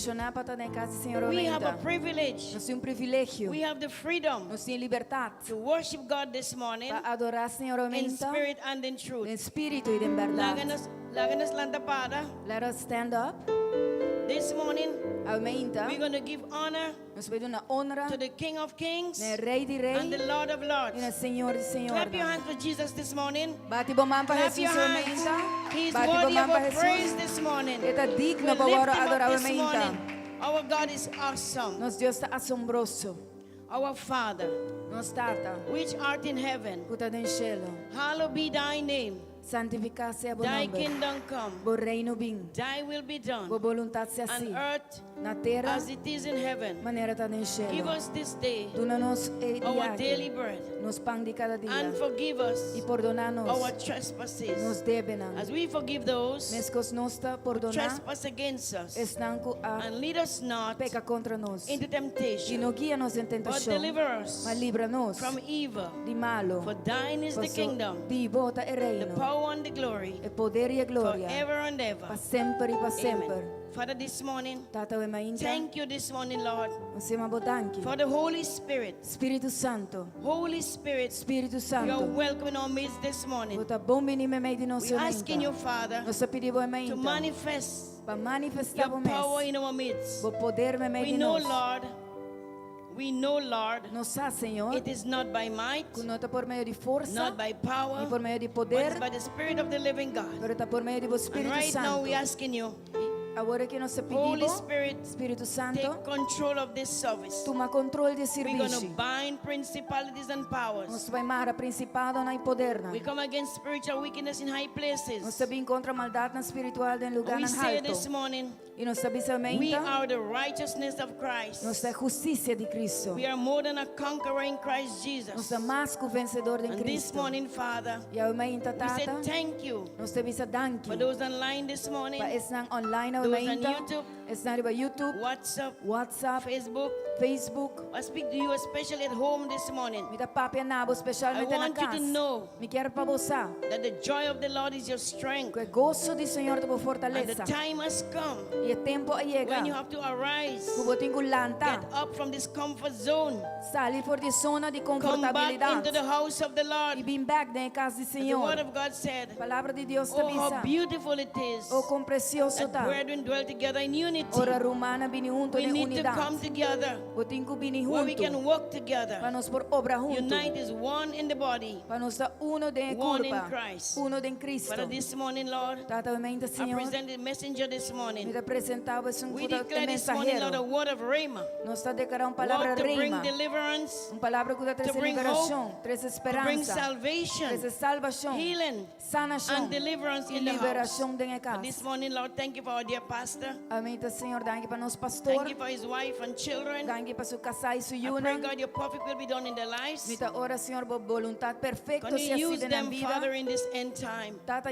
missionar para na casa do Senhor We have a aumenta. privilege. Nós temos privilégio. We have the freedom Nós temos liberdade to worship God this morning para adorar o Senhor in aumenta spirit and in em truth. espírito e em verdade. Láganos lantapada. Let us stand up. This morning, Aumenta. we're going to give honor Nós vamos dar honra to the King of Kings ao Rei de and the Reis Lord of e Lords. ao Senhor de Senhor. Clap your hands for Jesus this morning. Bate bom mão para Clap Jesus your hands. aumenta. He's Bate bom worthy mão of para our praise Jesus. this morning. Ele está We digno para lift agora him adorar up this aumenta. morning. Our God is awesome. Nosso Deus está assombroso. Our Father, Nosso Tata, which art in heaven, que está no cielo, hallowed be thy name. santificado-se a bom Thy nome. kingdom come. Bo reino vim. Thy will be done Bo voluntade se on assim. earth Na terra, as it is in heaven. maneira está no Give cielo. us this day Duna-nos our daily diário, bread, nos pão de cada dia. and forgive us E perdonar-nos, our nos trespasses, debenam. as we forgive those Mescos nos está who perdonar, trespass against us. estanco a And lead us not peca contra nós. into E temptation, não guia-nos em but tentação, deliver us mas livra-nos from evil. de malo. For thine is the kingdom, Di volta e the reino, power and the glory, e poder e a glória, forever and ever. para sempre e para sempre. Amen. Father, this morning, Tata e mainta, thank you this morning, Lord, você me botanque. for the Holy Spirit. Espírito Santo, Holy Spirit, Espírito you are Santo, welcome in our midst this morning. bota bom menino meio de nosso We're asking you, mente. Father, Nós pedimos e to mainta, manifest para manifestar your o power mês, in our midst. o poder me meio We de know, nós. Lord, Nós sabe, Senhor, it is not by might, que não está por meio de força, not by power, nem por meio de but poder, it's by the Spirit of the living God. mas está por meio do And Espírito right now Santo. we're asking you, Agora que nós Holy pedimos, Spirit, Espírito Santo, take control of this service. toma controle de We're going to serviço. bind principalities and Nós powers. vai mara principado na poder. We come against spiritual wickedness in high Nós places. sabemos contra a maldade na espiritual em lugar We na say this alto. morning, E nós sabemos we somente are the righteousness of Christ. nós é justiça de Cristo. We are more than a conqueror in Christ Nós Jesus. é mais que o vencedor de And this Cristo. morning, Father, E a mainta we say tata, thank you nós sabemos danke. for those online this morning, Para estar online a those on mainta, YouTube, estar no YouTube, WhatsApp, WhatsApp, Facebook. Facebook. I speak to you especially at home this morning. Me dá Papiamento, I especialmente na want you casa. to know Me quero para você. that the joy of the Lord is your strength. Que o gozo do Senhor te And the fortaleza. time has come E o tempo a when you chega. have to arise, Que você tem que levantar. get up from this comfort zone, Sair fora de zona de come back into confortabilidade. the house of the E Lord. vir back na casa do As the word Senhor. of God said, A palavra de Deus te oh, how avisa. beautiful it is Oh, quão precioso that está. brethren dwell together in unity. Ora romana bini junto We na need to come unidade. together Você tem que vir where we can junto. work Para together. nós por obra junto. Unite as one in the body, Para nós estar uno de one in culpa. Christ. Uno de Cristo. Father, this morning, Lord, Tata mente I Senhor. present the messenger this Me morning. apresentava esse We puta declare this morning, Lord, a mensageiro. word of rhema, Nós está declarando palavra word to bring rima. deliverance, Palavra que dá traz bring liberação, traz to bring esperança, salvation, traz salvação, healing, sanação and deliverance e in the house. liberação dentro da And this casa. morning, Lord, thank you for our dear pastor. Amém, Senhor, danke para nós pastor, Thank you for his wife and children. danke para seu casal e sua I pray, yuna. God, your perfect will be done in their lives. Mita ora, Senhor, boa vontade perfeita Can se you assim use na them, Father, vida. in this end time? Tata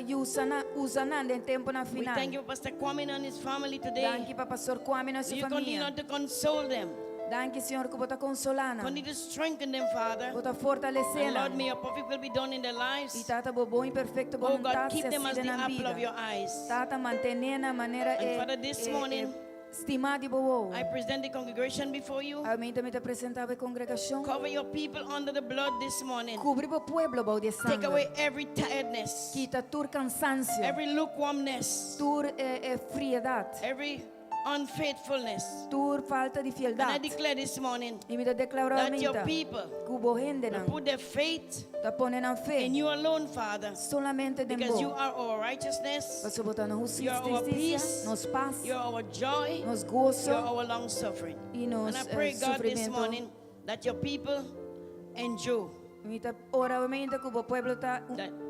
usa na em tempo na We final. thank you for Pastor Kwame and his family today. Danke para pastor Kwame na sua You continue família. to console them. Danke, Senhor, que bota consolana, Continue to strengthen them, Father. bota And fortalecê-la. Lord, may your perfect will be done in their E lives. Tata, boa e perfeita Oh God, vontade se keep them as assim the na apple of your vida. eyes. Tata, mantenha na maneira And Father, this morning, estimada e boa. I present the congregation before you. Amém, também te apresentava a congregação. Cover your people under the blood this morning. Cobre o pueblo, bom de Take sangue. away every tiredness, Quita tur cansancio, every lukewarmness, tur friedade, every unfaithfulness. tur falta de And I fialdade. declare this morning E me declara that your amém. people Cubo gente will não. put their faith Tá ponendo a fé. in you alone, Father, Solamente de because you bom. are our righteousness, Você botar na You justiça, are our peace. nos paz, you are our joy, nos you gozo are our long suffering. e And nos I pray, God, this sofrimento. morning that your people endure, Me tá ora amém que o pueblo tá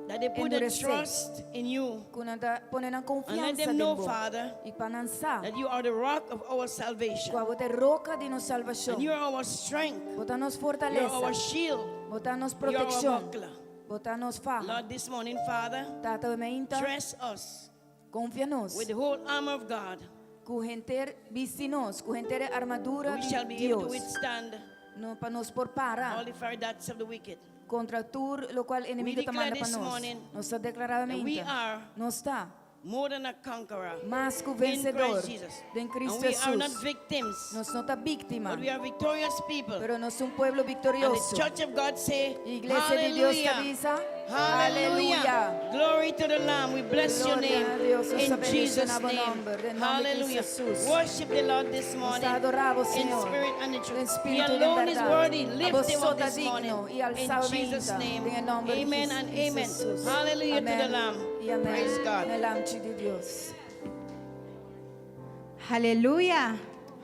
that they put their endurecer. trust in you, Kuna tá ponendo a and let confiança them de know, bom. Father, E para lançar, that you are the rock of our salvation, com a botar roca de nos salvação. and you are our strength, Botar nos you are fortaleza. our shield, Botar nos you are our proteção. buckler. Botar nos farra. Lord, this morning, Father, Tata amém dress us confia-nos. with the whole armor of God. Com gente viste-nos, com gente armadura We de shall be able to Deus. withstand No, para nos por all parar the fiery darts of the wicked. contra tur, lo qual inimigo We te declare manda para this nós. morning Nós está declaradamente. we are Nós está more than a conqueror más que o in vencedor Christ Jesus. em Cristo And we are not Jesus. victims, Nós não tá vítima, but we are victorious people. pero nós somos um povo And the vitorioso. church of God say, Iglesia de Dios te hallelujah. avisa, Hallelujah. Glory to the Lamb. We bless your Gloria name a Dios, nos in bendice Jesus' en el name. nombre, en nombre de Hallelujah. Cristo Jesús. Worship the Lord this morning Nos adoramos, in Señor, spirit and in en truth. He espíritu y en alone is verdad. worthy. A Lift vos him up sos this morning digno y in alzado Jesus' venga, name. en el nombre de Amen and Cristo amen. Jesús. Hallelujah to the Amén Lamb. y amén. Praise God. Delante de Dios. Aleluya.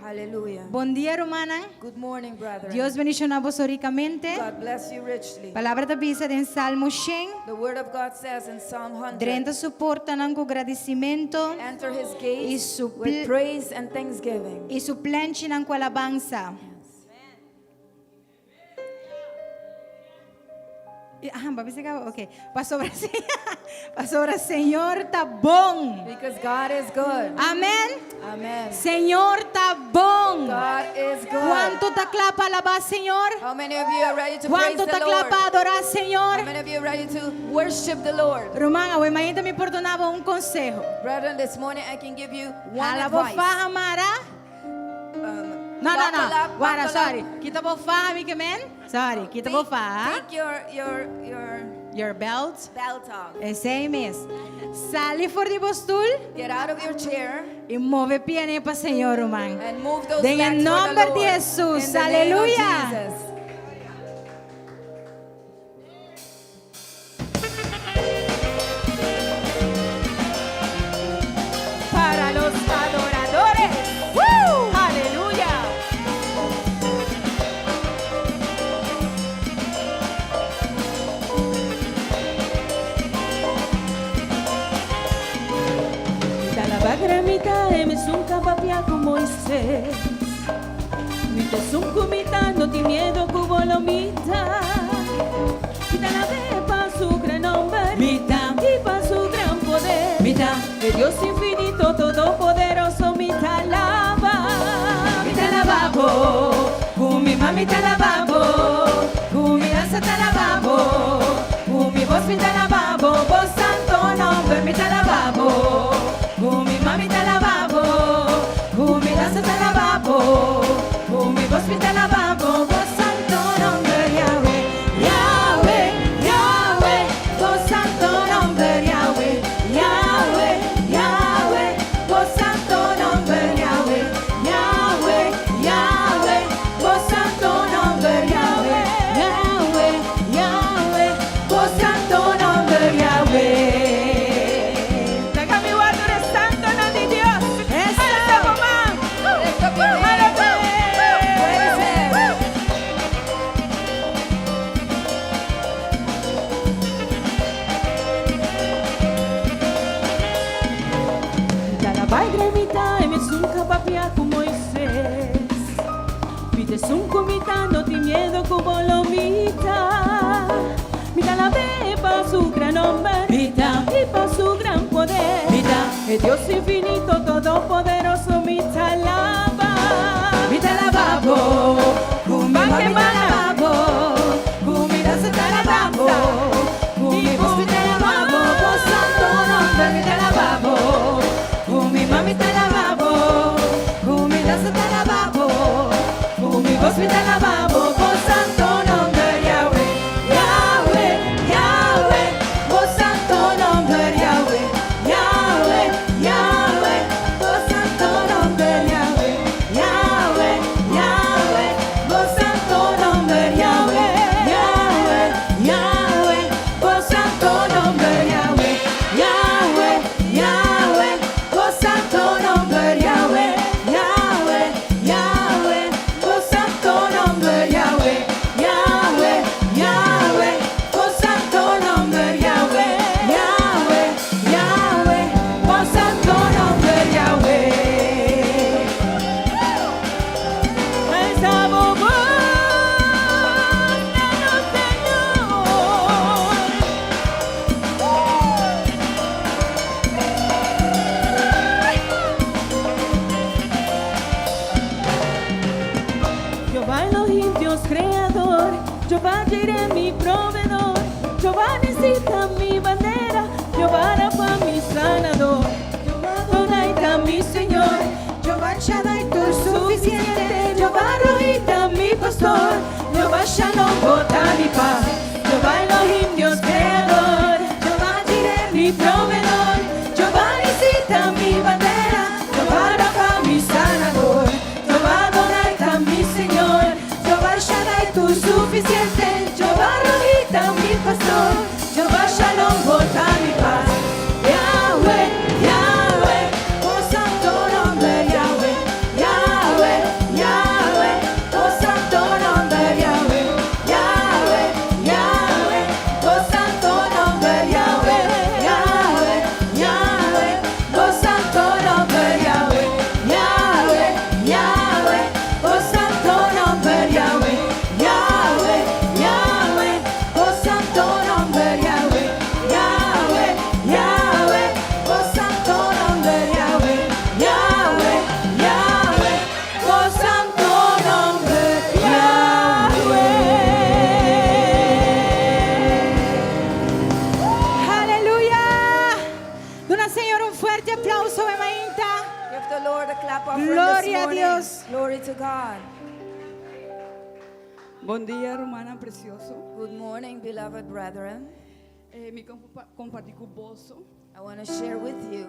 Aleluya. Bom dia, hermana. Good morning, brethren. Deus bendiga vos ricamente. God bless you richly. Palavra da Bíblia em Salmo 100. The word of God says in Psalm 100, Drenta suporta com agradecimento enter his e gates with praise and thanksgiving. e suplente com alabança. Ok. Pastor, Senhor tá bom. Because God is good. Amém. Amen. Senhor tá bom. God is good. Quanto tá claro para alabar, Senhor? How many of you are ready to praise Quanto the tá claro Lord? para adorar, How Senhor? many of you are ready to worship the Lord? Romana, o irmão me perdonava conselho. Brethren, this morning I can give you one Hala advice. bofa amara? No. Buckle Guarda, up. sorry. Kita bofa, amiga men? Sorry, kita bofa. Take your Your belt. belt off. Esse aí mesmo. Sali fora de postul Get out of your chair e move piane para Senhor, irmão. and move those En bags el for the nombre Lord. de Jesús. In the name of Aleluya. Jesus. Para los adoradores. ¡Woo! Aleluya. Talabagramita emesunka papia como Moisés. Mite sunkumita no ti miedo cubolomita. Mita la ve pa su gran nombre. Mita y pa su gran poder. Mita de Dios infinito todopoderoso. Mita lava. Mita lavabo. Kumi mamita lavabo. Kumi danza lavabo. Kumi voz mita lavabo. Voz santo nombre mita lavabo. Kumi mamita lavabo. Kumi danza lavabo. Kumi voz mita lavabo. Voz santo nombre Yahweh. Yahweh, Yahweh. Voz santo nombre Yahweh. Yahweh, Yahweh. Voz santo nombre Yahweh. Yahweh, Yahweh. Voz santo nombre Yahweh. Yahweh, Yahweh. Voz santo nombre Yahweh. Déjame guardar el santo nombre de Dios. Esta mamá. Lift up your hands. Praise Him. Dalabai gremita e me sunca papia con Moisés. Pide sun comita, no ti miedo como lo mita. Mita la ve pa su gran nombre. Mita y pa su gran poder. Mita es Dios infinito, todopoderoso. Mita lava. Mita lavabo. Kumba que lavabo. Kumida se te lavabo. Kumi vos mita lavabo. Vos santo nombre mita lavabo. Kumi mami te lavabo, Kumi danza te lavabo, Kumi vos mi te lavabo, vos santo nombre Yahweh, Yahweh, Yahweh, vos santo nombre Yahweh, Yahweh, Yahweh, vos santo nombre Yahweh, Yahweh, Yahweh, vos santo nombre Yahweh, Yahweh, Yahweh, vos santo nombre Yahweh, Yahweh, Yahweh. Vos santo nombre Yahweh, Yahweh, Yahweh, vos santo nombre Yahweh, Yahweh, Yahweh, vos santo nombre Yahweh, Yahweh, Yahweh, vos santo nombre Yahweh. Esa bobo, Jehová Elohim, Dios creador, Jehová Jireh, mi proveedor, Jehová necesita mi bandera, Jehová Rafa, mi sanador. Jehová Adonai, mi Señor. Jehová Shaddai, tu suficiente. Jehová Rohita, mi pastor. Jehová Shalom, bota mi paz. Jehová Elohim, Dios creador. Jehová Jireh, mi proveedor. Jehová Nisita, mi bandera. Jehová Rafa, mi sanador. Jehová Adonai, mi Señor. Jehová Shaddai, tu suficiente. Jehová Rohita, mi pastor. Jehová Shalom, bota mi paz. Yahweh, Yahweh, oh santo nombre Yahweh. Yahweh, Yahweh, oh santo nombre Yahweh. Yahweh, Yahweh, oh santo nombre Yahweh. Yahweh, Yahweh, oh santo nombre Yahweh. Yahweh, Yahweh, oh santo nombre Yahweh. Yahweh, Yahweh, oh santo nombre Yahweh. Yahweh, Yahweh, oh santo nombre Yahweh. Yahweh, Yahweh, oh santo nombre Yahweh. Aleluya. Dona al Señor un fuerte aplauso, Bemainta. Give the Lord a clap offering Gloria this a morning. Dios. Glory to God. Bom dia, hermana precioso. Good morning, beloved brethren. Me compartilho com o bolso. I want to share with you.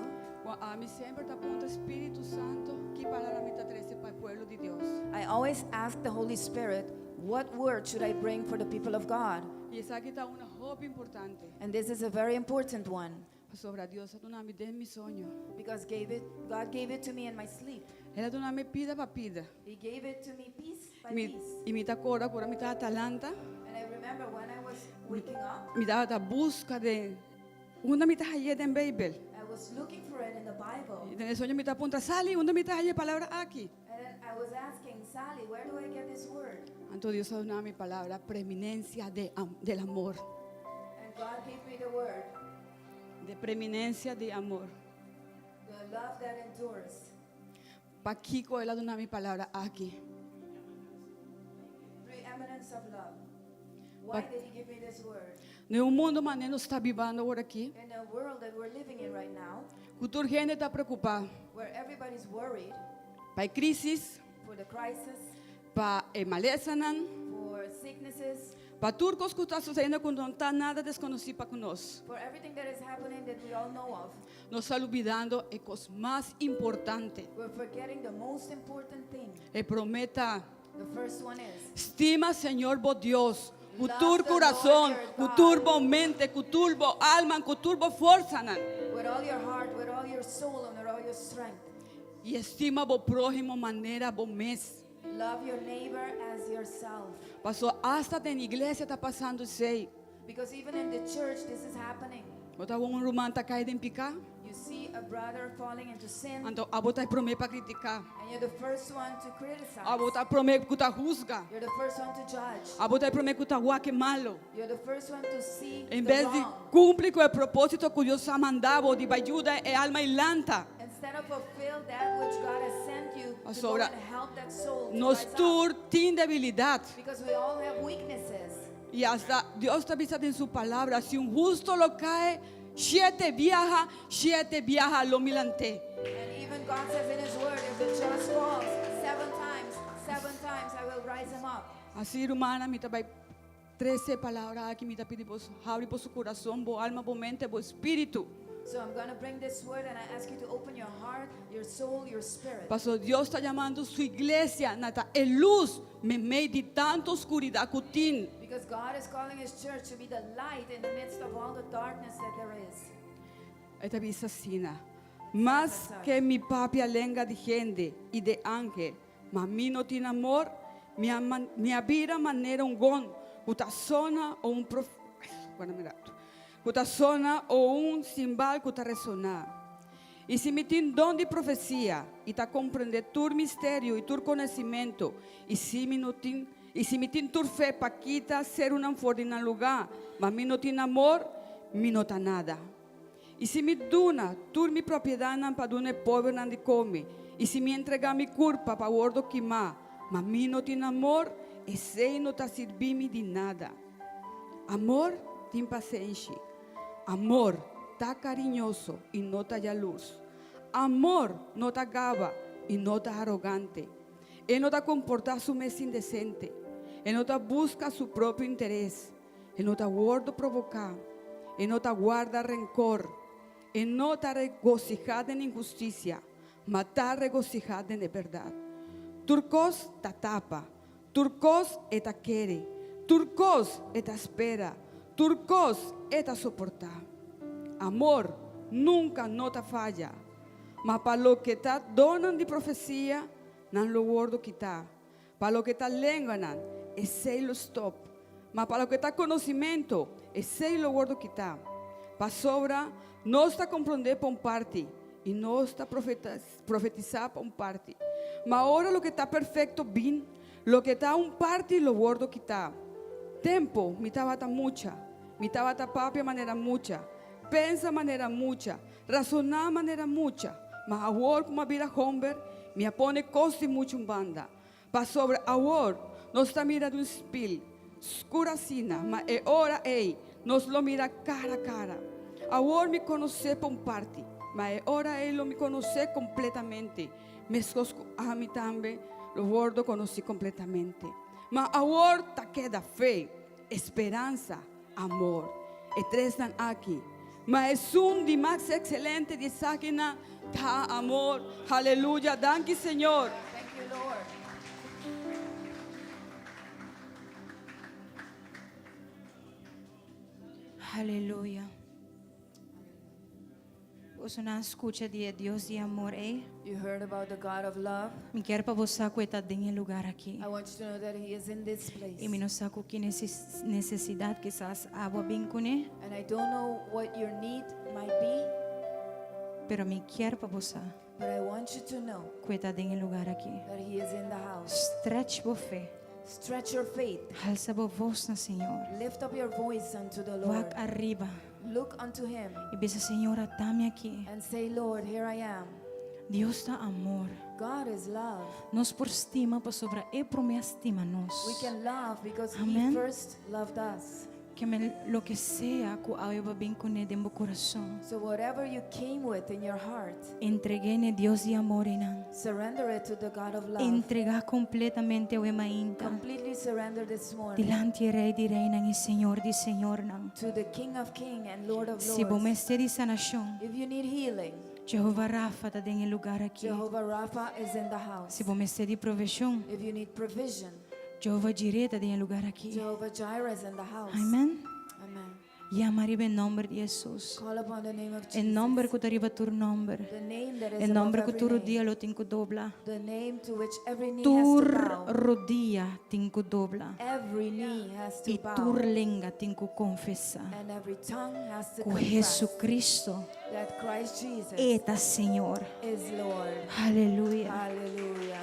Me sempre está aponta Espírito Santo que palavra me está trazendo para o povo de Deus. I always ask the Holy Spirit, what word should I bring for the people of God? E essa aqui está uma roupa importante. And this is a very important one Sobre a Deus, tu não me dê meu sonho. because God gave it to me in my sleep. Ela tu não me pida para pida. He gave it to me piece by piece. E me está cora me está atalanta. And I remember when I was waking up, Me dá a busca de onde me está aí em Bíblia. I was looking for it in the Bible. E no sonho me está aponta Sally, onde me está aí a palavra aqui. And then I was asking Sally, where do I get this word? Então Deus dá uma palavra preeminência del amor. And God gave me the word, De preeminência de amor. the love that endures. Para Kiko ela dá uma palavra aqui. Preeminence of love. Why did He give me this word? No mundo mané nos está vivendo agora aqui. In the world that we're living in right now, Cultura gente está preocupada. where everybody's worried Para crises, for the crisis, para malezas, for sicknesses, para turcos que está sucedendo quando não está nada desconhecido para nós. for everything that is happening that we all know of, Nos está olvidando a coisa mais importante. we're forgetting the most important thing. E prometa, The first one is, estima Senhor bo Deus, Love cultur the coração, Lord your God. cultur bo mente, cultur bo alma, cultur bo força. with all your heart, with all your soul, and with all your strength. E estima bo prójimo maneira bo mês. Love your neighbor as yourself. Passou hasta na igreja está passando isso aí. Because even in the church, this is happening. Bota romano está caído em picar. You see a brother falling into sin, Então, a botar promete para criticar. and you're the first one to criticize. A botar promete que está juzga. You're the first one to judge. A botar promete que está guaque malo. You're the first one to see Em the vez de wrong. cumprir com o propósito que Deus ha mandado de ajuda e alma ilanta. Instead of fulfill that which God has sent you to go Sobra- and help that soul to Nos rise up. tur tem debilidade. Because we all have weaknesses. E hasta Deus está avisando em sua palavra, se justo lo cae, siete viaja lo milante. And even God says in His Word, if the just falls 7 times I will rise him up. Assim, irmã, me vai 13 palavras aqui, me está pedindo, abre por seu coração, bo alma, bo mente, bo espírito. So I'm going to bring this word and I ask you to open your heart, your soul, your spirit. Pastor, Deus está chamando sua igreja, nata é luz, me meio de tanta escuridão que tem. Because God is calling His church to be the light in the midst of all the darkness that there is. Esta diz assim, mas que mi papi alenga de gente e de ángel, mas mim não tem amor, minha vida maneira gon, utasona ou utasona ou cimbal que ressonar. E se me tem dom de profecia, e ta compreender tur mistério e tur conhecimento, e se me tem tur fé para quitar ser fora em lugar, mas me não tem amor, me não tá nada. E se me duna tur mi propriedade para dune pobre não de come, e se me entregar mi culpa para ordo queimar, mas me não tem amor, e sei não tá servindo de nada. Amor tem paciência. Amor está cariñoso y no está luz. Amor no está gaba y no está arrogante. Él no está comporta su mes indecente. Él no está busca su propio interés. Él no está guarda provocar. Él no está guarda rencor. Él no está regocijado en injusticia, mas está regocijado en verdad. Turcos ta tapa, turcos eta quiere, turcos eta espera, turcos eta soportar. Amor nunca nota falla, mas para lo que está donan de profecía, nan lo guardo quitar. Para lo que está lengua, ese lo stop. Mas para lo que está conocimiento, ese lo guardo quitar. Para sobra, no está comprender por un parte y no está profetizar por un parte. Mas ahora lo que está perfecto, bien, lo que está un parte lo guardo quitar. Tempo, mi tabata mucha, mi tabata papia manera mucha, pensa manera mucha, razonar manera mucha. Mas ahora como vira Homber, me pone costi mucho en banda. Para sobre ahora, no está mirando un spil, escura sina, mas ahora nos lo mira cara a cara. Ahora me conoce por un parte, mas ahora él lo me conoce completamente. Me escosco a mí también, lo gordo conocí completamente. Mas ahora queda fe, esperanza, amor. Y tres están aquí. Mas es un de más excelente de Sakina, ta amor. Aleluya, danke Señor. Thank you, Lord. Aleluia. Você não escuta de Deus de amor, You heard about the God of love. Me quero para você que está em lugar aqui. I want you to know that He is in this place. E me não sabe que necessidade que estás água bem com ele, And I don't know what your need might be, pero me quero para você but I want you to know que está em lugar aqui. that He is in the house. Stretch por fé, Stretch your faith. alça a voz no Senhor. Lift up your voice unto the Lord. Walk arriba Look unto Him e diz, Senhor, está-me aqui. and say, Lord, here I am. Deus está amor. God is love. Nós por estima para sobre e por me estima nós. We can love because Amen. He first loved us. Que me lo que sea que eu bem com ele em meu coração. So whatever you came with in your heart, Entreguei a Deus de amor e não. surrender it to the God of love. Entregar completamente ao emainta. Completely surrender this morning Dilante Rei de Reina e Senhor de Senhor não. to the King of Kings and Lord of Se você Lords. está de sanação, If you need healing, Jeová Rafa está em lugar aqui. Jehovah Rapha is in the house. Se você está de provisão, If you need provision, Jeová Jireh está em lugar aqui. Jehovah Jireh is in the house. Amém. Amen. E amarei em nome de Jesus. Call upon the name of Jesus. Em nome que tu arriba tu nome. The name that is Em nome above que tu every rodia name. lo tenho dobla. The name to which every knee Tu has to bow. rodia tenho dobla. Every knee has to E bow. tu lenga tenho confessar. And every tongue has to Com confess Jesus Cristo. that Christ Jesus Eta Senhor. is Lord. Aleluia. Hallelujah.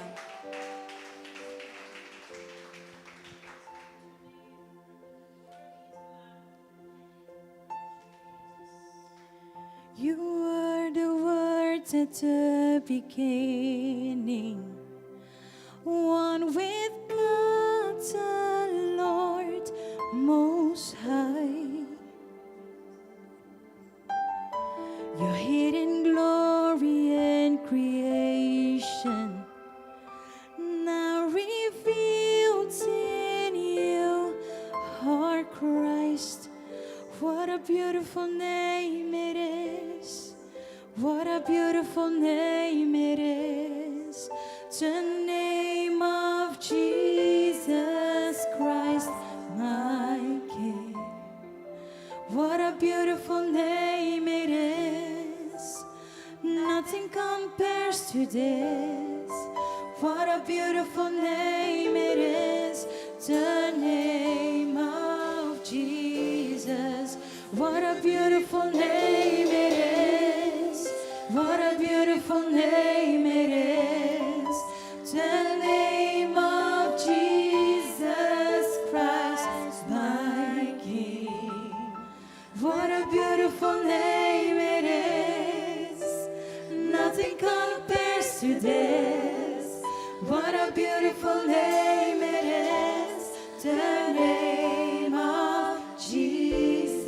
You were the words at the beginning, one with God the Lord Most High. Your hidden glory and creation now revealed in you are Christ. What a beautiful name it is. What a beautiful name it is. The name of Jesus Christ, my King. What a beautiful name it is. Nothing compares to this. What a beautiful name it is. The name of Jesus. What a beautiful name it is. What a beautiful name it is. The name of Jesus Christ, my King. What a beautiful name it is. Nothing compares to this. What a beautiful name it is. The name of Jesus.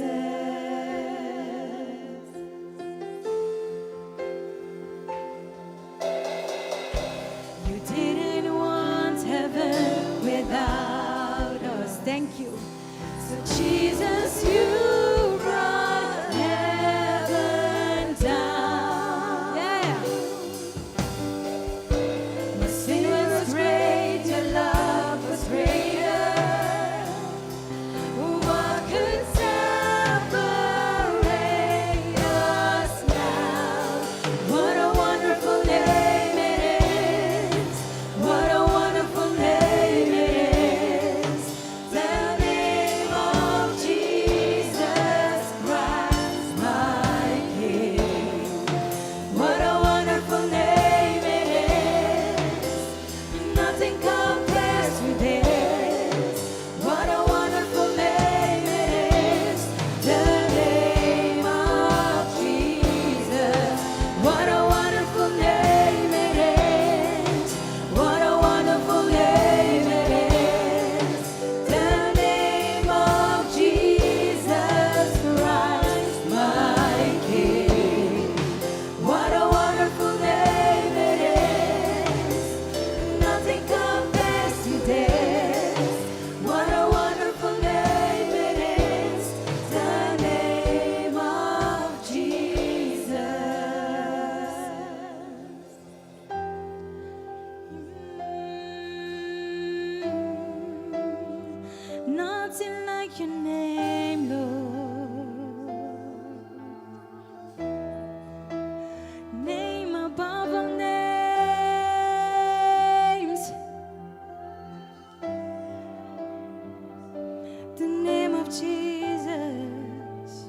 Jesus,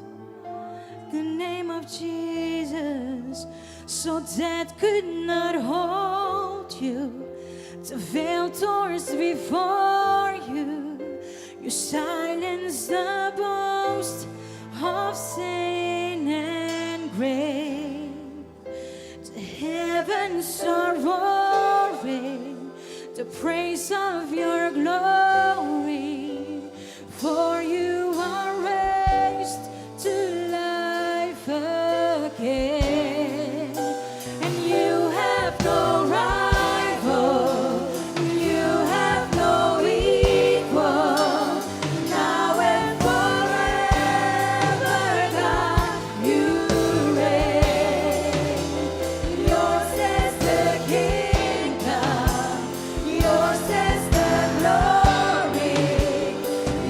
the name of Jesus, so death could not hold you, to veil doors before you. You silenced the boast of sin and grave. The heavens are roaring the praise of your glory, for you are raised to life again, and you have no rival, you have no equal, now and forever, God, you reign. Yours is the kingdom, yours is the glory,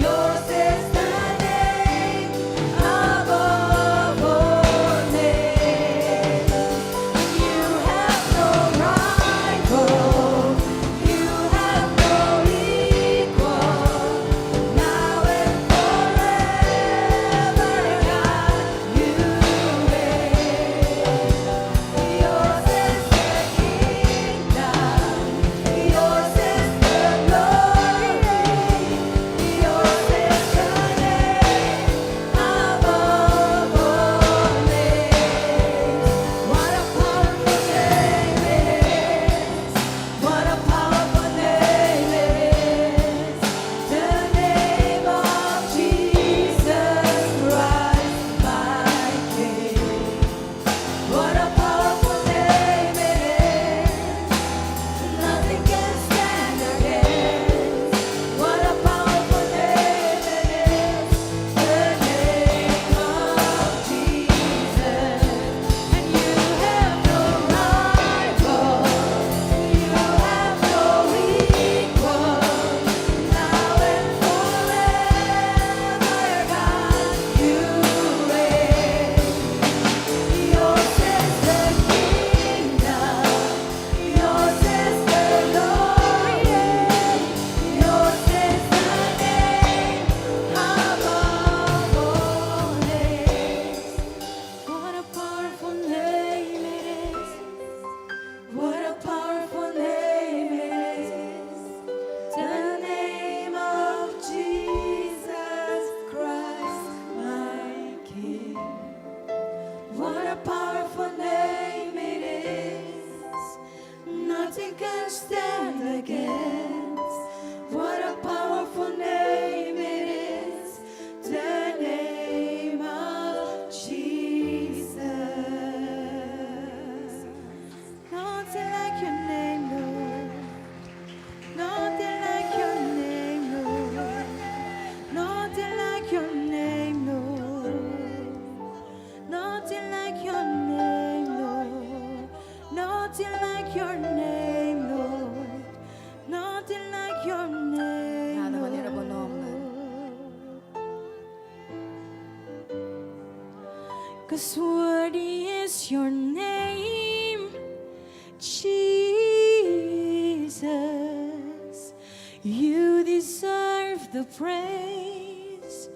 yours is the name above all names. You have no rival, you have no equal, now and forever, God, you reign. Yours is the kingdom, yours is the glory, yours is the name above all names. What a powerful name it is! What a powerful name it is! The name of Jesus Christ, my King. What a powerful name it is! Nothing can stand against. What a powerful name it is! The name of Jesus. And you have no rival, you have no equal, now and forever, God, you reign. Yours is the kingdom, yours is the glory, yours is the name above all names. What a powerful name it is! What a powerful name it is! The name of Jesus Christ, my King. What a powerful name it is! Nothing can stand against. What a powerful name it is! The name of Jesus. Nothing like your name, Lord. Nothing like your name, Lord. Nothing like your name, Lord. Nothing like your name, Lord. Nothing like your name, Lord. Nothing like your name, Nada maneira bom Lord. nome. 'Cause worthy is your name, Jesus. You deserve the praise.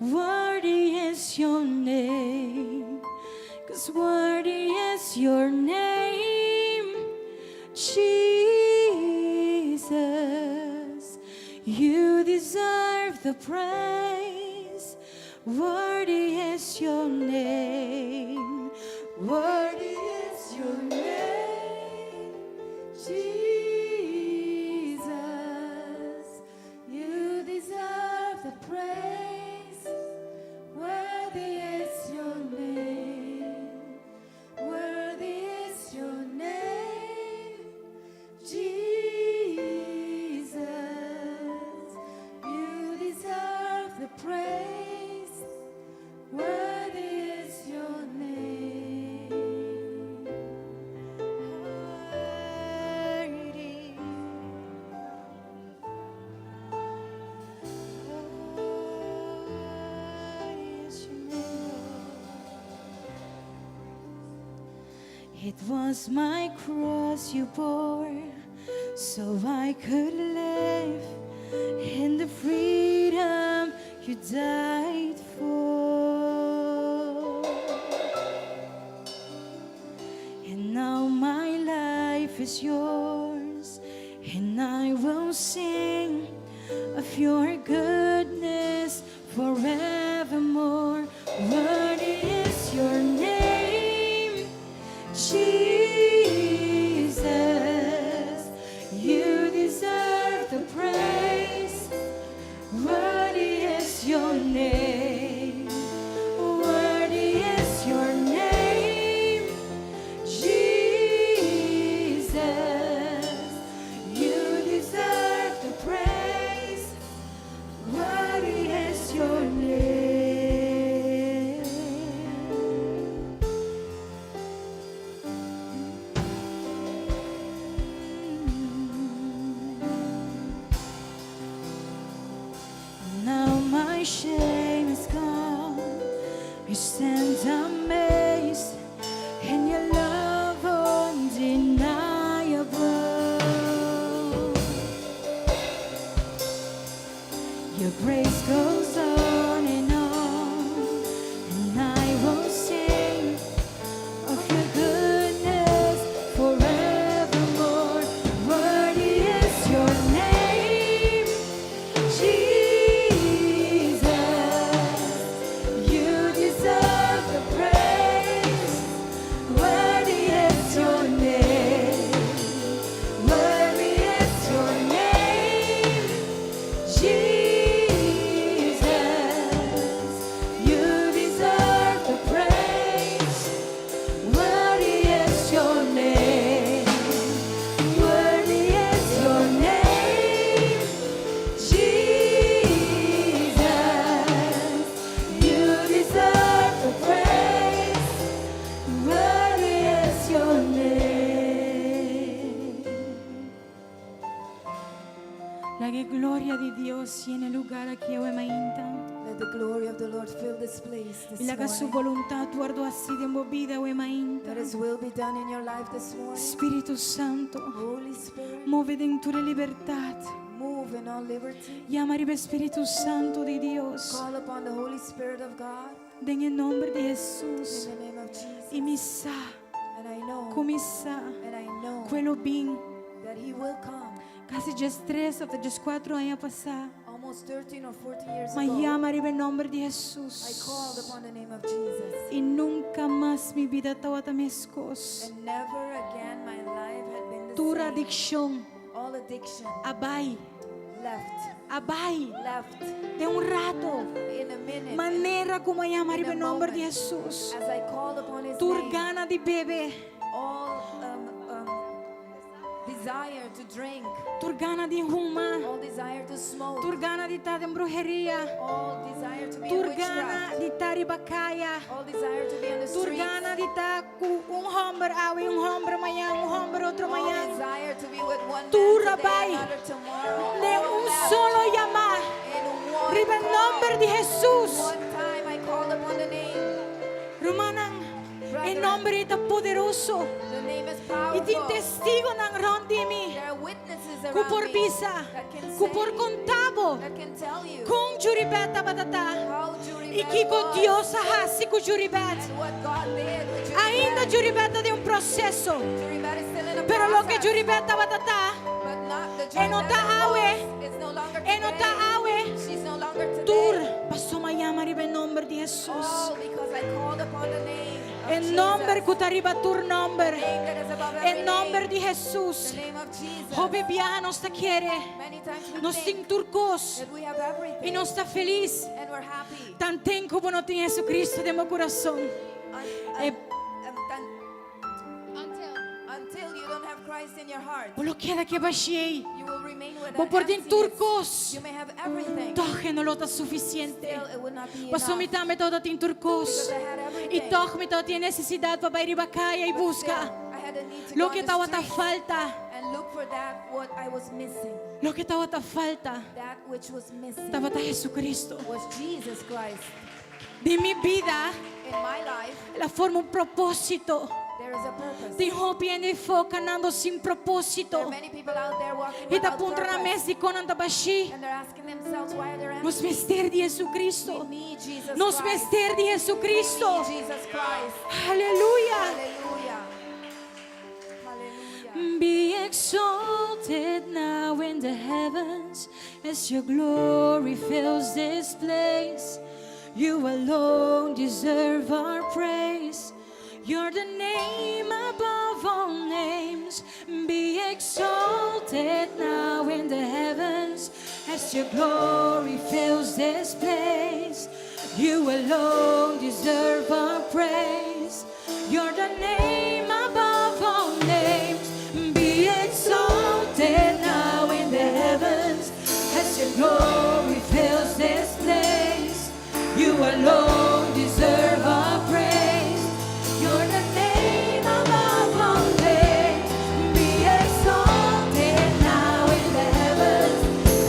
Worthy is your name. 'Cause worthy is your name, Jesus. You deserve the praise. Worthy is your name. Worthy is your name, Jesus. You deserve the praise. Worthy is your name. Worthy is your name, Jesus. You deserve the praise. Worthy is your name. Worthy. Worthy is your name. It was my cross you bore, so I could live in the freedom you died for. And now my life is yours, and I will sing of your goodness forevermore. Worthy is your name, Jesus. You deserve the praise. Worthy is your name. Worthy is your name, Jesus. You deserve the praise. Worthy is your name. Now my shame is gone. I stand amazed in your love undeniable. Your grace goes on, and I will sing of your goodness forevermore. Worthy is your name, Jesus. You deserve the praise. Worthy is your name. Worthy is your name, Jesus. You deserve the praise. Worthy is your name. Worthy is your name, Jesus. You deserve the praise. Worthy is your name. La gloria di Dios tiene lugar aquí hoy mainta. Let the glory of the Lord fill this place this Y la su morning. voluntad tuardo así de movida hoy mainta. Let His will be done in your life this morning. Espíritu Santo, Holy Spirit, mueve dentro de libertad. move in all liberty. Llama al Espíritu Santo de Dios. Call upon the Holy Spirit of God En el nombre de in Jesús. the name of Jesus. Y mi sa, And I know, come sa, and I know quello bin. that He will come. Casi just 3 o just 4 años pasar. Almost 13 or 14 years Ma ago, llama al nombre de I Jesús. called upon the name of Jesus. Y nunca más mi vida estaba tan escos. And never again my life had been the Tu same. adicción, All addiction abay, left, left de un rato. in a minute. Manera como llamar In a el nombre de moment. Jesús. As I called upon His Tu name, gana de beber, all desire to drink, tu gana de fumar, all desire to smoke, tu gana de estar en brujería, all desire to be tu in gana witchcraft, de estar en bacaya, all desire to be on the tu streets, gana de estar con hombre hoy, hombre mañana, hombre otro all mañana. desire to be with one Tu man rabai, today, another tomorrow, de all un left. solo llamar, In one arriba el call. nombre de Jesús. One time I called upon the name. Romanan, el nombre está poderoso. The name is Y powerful. tin testigo ng rondi mi. There are witnesses Ku around por me bisa, that can ku say, por contabo, that can tell you kung juribeta batata. how Juribet Ikiko was Dios ahasi ku juribet. and what God did with Ainda Juribet. juribeta de un proceso. Juribet is still in a Pero lo que process, juribeta batata, but not the E non Juribet ta that awe. was. It's no longer e no ta today. awe, She's no longer today. tur, paso mayama riba el nombre de Jesús. All because I called upon the name of El Jesus. nombre kutariba tur The nombre. name that is above every El nombre name. de Jesús. The name of Jesus. O bebia nos te quiere, Many times we nos think ting turcos that we have y everything nos está feliz. and we're happy. Tan ten como no tiene Jesucristo de mi corazón. Eh, Until you don't have Christ in your heart, O lo queda que baixei. you will remain with O that por din emptiness. turcos. You may have everything, Toch no lo está suficiente. still it will not be Paso enough. mi tame todo tin turcos. Because I had Y everything. toch mi todo tiene necesidad para ir bacaya y But still, busca. I had a need to Lo go que on the estaba ta street falta. and look for that what I was missing. Lo que estaba ta falta. That which was missing Estaba ta Jesucristo. was Jesus Christ. De mi vida, In my life, la forma un propósito. there is a purpose. Tem hopiene e foca andando sem There propósito. are many people out there walking E tá without punta na purpose, mesa de quando anda baixi. and they're asking themselves mouths while they're Nos empty. vestir de Jesucristo. We need Jesus Nos Christ. vestir de We Jesucristo. need Jesus Christ. Aleluya. Hallelujah. Hallelujah. Be exalted now in the heavens as your glory fills this place. You alone deserve our praise. You're the name above all names. Be exalted now in the heavens as your glory fills this place. You alone deserve our praise. You're the name above all names. Be exalted now in the heavens as your glory fills this place. You alone deserve our praise. You're the name above all names. Be exalted now in the heavens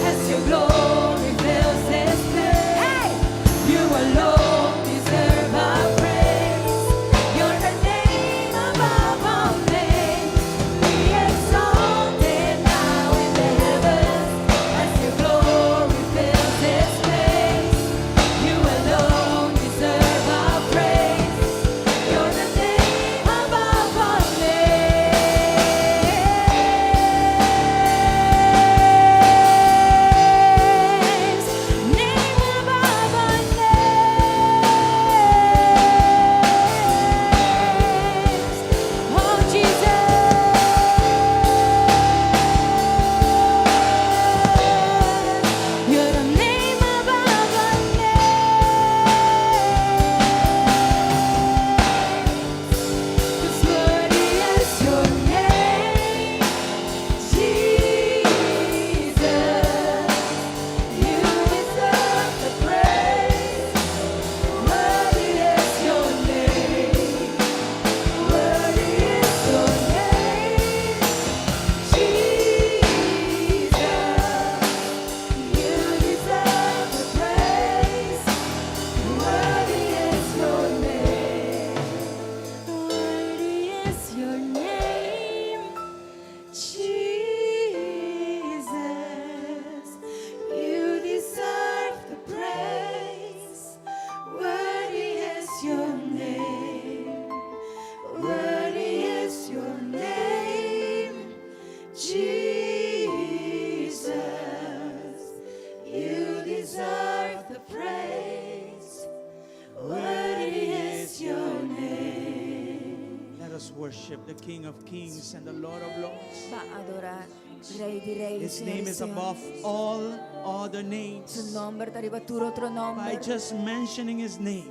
as your glory fills this place. Hey! You alone deserve our praise. You're the name above all names. Be exalted now in the heavens as your glory fills this place. You alone deserve our praise. You're the name above all names. Name above all names. Oh, Jesus. You're the name above all names. 'Cause worthy is your name, Jesus. You deserve the praise. Worthy is your name. Worthy is your name, Jesus. You deserve the praise. Worthy is your name. Worthy is your name, Jesus. You deserve the praise. Worthy is your name. Worthy is your name, Jesus. You deserve the praise. Worthy is your name. Let us worship the King of Kings and the Lord of Lords. Va adorar Rey di Rei, His Signore name di is Signori. above all other Su names. nombre deriva tutto outro nome. By just mentioning His name,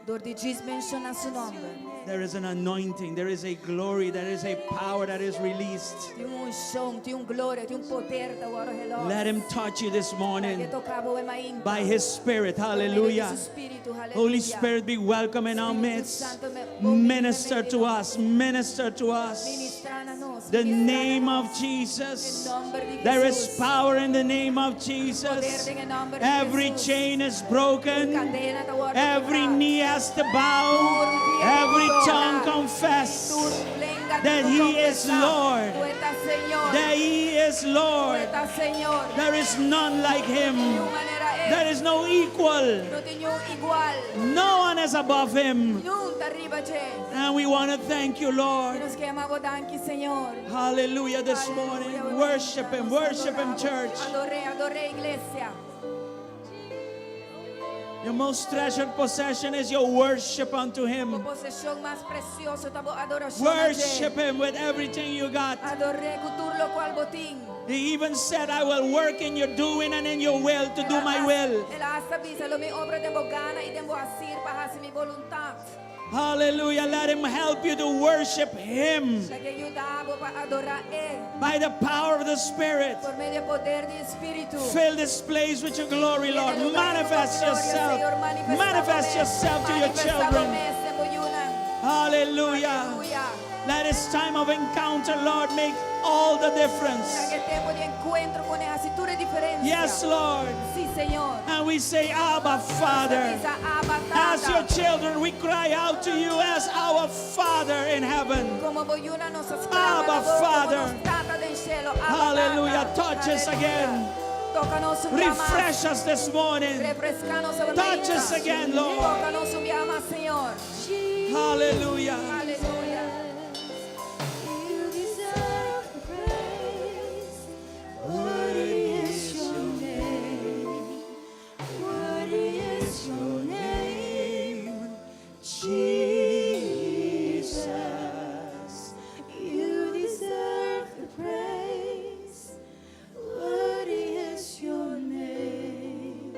Door di diz mencionar su nome. there is an anointing, there is a glory, there is a power that is released. Tem unção, tem glória, tem poder da hora relógio. Let Him touch you this Para morning que tocava o emaim. by His Spirit. Hallelujah. Holy Spirit, be welcome in our midst. Minister to us, minister to us. The name of Jesus. There is power in the name of Jesus. Every chain is broken. Every knee has to bow. Every tongue confess that He is Lord. That He is Lord. There is none like Him. There is no equal. No one is above Him. And we want to thank you, Lord. Hallelujah this morning. Worship Him, church. Adorei, iglesia. Your most treasured possession is your worship unto Him. Possessão mais preciosa da adoração. Worship Him with everything you got. Adorei com tudo lo qual botim. He even said, I will work in your doing and in your will to do my will. Ela sabia, lo mi obra de bogana e de asir para mi voluntad. Hallelujah. Let Him help you to worship Him La que ayudava para adorar ele by the power of the Spirit. por medio do poder do Espírito. Fill this place with your glory, Lord. Manifest yourself. Manifest yourself to your children. Hallelujah. Let this time of encounter, Lord, make all the difference. Yes, Lord. Sí, Señor. And we say, Abba, Father. As your children, we cry out to you as our Father in heaven. Abba, Father. Hallelujah. Touch us again. Toca-nos um dia mais. Refresh us this morning. Refresca-nos a Touch us again, Lord. Toca-nos dia mais, Senhor. Hallelujah. Aleluia. You deserve the praise. Worthy is your name. Worthy is your name, Jesus. You deserve the praise. Worthy is your name.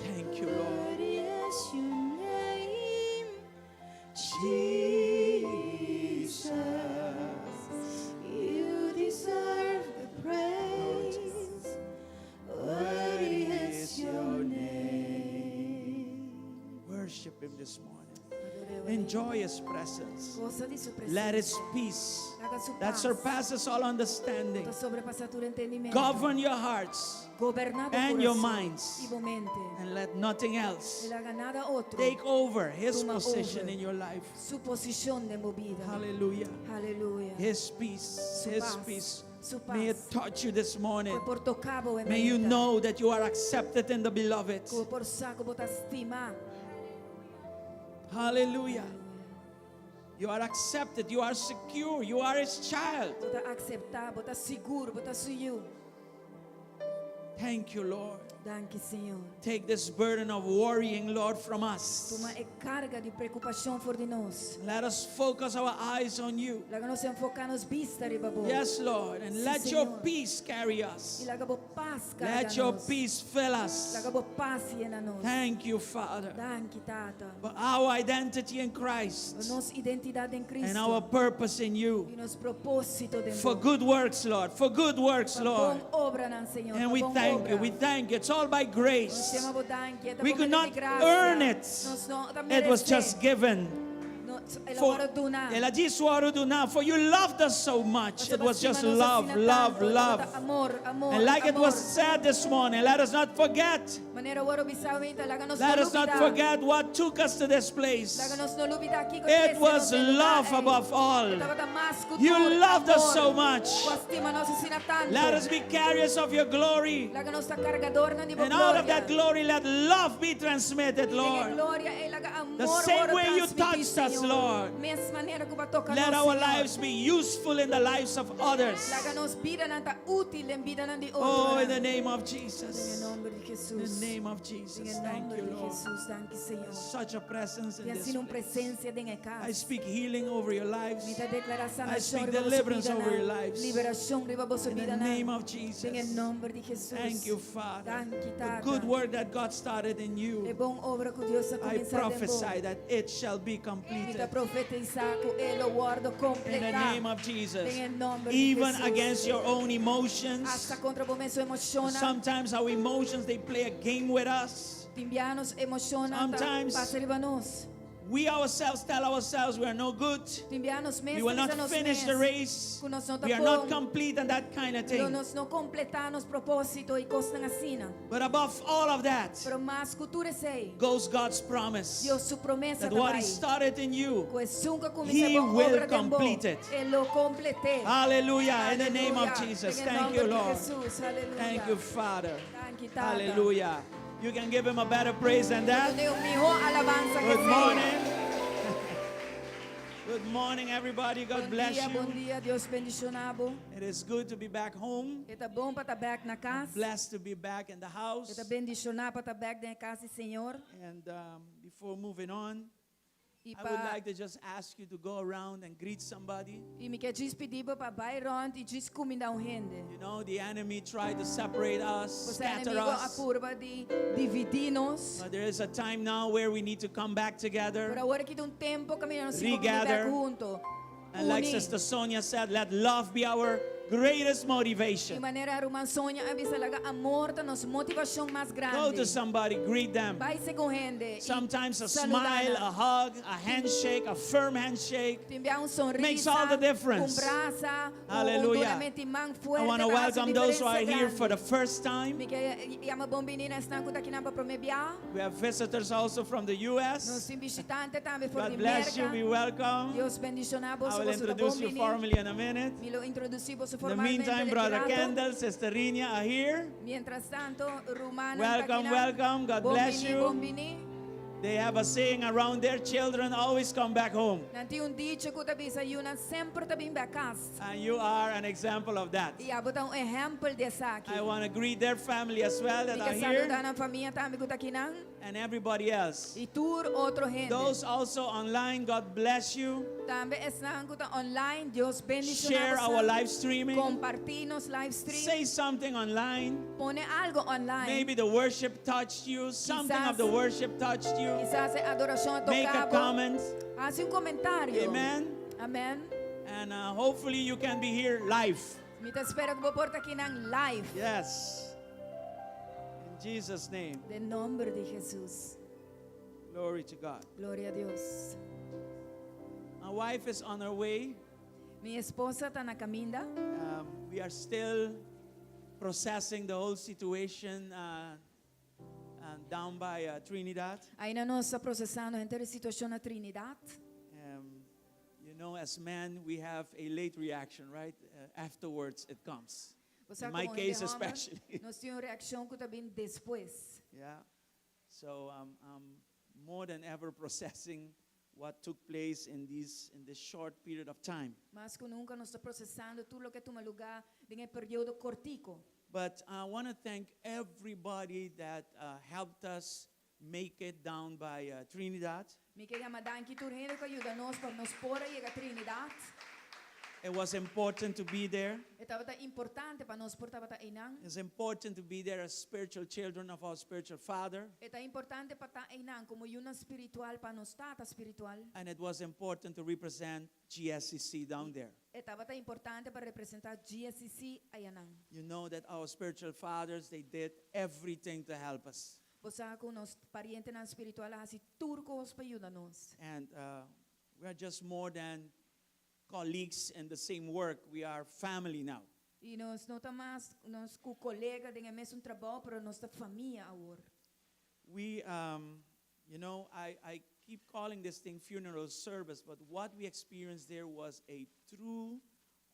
Thank you, Lord. Worthy is your name, Jesus. You deserve the praise. Worthy is your name. Worship Him this morning. Enjoy His presence. Gosta de sua presença. Let His peace Traga sua that paz. surpasses all understanding Que sobrepassa todo entendimento. govern your hearts Gobernar and o your coração minds. e a mente. and let nothing else Ele haga nada outro. take over His Toma position over. in your life. Su posición de movida. Hallelujah. Aleluia. His peace, Su His paz. peace. Su paz. May it touch you this morning. Foi por tocar o May you know that you are accepted in the beloved. Foi por saco botar estima. Hallelujah. You are accepted. You are secure. You are His child. Botar aceitar, botar seguro, botar suyo. Thank you, Lord. Danke, Senhor. Take this burden of worrying, Lord, from us. Toma a carga de preocupação fora de nós. Let us focus our eyes on you. Laga nos enfocar nos vista de babo. Yes, Lord. And Sí, let your Señor. peace carry us. E laga bo paz carga Let your nos. peace fill us. Laga bo paz llena nos. Thank you, Father, Danke, Tata. for our identity in Christ Nossa identidade em Cristo. and our purpose in E you. nos propósito de For good works, Lord. For good works, Lord. Bom obra, não, Senhor. And we Bom thank you. obra. We thank you. It's all by Nós grace. temos bo danke, tá We bom could de not graça. earn it. Nós não It was merecemos. just given. For Ela dona. ela disse o oro do now. For you loved us so much. It was just love, love, love. Amor, amor, And like it amor. was said this morning, let us not forget. Maneira oro bisawinta, laga nos Let no us not lubida. forget what took us to this place. Laga nos no lubida aqui, It que was esse nos love lugar, above all. Tava da mais cultura, You loved us amor. so much. Com estima nos ensina tanto. Let us be carriers of your glory. Laga nos carregador na nível And out of that glória. glory, let love be transmitted, Tenha Lord. glória e laga amor, The same oro way you transmitir, touched us, Senhor. Lord. Mesma maneira que vai tocar Let nós, our Senhor. lives be useful in the lives of others. Laga nos vida nanta útil em vida de Oh, outro. in the name of Em Jesus. nome de In Jesus. the name of Em Jesus. Thank nome you, de Lord. Jesus, danke, Senhor. Such a presence in Tem this assim place. presença dentro da I casa. speak healing over your lives. Mita declara I sanação speak riba vossa deliverance vida over your na. lives. Liberação riba vossa In the vida na. name of Jesus. Em nome de Jesus. Thank you, Father. Danke, The Tata. good work that God started in É you, bom obra que Deus ha I começado em prophesy bom. that it shall be Mita completed. profetizar que ele o guarda In the completar. name of Jesus. Em nome de Even Jesus. against your own emotions. Hasta contra o momento emociona. Sometimes our emotions, they play a game with us. Timbianos emociona. Sometimes- Passa riba nós. We ourselves tell ourselves we are no good. Timbianos We will not finish the race. Que nós não We are not complete and that kind of thing. Nós não completamos propósito e coisas assim. But above all of that Pero mais cultura sei. goes God's promise Deus sua promessa that what He também. started in you, Pues nunca He começa will obra de bom. complete it. Ele lo complete. hallelujah, in the name of Aleluia. Jesus. Em Thank nome you, de Lord. Jesus. Aleluia. Thank you, Father. Thank you, Tata. Hallelujah. You can give Him a better praise than that. Deu mejor alabanza que Good sea. morning. Good morning, everybody. God bless Bom you. dia, Deus bendicionado. It is good to be back home. É bom para estar back na casa. Blessed to be back in the house. É bendicionado para estar back na casa, Senhor. And before moving on, E I would like to just ask you to go around and greet somebody. me quer despedir para Byron e descomendar gente. You know, the enemy tried to separate us, Você scatter inimigo a us. curva de dividir-nos. But there is a time now where we need to come back Por together. agora que tem tempo caminhando Regather. junto. And like Unir. Sister Sonia said, let love be our greatest De motivation. maneira uma sonha avisa laga amor tá nos motivação mais grande. Go to somebody, greet them. Vai-se com gente. e Sometimes a saludar. smile, a hug, a handshake, a firm handshake. Te enviar sorriso. Makes all the difference. Braça, Hallelujah. juramento mão fuerte, I want to hace welcome those who are diferença here grande. for the first time. Me quer chama bom menina estão aqui na para me biar. We have visitors also from the Nós U.S. temos visitantes também fora de God bless you. Be América. welcome. Deus bendicionar I você, will você tá bom introduce you menino. formally in a minute. Me lo introduzi você In the formalmente meantime, Brother retirato. Kendall, Sister Rinya are here. Mientras tanto, Rumana Welcome, Takinan, welcome. God bless you. Bombini. They have a saying around their children always come back home. Nanti un dice ko tabi sa yun, sempre tabi bakas. And you are an example of that. Iabot ang example dia sa akin. I want to greet their family as well that are Ika here saludan ang pamilya tami ko takinang. and everybody else. Itur otro gente. Those also online, God bless you. Tambe esnahan ko ta online. Dios bendicionados. Share our live streaming. Compartinos live stream. Say something online. Pone algo online. Maybe the worship touched you. Something of the worship touched you. Quizás adoración Make a tocaba. comment. Hace un comentario. Amen. Amen. And hopefully you can be here live. Mita espero que porta kinang live. Yes. In Jesus' name. De nombre de Jesús. Glory to God. Gloria a Dios. My wife is on her way. Mi esposa está na caminda. We are still processing the whole situation down by Trinidad. Ainda nós está processando a inteira situação na Trinidad. You know, as men, we have a late reaction, right? Afterwards, it comes. Você In my como case, de homem, especially. nós temos uma reação que também depois. Yeah. So I'm more than ever processing what took place in this short period of time. Mas que nunca nós está processando tudo o que toma lugar em um período curtico. But I want to thank everybody that helped us make it down by Trinidad. Me queria mandar que tudo gente que ajuda nós para nos pôr aí a Trinidad. It was important to be there. Estava importante para nós portar para Inang. It's important to be there as spiritual children of our spiritual Father. Está importante para estar Inang como uma espiritual para nós tata espiritual. And it was important to represent GSCC down there. Estava importante para representar GSCC Ayanang. You know that our spiritual fathers, they did everything to help us. Você com nos parientes na espiritual assim turcos para ajudar nós. And we are just more than colleagues in the same work. We are family now. E nós não tá mais nós com colega de mesmo trabalho para nossa família agora. We, you know, I keep calling this thing funeral service, but what we experienced there was a true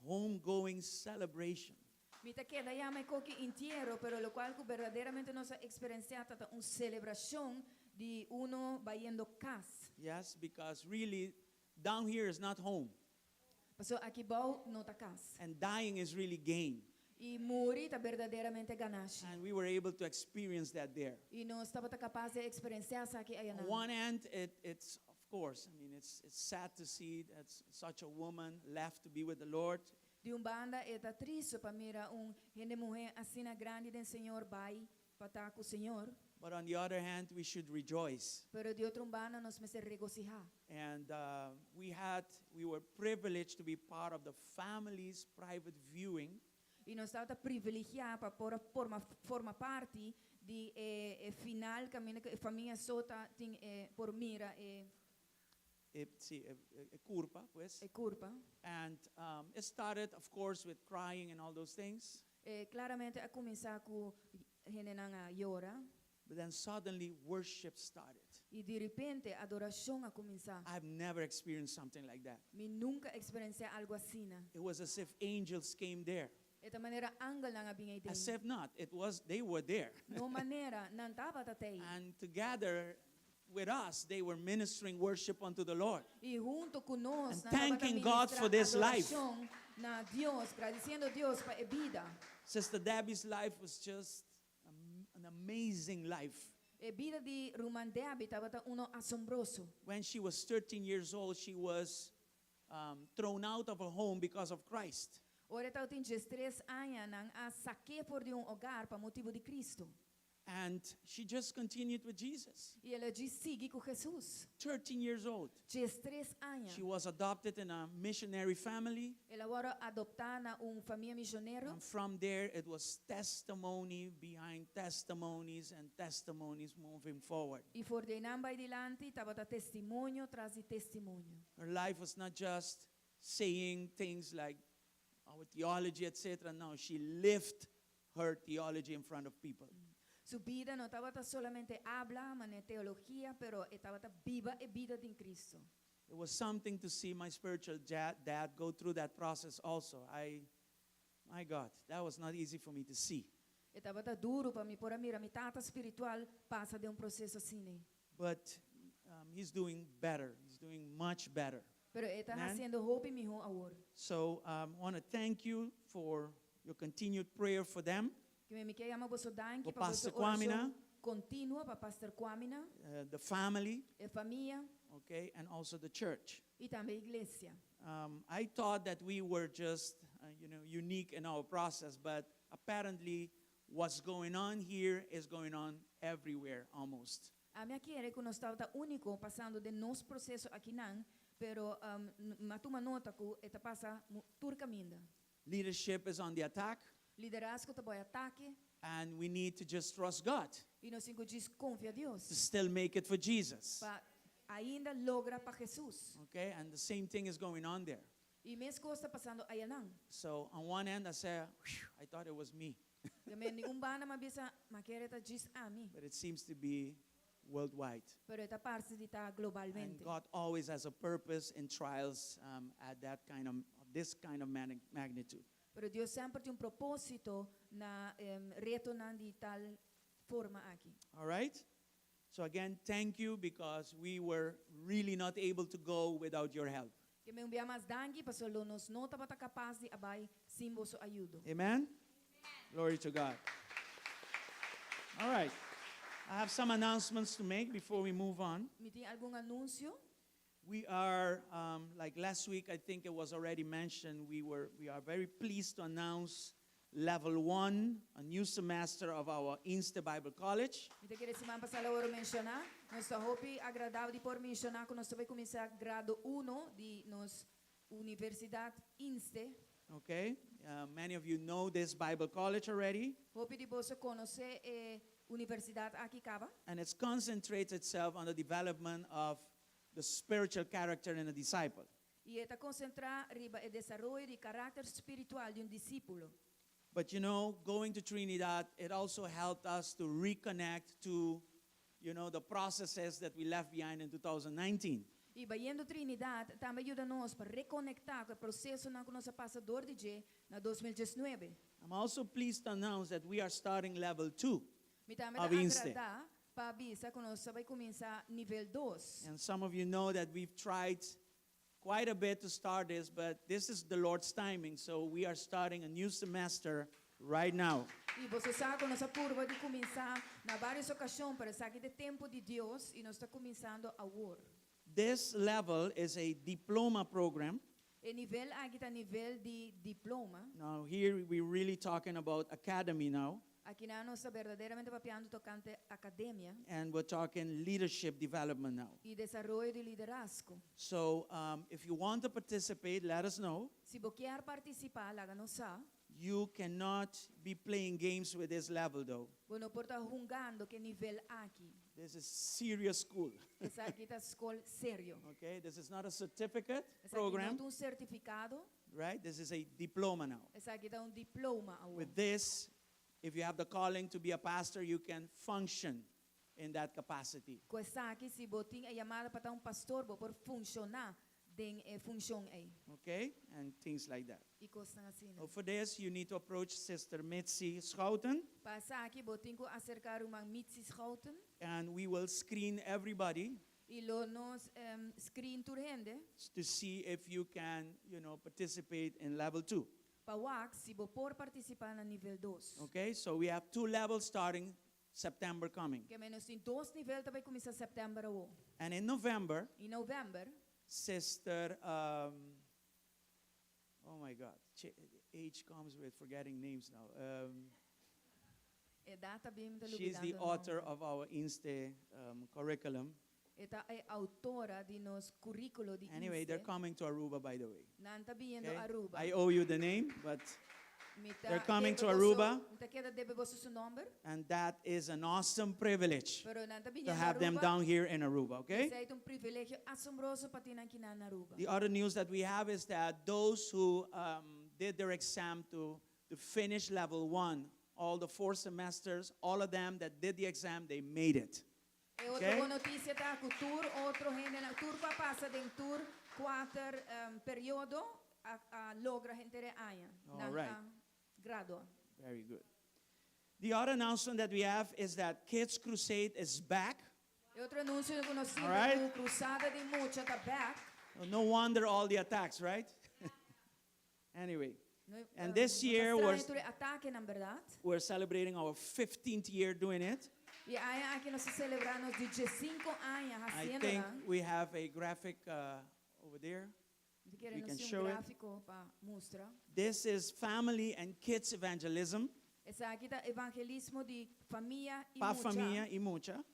homegoing celebration. Mita queda ya me coque entierro, pero lo cual que verdaderamente nos ha experienciado una celebración de uno vayendo casa. Yes, because really down here is not home. Pasó aquí bau no ta casa. And dying is really gain. Y morir ta verdaderamente ganache. And we were able to experience that there. Y no estaba ta capaz de experienciar aquí allá. On one end, it's of course, I mean, it's sad to see that such a woman left to be with the Lord. De banda está triste para mirar gente mujer assim na grande do Senhor vai para estar com o Senhor. But on the other hand, we should rejoice. Pero de outro banda nós me se regocijar. And we were privileged to be part of the family's private viewing. E nós estávamos privilegiados para forma parte de final que a família sota tem por mira Curpa, pues. curva. And it started, of course, with crying and all those things. Claramente a começar com gente na llora. But then suddenly worship started. E de repente a adoração a começar. I've never experienced something like that. Me nunca experienciei algo assim. It was as if angels came there. De maneira angel na binha ide. As if not, they were there. No maneira não estava tatei. And together with us, they were ministering worship unto the Lord. E junto com nós, And thanking God for this life. Na Dios, agradecendo Dios para a vida. Sister Debbie's life was just an amazing life. A vida de Ruman Debbie estava uno asombroso. When she was 13 years old, she was thrown out of her home because of Christ. Ora estava tem 13 anos nang a saque por de hogar para motivo de Cristo. And she just continued with Jesus. E ela diz sigue com Jesus. 13 years old. 13 anos. She was adopted in a missionary family. Ela era adoptada na família missionária. And from there, it was testimony behind testimonies and testimonies moving forward. E for de namba adiante estava testemunho tras de testemunho. Her life was not just saying things like our theology, etc. No, she lived her theology in front of people. Su vida no estaba solamente habla, mané teología, pero estaba viva e vida de Cristo. It was something to see my spiritual dad go through that process also. My God, that was not easy for me to see. Estava tá duro para mim, por mira, minha tata espiritual passa de processo assim. But he's doing better. He's doing much better. Pero está Amen. haciendo hope mijo agora. So I want to thank you for your continued prayer for them, Que me quer amar você danke for para Pastor você oração Kwamina, contínua para Pastor Kwamina, the family, a família okay, and also the church. e também a igreja. I thought that we were just, unique in our process, but apparently what's going on here is going on everywhere almost. A minha quer que nós estava único passando de nosso processo aqui não, pero matuma nota que está passa tur caminho. Leadership is on the attack, Liderazgo está boy ataque and we need to just trust God e nós temos que confiar to Deus still make it for Jesus. para ainda logra para Jesus. Okay, and the same thing is going on there. E mesmo coisa está passando aí não. So on one end, I said, I thought it was me, Também nenhum bana mabisa maquere tá diz a mim, but it seems to be worldwide. pero está parte de tá And globalmente. God always has a purpose in trials at this kind of magnitude. Pero Deus sempre tem propósito na retornar de tal forma aqui. All right? So again, thank you because we were really not able to go without your help. Que me envia mais danke para solo nos não estava capaz de abai sem vosso ajuda. Amen? Glory to God. All right. I have some announcements to make before we move on. Me tem algum anúncio? We are, like last week, I think it was already mentioned, we are very pleased to announce level 1, a new semester of our Insta Bible College. Me tem que semana passada eu mencionar, nós está hope agradável de por mencionar que nós vai começar grado 1 de nos Universidade Inste. Okay? Many of you know this Bible College already, Hope de você conhecer Universidade aqui cava. and it concentrates itself on the development of the spiritual character in a disciple. E está concentrar riba o desenvolvimento de caráter espiritual de discípulo. But going to Trinidad, it also helped us to reconnect to, the processes that we left behind in 2019. E bayendo Trinidade também ajuda nós para reconectar com o processo na nossa passador de G na 2019. I'm also pleased to announce that we are starting level 2. Me também Of Inste. agradar para avisar que nós vai começar nível 2. And some of you know that we've tried quite a bit to start this, but this is the Lord's timing, so we are starting a new semester right now. E você sabe que nós apurva de começar na várias ocasiões para sair de tempo de Deus e nós está começando agora. This level is a diploma program. E nível aqui está nível de diploma. Now here we're really talking about academy now, Aqui na nós verdadeiramente papiando tocante academia and we're talking leadership development now. e desenvolvimento de liderazgo. So if you want to participate, let us know. Se você quer participar, láganos saber. You cannot be playing games with this level though. Bueno, por estar jugando que nível aqui. This is serious school. Essa aqui está escola sério. Okay, this is not a certificate Essa aqui program, não é certificado. right? This is a diploma now. Essa aqui está diploma agora. With this, if you have the calling to be a pastor, you can function in that capacity. Com essa aqui, se você tem a chamada para estar pastor, você pode funcionar em função aí. Okay? And things like that. E coisas assim. So for this, you need to approach Sister Mitzi Schouten, Para essa aqui, você tem que acercar uma mitzi schouten. and we will screen everybody E lo nos screen turhende. to see if you can, participate in level 2. Para wax, se você pode participar no nível 2. Okay? So we have 2 levels starting September coming. Que menos tem 2 níveis também começa setembro. And in November, Em novembro, Sister, oh my God, age comes with forgetting names now. é data bem da She's the author of our Inste curriculum. Esta é autora de nos currículo de Anyway, they're coming to Aruba, by the way. Nanta vindo Okay? Aruba. I owe you the name, but Mita they're coming debe to vosso- Aruba. Mita queda debe vosso su number, and that is an awesome privilege pero nanta to vindo have them Aruba. down here in Aruba, okay? Esse é um privilégio assombroso para ter aqui na Aruba. The other news that we have is that those who did their exam to finish level 1, all the 4 semesters, all of them that did the exam, they made it. E outra Okay. boa notícia tá que o tour, outro gente na tour para passar em tour 4 período a logra gente de aia. All right. grado. Very good. The other announcement that we have is that Kids Crusade is back. E outro anúncio que nós temos Alright. é o Cruzada de Mucha tá back. No wonder all the attacks, right? Anyway, And this Não year tá we're, estranho tudo ataque, na verdade. we're celebrating our 15th year doing it. E aí aqui nós celebramos de 15 anos I fazendo, think né? we have a graphic over there. De querendo can ser show it. gráfico para mostrar. This is family and kids evangelism. Essa aqui tá evangelismo de família e Pa mucha. familia y mucha.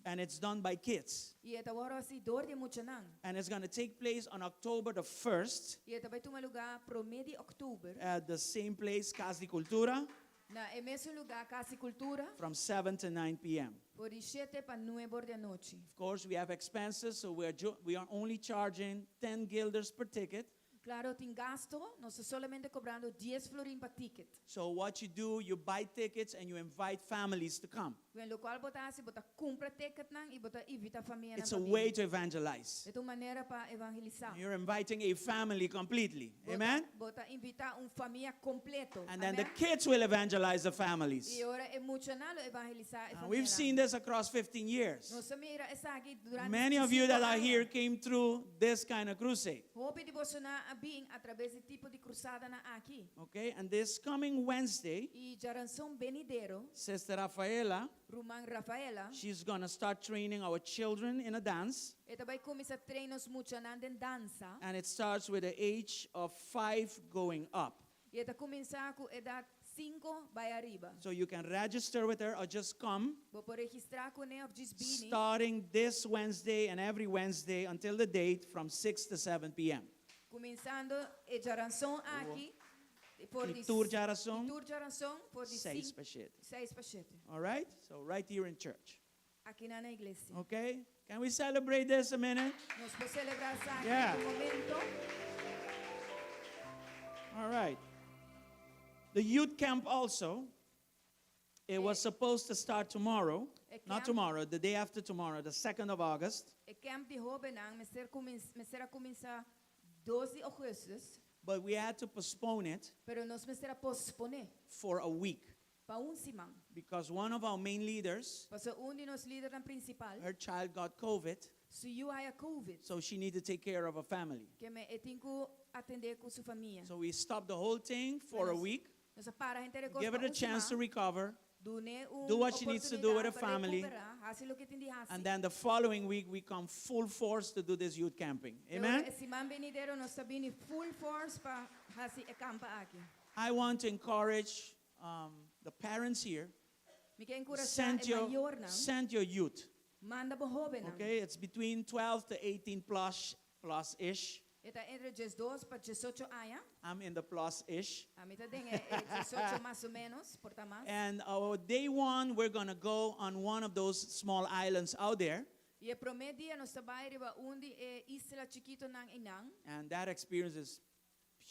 And it's done by kids. E esta hora assim dor de mucha não. And it's going to take place on October the 1st E esta vai tomar lugar pro mês de outubro at the same place, Casa de Cultura, na mesmo lugar Casa Cultura from 7 to 9 p.m. por de 7 para 9 da noite. Of course, we have expenses, so we are only charging 10 guilders per ticket. Claro, tem gasto, nós solamente cobrando 10 florin para ticket. So what you do, you buy tickets and you invite families to come. En lo cual bota assim, bota compra ticket nang e bota invita a família It's a way to evangelize. É uma maneira para evangelizar. You're inviting a family completely. Amen? Bota invita família completo. And then the Amen? kids will evangelize the families. E ora é muito nalo evangelizar a família. We've seen this across 15 years. Nós mira essa aqui durante Many of you that are 15 here anos. came through this kind of crusade. Hope de você na abing através de tipo de cruzada na aqui. Okay? And this coming Wednesday, E Jaranson Benidero, Sister Rafaela, Roman Rafaela, she's going to start training our children in a dance. esta vai começar treinos muito nanden dança. And it starts with the age of 5 going up. E esta começar com idade 5 vai arriba. So you can register with her or just come, Vou por registrar com ela just bini. starting this Wednesday and every Wednesday until the date from 6 to 7 p.m. Começando e Jaranson aqui. Por E Tour Jaranson, Tour Jaranson por de 6 6 per shit. para 7. All right? So right here in church. Aqui na igreja. Okay? Can we celebrate this a minute? Nós podemos celebrar isso aqui Yeah. no momento. All right. The youth camp also, it was supposed to start tomorrow. Not tomorrow, the day after tomorrow, the 2nd of August. O camp de jovem será começar 12 de agosto, But we had to postpone it pero nós será posponer for a week para semana. because one of our main leaders, Para de nos líderes principal, her child got COVID, se eu há COVID, so she needed to take care of a family. que me tenho que atender com sua família. So we stopped the whole thing for a week, Nós para a gente recosta give her a chance to recover, do what she needs to do with her family, and and then the following week we come full force to do this youth camping. Amen? Semana venidero nós sabemos full force para fazer campa aqui. I want to encourage the parents here, Me quer encorajar send your youth. manda para jovem. Okay, it's between 12 to 18 plus-ish. Está entre 12 para 18 anos. I'm in the plus-ish. A mim também é 18 mais ou menos, por mais. And our day one, we're going to go on one of those small islands out there. E o primeiro dia nós trabalhamos onde é isla chiquito nang inang. And that experience is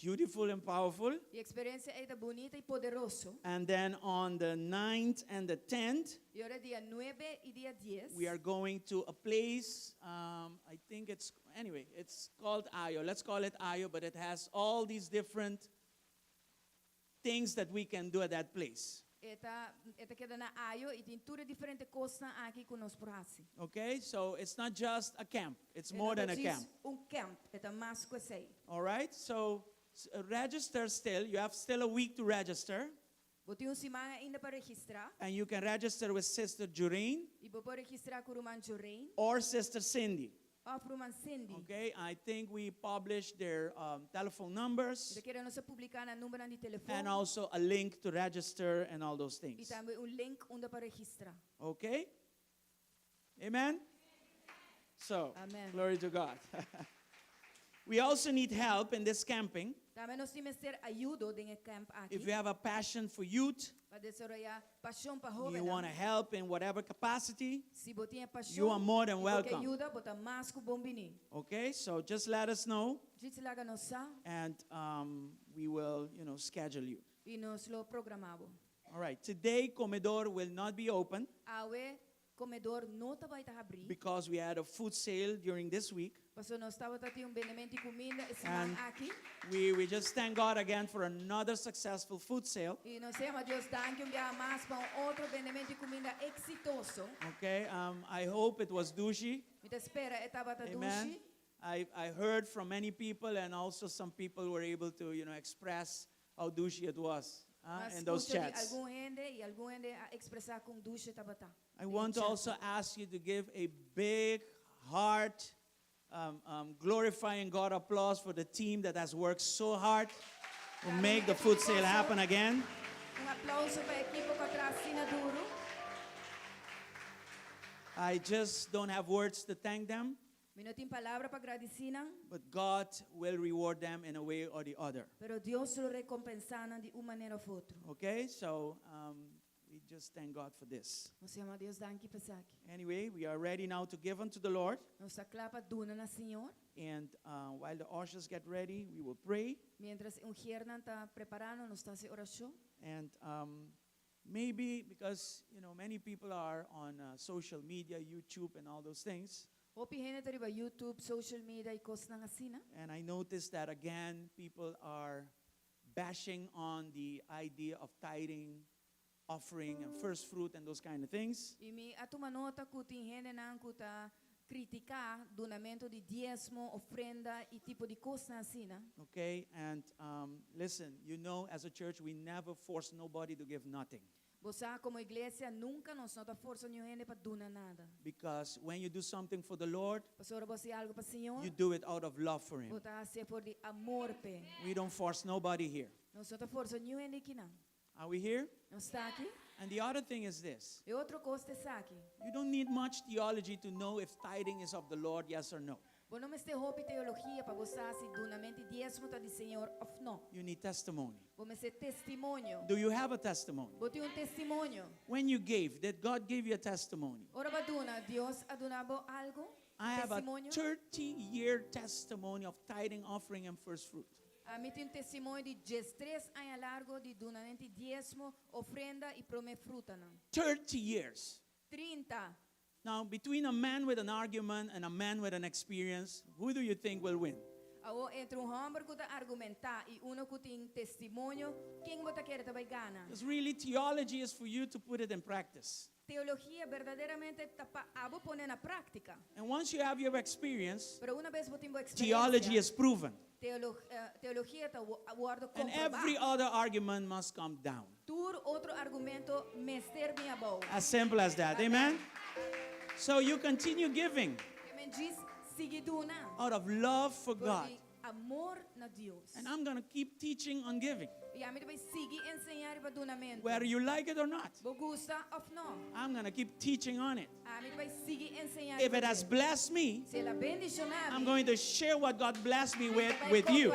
beautiful and powerful. E a experiência é bonita e poderoso. And then on the 9th and the 10th, E ora dia 9 e dia 10. we are going to a place, I think it's called Ayo. Let's call it Ayo, but it has all these different things that we can do at that place. Eta queda na Ayo e tem tudo diferente coisa aqui que nós porasi. Okay, so it's not just a camp, it's more than a camp. Camp, eta mais que sei. All right, so register still. You have still a week to register. Vou ter semana ainda para registrar. And you can register with Sister Jureen E vou registrar com o Roman Jorain or Sister Cindy. ou com o Roman Cindy. Okay, I think we published their telephone numbers Eta queda nós publicar na número de telefone. and also a link to register and all those E things. também link onde para registrar. Okay? Amen? So, Amen. glory to God. We also need help in this camping. Também nós temos ter ajuda em camp aqui. If you have a passion for youth, Para desarrollar paixão para you jovem. want to help in whatever capacity, Se você tem paixão, you are more than welcome. ajuda, bota mais que bom bini. Okay? So just let us know Gente lá nossa and we will, schedule you. e nós lo programamos. All right. Today, Comedor will not be open. Awe comedor não estava a abrir. because we had a food sale during this week. Pastor, nós estava a ter vendimento de comida esse And mês aqui. We just thank God again for another successful food sale. E nós temos a Deus danke dia mais para outro vendimento de comida exitoso. Okay, I hope it was douche. Me espera, estava a Amen. dushi. I heard from many people, and also some people were able to, express how douche it was Mas in those escuta de chats. algum gente a expressar com dushi estava tá. I want to also ask you to give a big heart, glorifying God applause for the team that has worked so hard to make the food sale happen again. Aplauso para a equipe que assina duro. I just don't have words to thank them, Me não tem palavra para agradecer, but God will reward them in a way or the other. pero Deus lo recompensará de uma maneira ou outra. Okay, so we just thank God for this. Nós temos a Deus danke para isso. Anyway, we are ready now to give unto the Lord. Nós clapa duna na Senhor. And while the ushers get ready, we will pray. Mientras Gernan está preparando, nós está oração. And maybe because, many people are on social media, YouTube and all those things. Hopi gente riba YouTube, social media e coisas assim. And I noticed that again, people are bashing on the idea of tithing, offering and first fruit and those kind of things. E me atuma nota que tem gente não que tá criticar donamento de diezmo, ofrenda e tipo de coisas assim. Okay, and listen, as a church, we never force nobody to give nothing. Você como igreja nunca nos nota força nenhuma para donar nada. Because when you do something for the Lord, Pastor, você algo para Senhor? you do it out of love for Him. Você hace por de amor pe. We don't force nobody here. Nos nota força nenhuma aqui não. Are we here? Nós está aqui. And the other thing is this. E outra coisa está aqui. You don't need much theology to know if tithing is of the Lord, yes or no. Você não este hope teologia para você se donamento de diezmo tá de Senhor ou não. You need testimony. Você testemunho. Do you have a testimony? Você tem testemunho. When you gave, did God give you a testimony? Ora ba dona, Deus adonabo algo? I have a Testemunho? 30-year testimony of tithing, offering, and first fruit. A mim tem testemunho de 13 anos largo de donamento de diezmo, ofrenda e prome fruta não. 30 years. 30. Now, between a man with an argument and a man with an experience, who do you think will win? Ao entre homem que tá argumentar e que tem testemunho, quem você quer também gana? Because really, theology is for you to put it in practice. Teologia verdadeiramente tá para abo poner na prática. And once you have your experience, Pero uma vez você tem experiência, theology is proven. teologia tá guardo And every comprovado. other argument must come down. Tur outro argumento mester minha boa. As simple as that. Amen? So you continue giving Me diz sigue dona. out of love for God. Por amor na Deus. And I'm going to keep teaching on giving, E a mim vai seguir ensinar para donamento. whether you like it or not. Você gosta ou não? I'm going to keep teaching on it. A mim vai seguir ensinar. If it has blessed me, Se ela bendicionar, I'm going to share what God blessed me with you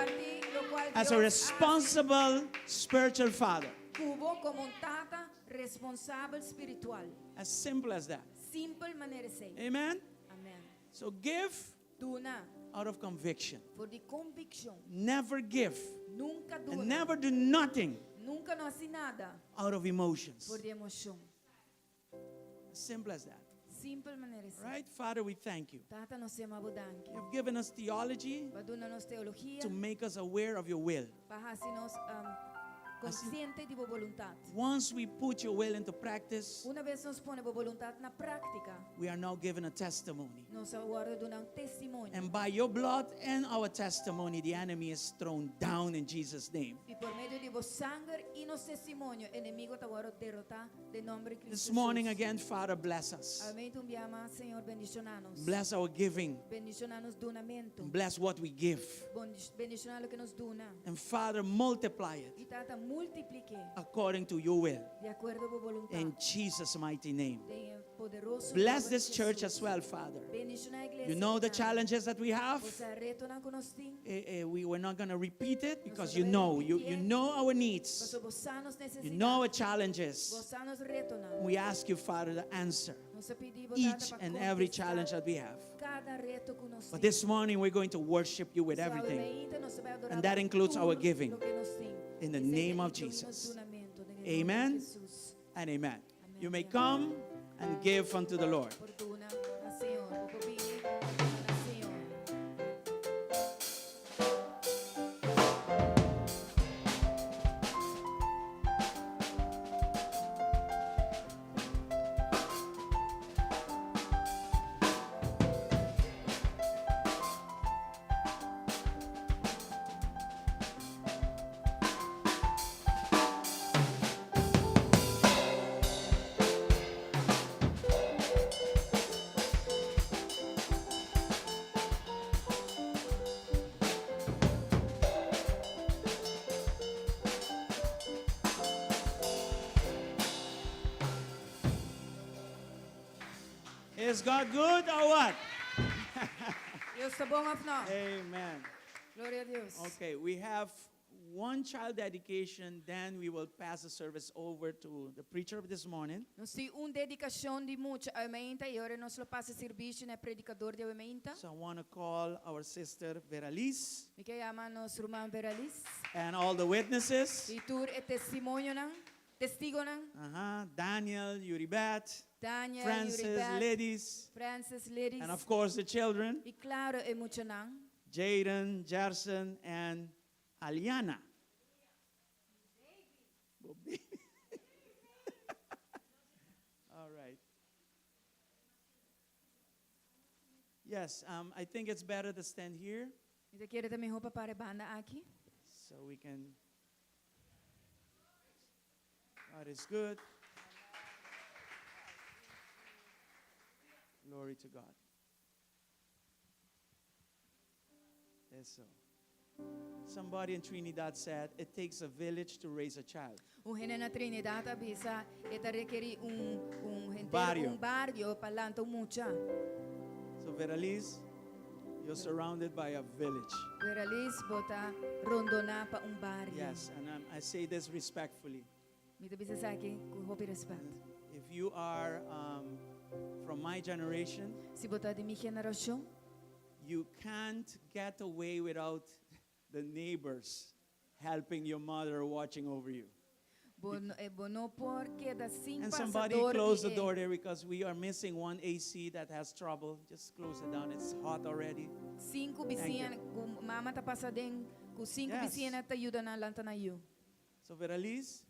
as a Deus responsible spiritual father. cubo como tata responsável espiritual. As simple as that. Simple maneira de ser. Amen? Amém. So give Dona out of conviction. por de convicção. Never give Nunca and dona. never do nothing Nunca não assim nada out of emotions. por de emoção. As simple as that. Simple maneira de ser. Right? Father, we thank you. Tata nos chama bodanque. You've given us theology Para dona nos teologia, to make us aware of your will. para assim nos consciente de boa vontade. Once we put your will into practice, Uma vez nos põe boa vontade na prática, we are now given a testimony. nos aguarda donar testemunho. And by your blood and our testimony, the enemy is thrown down in Jesus' name. E por meio de vos sangue e nos testemunho, inimigo te agora derrotar de nome de Cristo. This morning Jesus. again, Father, bless us. Amém. Tu enviama, Senhor, bendicionanos. Bless our giving. Bendicionanos donamento. Bless what we give. Bendicionar lo que nos dona. And Father, multiply it E tata multiplique according to your will. de acordo com a vontade. In Jesus' mighty name. De poderoso Bless nome de this church Jesus. as well, Father. Bendicionar a igreja. You know the Senhor. challenges that we have. Você reto na conosting. We're not going to repeat it because you know our needs. Você vos sanos You know our necessidades. challenges. Vos sanos reto na. We ask you, Father, to answer Nos pedimos each data pa and every contestar challenge that we have. cada reto que nos But tem. this morning we're going to worship you with everything. Suavemente nos vai adorar And that por includes our tudo giving. lo que nos tem. In the E sempre name of incluímos Jesus. donamento, no nome de Amen Jesus. and amen. You may come and give unto the Lord. Fortuna na Senhor. Bububili na Senhor. Is God good or what? Deus está bom ou não? Amen. Glória a Deus. Okay, we have one child dedication, then we will pass the service over to the preacher of this morning. Nós temos dedicação de muita aumenta e agora nós lo passa serviço na predicador de aumenta. So I want to call our sister Veralis Me que chama nosso irmão Veralis. and all the witnesses. E tu é testemunho não? Testigo não? Daniel, Yuribet, Daniel, Francis, Yuribet, ladies, Francis, ladies. and of course the children, E claro, é muito não. Jaden, Jerson, and Aliana. All right. Yes, I think it's better to stand here Então quero também roupa para a banda aqui. so we can. God is good. Glory to God. Yes, so. Somebody in Trinidad said, it takes a village to raise a child. O rene na Trinidad avisa eta requeri Barrio. barrio para lanto mucha. So, Veralis, you're surrounded by a village. Veralis bota rondona pa barrio. Yes, and I say this respectfully. Me te bisa sa akin com roupa e respeito. If you are from my generation, Se botar de minha geração, you can't get away without the neighbors helping your mother watching over you. bono porque da cinco And somebody close the door there because we are missing one AC that has trouble. Just close it down. It's hot already. Cinco Thank vizinhas, com mama tá passadem, com cinco Yes. vizinhas tá ajuda na lanta na you. So, Veralis,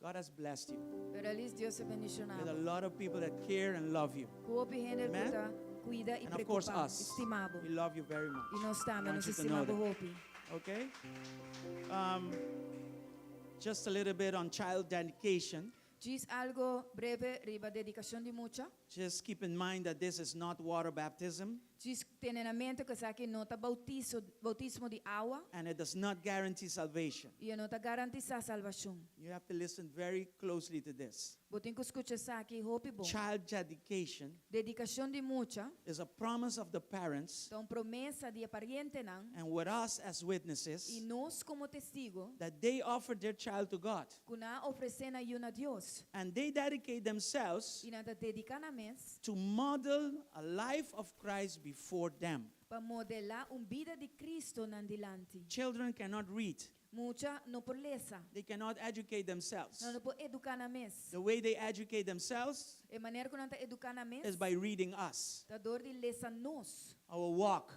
God has blessed you Veralis Deus se with a bendicionado. lot of people that care and love you. Coop e render Amen. puta, cuida e And of course, preocupa, us. estimado. We love you very much. E nós I estamos, want nós you to know estimamos that. roupa. Okay? Just a little bit on child dedication. Diz algo breve riba dedicação de mucha. Just keep in mind that this is not water baptism, Diz tendo na mente que aqui não tá bautismo de água and it does not guarantee salvation. e não tá garantiza a salvação. You have to listen very closely to this. Botem que escuta aqui roupa bom. Child dedication Dedicação de mucha, is a promise of the parents então promessa de pariente não and with us as e witnesses nós como testigo that they offer their child to God que na oferecendo a Deus and they dedicate themselves e na dedicar na mês to model a life of Christ before them. para modelar vida de Cristo na dilante. Children cannot read. Mucha não por lesa, They cannot educate themselves. não por educar na mês. The way they educate themselves E maneira que não tá educar na mês, is by reading us, da dor de lesa nós, our walk,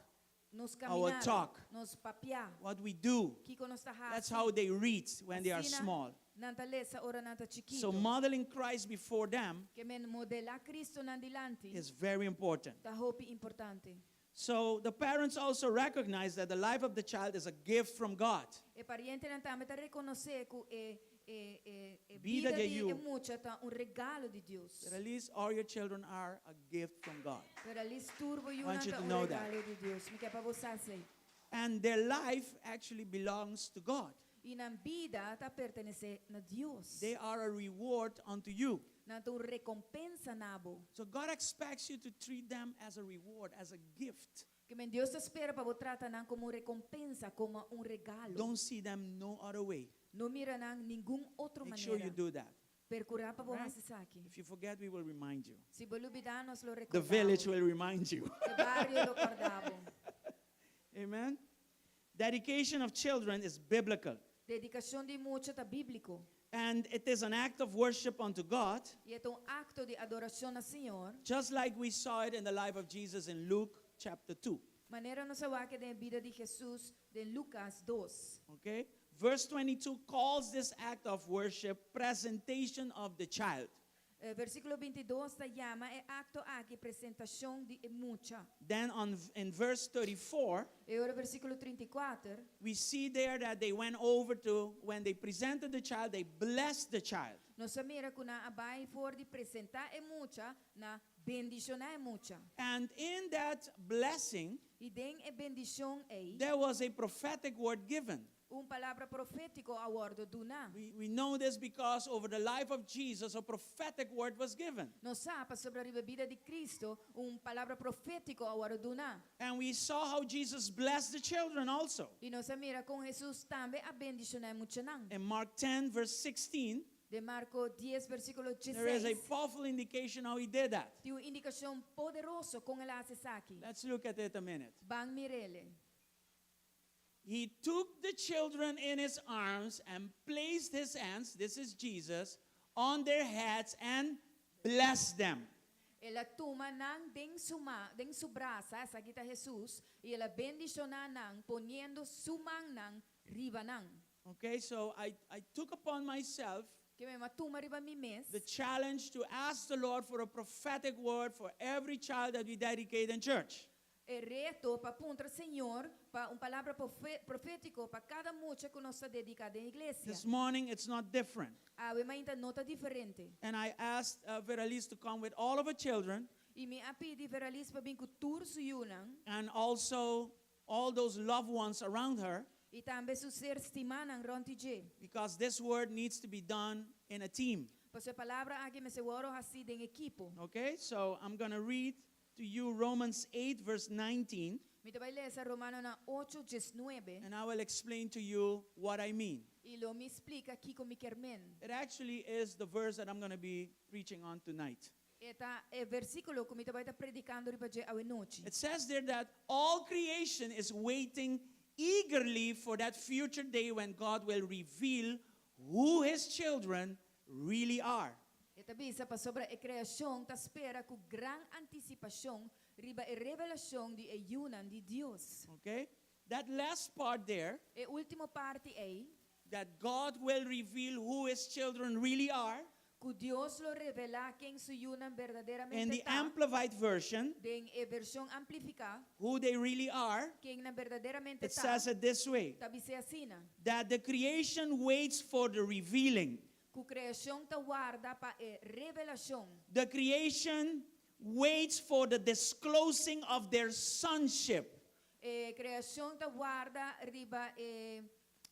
nos Our caminhar, talk. nos papiar, what we do. que nós tá That's how they read when they are Asina, small. Nanta lesa ora nanta chiquito. So modeling Christ before them Que men modelar Cristo na dilante, is very important. tá roupa importante. So the parents also recognize that the life of the child is a gift from God. E pariente não tá meta reconhecer que Vida vida de de you. mucha tá regalo de Deus. That at least all your children are a gift from God. Pero ali turbo e Want you tá to know that. regalo de Deus. Me quer para você sei. And their life actually belongs to God. E na vida tá pertenece a Deus. They are a reward unto you. Na tu recompensa nabo. So God expects you to treat them as a reward, as a gift. Que men Deus espera para você tratar não como recompensa, como regalo. Don't see them no other way. Não mira não nenhum outro Make sure you maneira. do that. Percurar para Right? você saque. If you forget, we will remind you. Se você olvidar, nós lo The recordamos. village will remind you. O barrio lo acordamos. Amen. Dedication of children is biblical. Dedicação de mucho tá bíblico. And it is an act of worship unto God, E é um acto de adoração ao Senhor. just like we saw it in the life of Jesus in Luke chapter 2. Maneira não sabe que tem vida de Jesus de Lucas 2. Okay? Verse 22 calls this act of worship presentation of the child. Versículo 22 está chama é acto aqui apresentação de mucha. Then in verse 34, E ora versículo 34, we see there that they went over to, when they presented the child, they blessed the child. nós mira que na abai for de apresentar é mucha, na bendicionar é mucha. And in that blessing, E den é bendição aí, there was a prophetic word given. palavra profético a ordo duna. We know this because over the life of Jesus, a prophetic word was given. Nós sabe sobre a vida de Cristo, palavra profético a ordo duna. And we saw how Jesus blessed the children also. E nós mira com Jesus também a bendicionar mucha não. In Mark 10, verse 16, De Marco 10 versículo there is a 16. powerful indication how he did that. Tem uma indicação poderosa com ela hace aqui. Let's look at it a minute. Bang mirele. He took the children in his arms and placed his hands, this is Jesus, on their heads and blessed them. Ela toma nang den su braça, essa aqui está Jesus, e ela bendiciona nang, poniendo sumang nang riba nang. Okay, so I took upon myself Que me matuma riba mi mes, the challenge to ask the Lord for a prophetic word for every child that we dedicate in church. e reto para puntra Senhor, para palavra profético para cada mucha que nós dedicada em igreja. This morning, it's not different. We ainda nota diferente. And I asked Veralis to come with all of her children E me apidi veralis para bem cultura suyunang, and also all those loved ones around her, e também su ser stimanang rontije. because this word needs to be done in a team. Pois a palavra aqui me seguro assim em equipo. Okay, so I'm going to read to you Romans 8, verse 19, Me te vai ler essa Romano na 8:19 and I will explain to you what I mean. e lo me explica aqui com mi kermen. It actually is the verse that I'm going to be preaching on tonight. Eta é versículo que me te vai estar predicando ribaje a noite. It says there that all creation is waiting eagerly for that future day when God will reveal who his children really are. Eta bisa pa sobre a criação ta espera com gran antecipação riba a revelação de ayunan de Deus. Okay? That last part there, E último parte é that God will reveal who his children really are, que Deus lo revela quem su ayunan in verdaderamente the tá. Amplified Version, Den a versão amplificada who they really are, quem na verdaderamente it tá. says it this way, Ta bisa asina. that the creation waits for the revealing. Que criação ta guarda pa a revelação. The creation waits for the disclosing of their sonship. Criação ta guarda riba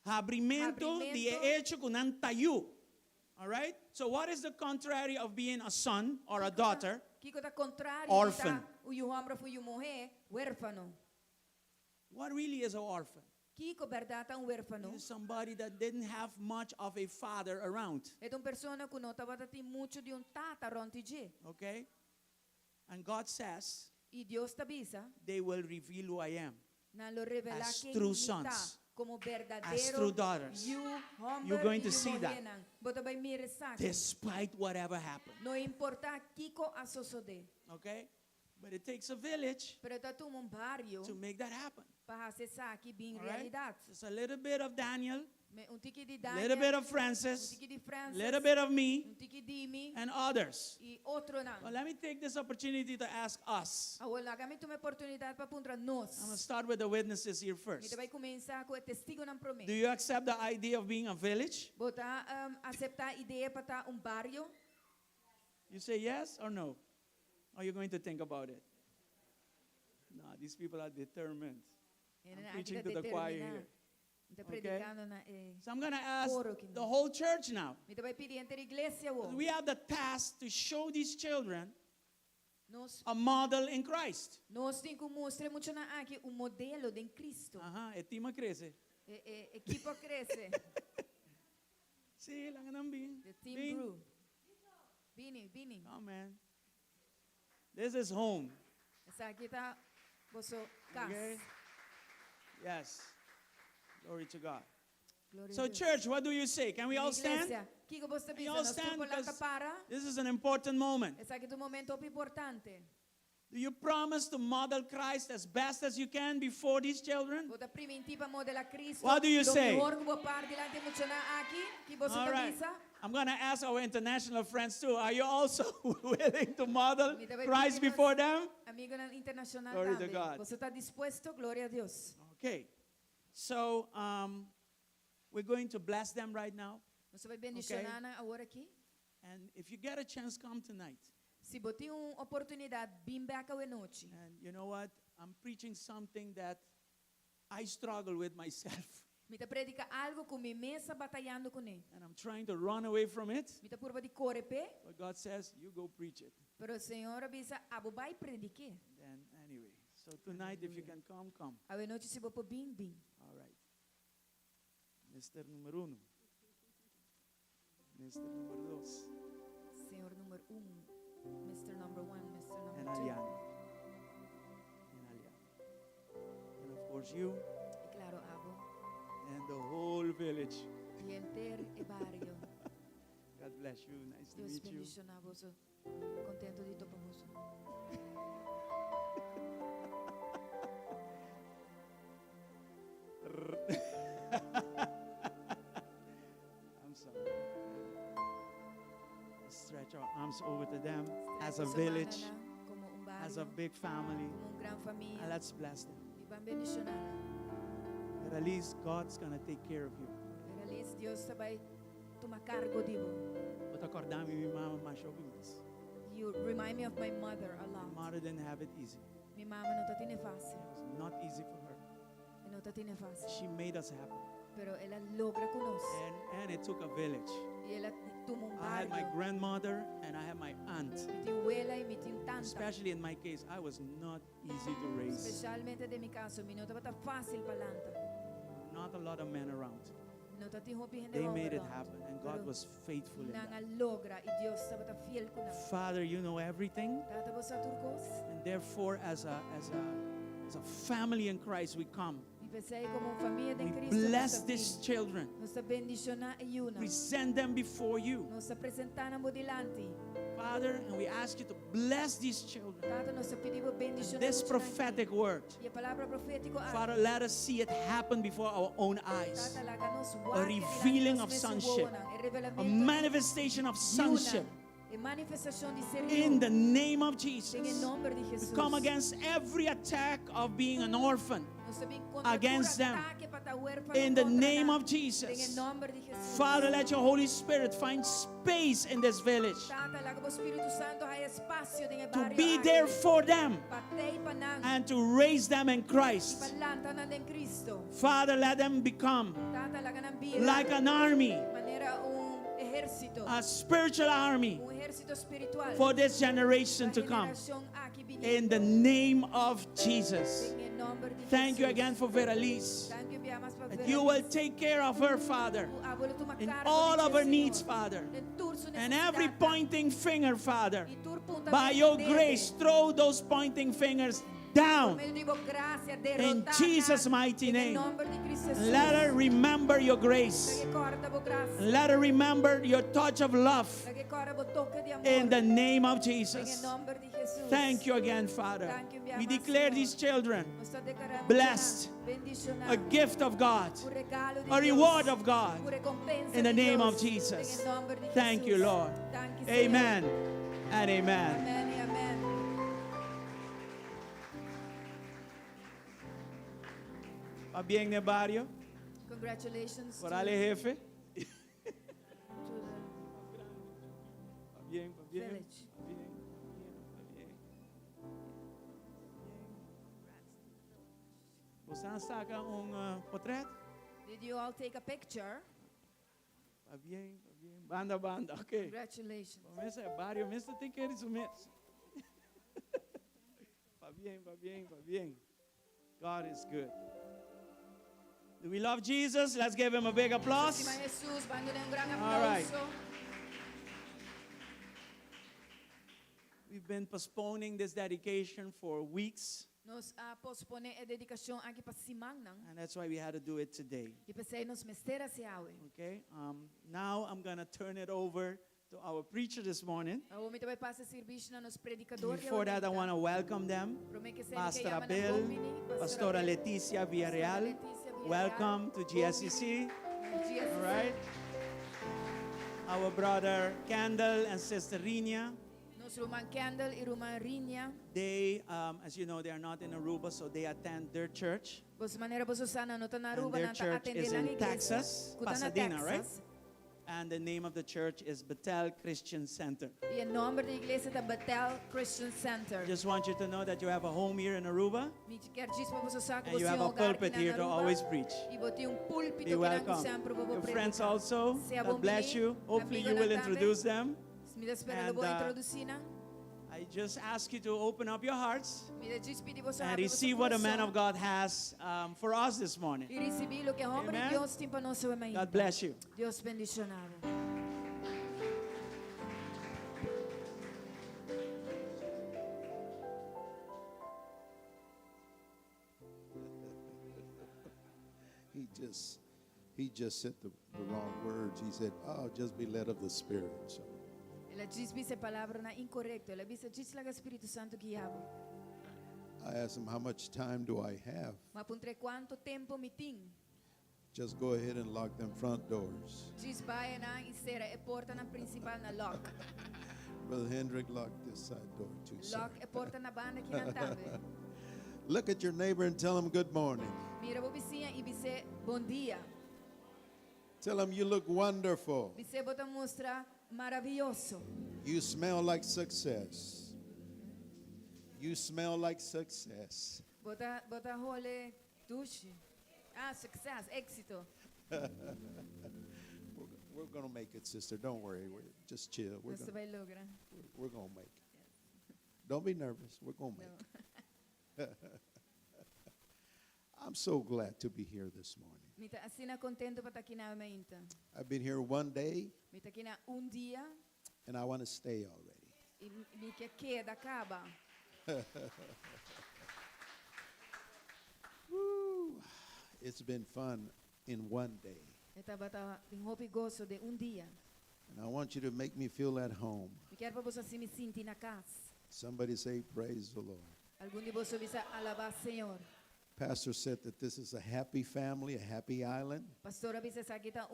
Abrimento de Abrimento. hecho con un tayo. All right? So what is the contrary of being a son or a daughter? Kiko ta contrário Orphan. ta o homem foi o mulher huérfano. What really is an orphan? Kiko verdade huérfano. It is somebody that didn't have much of a father around. É persona que não estava tendo muito de tata rontige. Okay? And God says, E Deus ta bisa they will reveal who I am. na lo revela As quem true está sons. como As verdadeiro. true daughters. You're going to see that. Bota vai mir saco. Despite whatever happened. Não importa Kiko asosode. Okay? But it takes a village Pero ta tu barrio to make that happen. para fazer aqui bem All right? realidade. Just a little bit of Daniel, Tiki de a Daniel, little bit of Francis, tiki de a Francis, little bit of me, tiki de mim and others. e outro não. Well, let me take this opportunity to ask us. Agora, kami uma oportunidade para puntra I'm going nós. to start with the witnesses here E first. vai começar com o testigo não promete. Do you accept the idea of being a village? Bota aceitar a ideia para estar barrio? You say yes or no? Or are you going to think about it? No, these people are determined. I'm preaching to the choir here. Está Okay. predicando na So I'm going to ask Coro que the não. whole church now. Me vai pedir entre a igreja o. We have the task to show these children Nós a model in Christ. nós temos que mostrar muito na aqui modelo de Cristo. Etima cresce. Equipo cresce. Sí, lang nang bing. The team Bing. grew. Bini. Oh man. This is home. Essa aqui tá vosso casa. Okay? Yes. Glory to God. Gloria So a Dios. church, what do you say? Can we all stand? Iglesia, Kiko, você We bisa, all nós stand tudo because para. this is an important moment. Esse aqui é um momento importante. Do you promise to model Christ as best as you can before these children? Vou preventiva modela Cristo. What do you say? Melhor que vou par dilante emocionar aqui, que você All right. bisa. I'm going to ask our international friends too. Are you also willing to model Me também Christ pedimos- before them? Amigo internacional Glory to também. God. Você está disposto? Glória a Deus. Okay. So we're going to bless them right now. Você vai bendicionar agora aqui. And if you get a chance, come tonight. Se você tem uma oportunidade, bem back a noite. And you know what? I'm preaching something that I struggle with myself. Me tá predica algo com me mesa batalhando com ele. And I'm trying to run away from it. Me tá curva de correr pé, But God says, you go preach it. pero o Senhor avisa, abo vai predicar. And anyway, so tonight, if you can come, come. A noite se você bem, bem. All right. Mr. Número 1. Mr. Número 2. Senhor número Mr. Number 1, Mr. And Number 2. Aliana. And Aliana. And of course you E claro, abo. and the whole village. E enter e barrio. God bless you. Nice to Deus meet you. bendicionar você. Contento de topar você. I'm sorry. Let's stretch our arms over to them as a Essa village, semana, como barrio, as a big family. como gran família. And let's bless them. E vai bendicionar. But at least God's going to take care of you. Pero ali Deus vai tomar cargo de você. But acordar-me, minha mama machou mais. You remind me of my mother a lot. Mother didn't have it easy. Minha mama não tá tendo fácil. It was not easy for her. E não tá tendo fácil. She made us happen. Pero ela logra conosco. And it took a village. E ela toma I had my barrio. grandmother and I had my aunt. Me tem abuela e me tem tanta. Especially in my case, I was not easy to raise. Especialmente de mi caso, mi não tá fácil para lanta. Not a lot of men around. Não tá tendo roupa They made it happen, and God was faithful in Nanga that. logra e Deus estava tá fiel com nós. Father, you know everything, Tata você turcos. and therefore, as a family in Christ, we come. E pensei como uma família de We Cristo. bless these children, Nós bendicionar e una. present them before you, Nós apresentamos dilante. Father, and we ask you to bless these children. Tata nós pedimos bendicionar. This prophetic word, E a palavra profética. Father, let us see it happen before our own eyes. Tata laga nos A revealing of sonship, a manifestation of sonship. E manifestação de ser In the name of Em Jesus, nome de we Jesus. come against every attack of being an orphan. Nós vem contra against todo them. ataque para tá huérfano In the contra name nós. of Jesus. Em nome de Jesus. Father, let your Holy Spirit find space in this village Tata laga o Espírito Santo há espaço de to barrio be aqui. there for them Patei pa nang. and to raise them in E Christ. palanta na en Cristo. Father, let them become Tata laga nang bira. like an army, Manera ejército. a spiritual army Ejército espiritual. for this generation La to come. generación aquí viniendo. In the name of Jesus. En el nombre de Thank you Jesús. again for Veralice. Thank you, Bia, más para That ver you a will Dios. take care of her, Father, Tu abuelo toma in cargo all de of ti, her needs, Señor. Father. En todas sus And every necesidades. pointing finger, Father, Y tu punta by de your dedo. grace, throw those pointing fingers Por down medio de vos, gracias, in derrotada. Jesus' mighty En el name. nombre de Cristo Jesús. Let her remember your grace. La que corta vos gracia. Let her remember your touch of love La que corta vos toque de amor. in the name of En el Jesus. nombre de Jesús. Thank you again, Father. Thank you, mi We amado declare Señor. these children Nos declaramos blessed, bendicionados. a gift of God, Un regalo de a Dios. reward of God. Una recompensa In the de name Dios. of Jesus. En el nombre de Thank you, Jesús. Lord. Thank you, Señor. Amen and amen. Amén y amén. Va bien, de barrio. Congratulations Por to ale jefe. the Va bien, va bien. village. Va bien, va bien, va bien. Você saca portrait? Did you all take a picture? Va bien, va bien. Banda, banda, ok. Congratulations. Começa é barrio, mesmo tem que ir isso mesmo. Va bien, va bien, va bien. God is good. Do we love Jesus? Let's give him a big applause. Estima Jesús, dándole un gran All right. aplauso. We've been postponing this dedication for weeks. Nos pospone a dedicação aqui para Simang. And that's why we had to do it today. E pensei nos mestera se awe. Okay? Now I'm going to turn it over to our preacher this morning. O me também passa serviço na nos predicador. Before that, I want to welcome them. Pastor Abel, Pastora Leticia Villarreal. Welcome to GSCC. All right? Our brother Kendall and Sister Rinia. Nos Roman Candle e Roman Rinia. They, as you know, they are not in Aruba, so they attend their church. Bos maneira bos usana no And Aruba their na church is atender na in igreja. Texas, Kuta na Pasadena, right? Texas. And the name of the church is Bethel Christian Center. E o nome da igreja é Bethel Christian Center. I just want you to know that you have a home here in Aruba, Me quer dizer para você saber que and you você have a lugar pulpit aqui here na to Aruba. always preach. E botei púlpito Be que welcome. sempre vou Your predicar. friends also, Sea God bless bom you. Hopefully amigo you will na também. introduce them. Me espera And, vou introduzir na. I just ask you to open up your hearts Me despedi você and abrir receive vosso what the man coração of God has for us this morning. E recebi o que o homem de Amen. Deus tem para nós hoje manhã. God bless you. Deus bendicionado. He just said the wrong words. He said, "Oh, just be led of the Spirit." So Ela diz essa palavra na incorreto. Ela diz que o Espírito Santo guiava. I asked him, "How much time do I have?" Mas por quanto tempo me tem? Just go ahead and lock them front doors. Diz vai na isera e porta na principal na lock. Brother Hendrick, lock this side door too. sir. Lock e porta na banda que na tabe. Look at your neighbor and tell him good morning. Mira o vizinha e dice bom dia. Tell him you look wonderful. Dice bota mostra maravilhoso. You smell like success. You smell like success. Bota role duche. Success, éxito. We're going to make it, sister. Don't worry. Just chill. Você vai lograr. We're going to make it. Don't be nervous. We're going to make it. I'm so glad to be here this morning. Me tá assim contento para estar aqui na menta. I've been here one day, Me tá aqui na dia and I want to stay already. e me quer acaba. Woo. It's been fun in one day. Estava tem hobby gozo de dia. And I want you to make me feel at home. Me quero para você assim me sentir na casa. Somebody say, praise the Lord. Algum de vocês vai alabar Senhor. Pastor said that this is a happy family, a happy island. Pastora disse aqui tá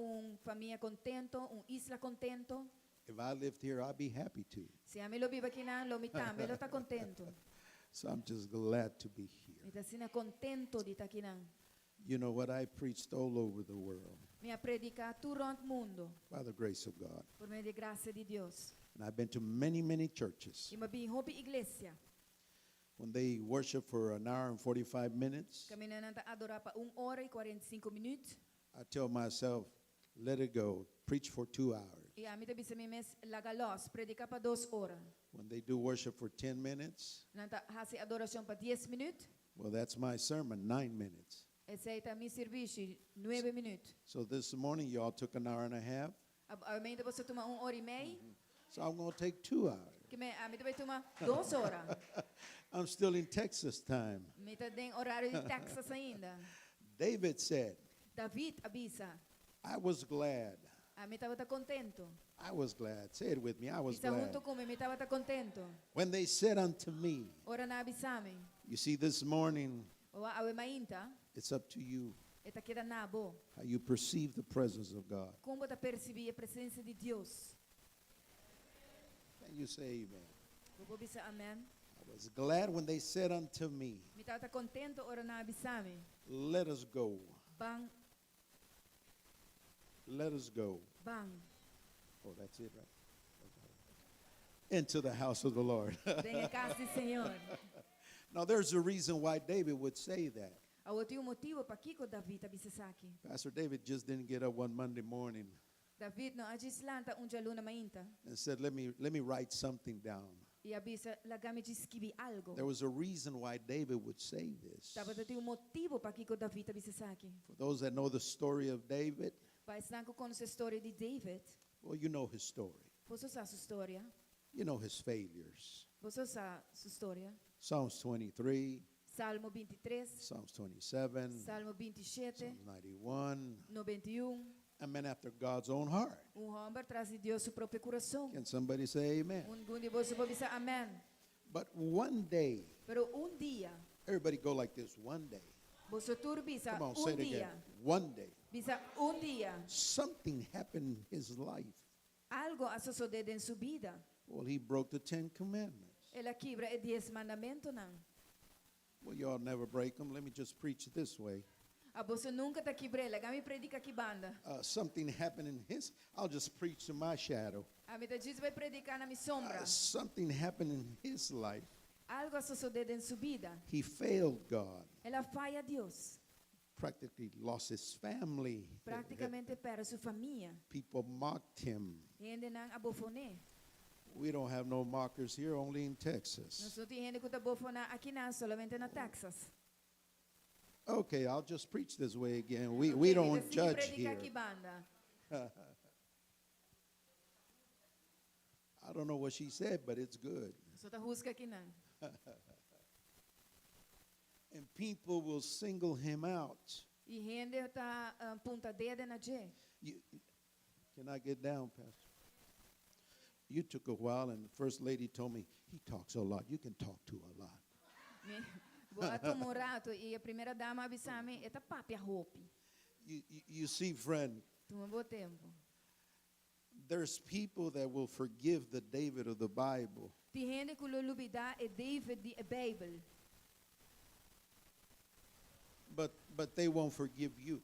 família contento, isla contento. If I lived here, I'd be happy too. Se a mim lo vive aqui na lo me também lo tá contento. So I'm just glad to be Me here. tá assim contento de estar aqui na. You know what? I preached all over the world Me predicar todo o mundo by the grace of God. por meio de graça de Deus. And I've been to many, many churches. E me vi hobby igreja. When they worship for an hour and 45 minutes, Caminhando a adorar para hora e 45 minutos. I tell myself, let it go. Preach for 2 hours. E a mim também se me mes lagalos, predicar para 2 horas. When they do worship for 10 minutes, Nanta hasi adoração para 10 minutos. well, that's my sermon, 9 minutes. Esse aí tá meu serviço, 9 minutos. So this morning, y'all took an hour and a half. A mim você toma hora e meia. So I'm going to take 2 hours. Que a mim também toma 2 horas. I'm still in Texas time. Me tá tem horário de Texas ainda. David said, David avisa. I was glad. A mim estava contento. I was glad. Say it with me. I was Isa glad. junto comigo, me estava contento. When they said unto me, Ora na avisame. you see, this morning, O awe mainta, it's up to you eta queda nabo. how you perceive the presence of God. Como ta percebi a presença de Deus. Can you say amen? Vou bisa amen. I was glad when they said unto me, Me estava contento, ora na avisame. let us go. Bang, Let us go. bang. Oh, that's it, right? Into the house of the Lord. Venha casa do Senhor. Now, there's a reason why David would say that. Eu tenho motivo para que David avisa aqui. Pastor David just didn't get up one Monday morning David não agislanta dia luna mainta. and said, let me write something down. E avisa lagame de escrever algo. There was a reason why David would say this. Tava tem motivo para que David avisa aqui. For those that know the story of David, Vai estar com a história de David. well, you know his story. Você sabe sua história? You know his failures. Você sabe sua história? Psalms 23, Salmo 23, Psalms 27, Salmo 27, Psalms 91. 91. A man after God's own heart. Homem traz de Deus seu próprio coração. Can somebody say amen? De você pode dizer amém. But one day, Pero dia, everybody go like this, one day. você tudo bisa Come on, say it dia. again. One day. Bisa dia. Something happened in his life. Algo a suceder em sua vida. Well, he broke the 10 commandments. Ela quebra os 10 mandamentos não. Well, y'all never break them. Let me just preach this way. A você nunca tá quebrela, me predica aqui banda. Something happened in his, I'll just preach to my shadow. A mim diz vai predicar na minha sombra. Something happened in his life. Algo a suceder em sua vida. He failed God. Ela falha a Deus. Practically lost his family. Praticamente perde sua família. People mocked him. Gente não abofoné. We don't have no mockers here, only in Texas. Nós não tem gente que tá abofonar aqui não, solamente na Texas. Okay, I'll just preach this way again. We don't judge here. I don't know what she said, but it's good. And people will single him out. You, can I get down, Pastor? You took a while, and the first lady told me, he talks a lot. You can talk to a lot. You see, friend, there's people that will forgive the David of the Bible. But they won't forgive you.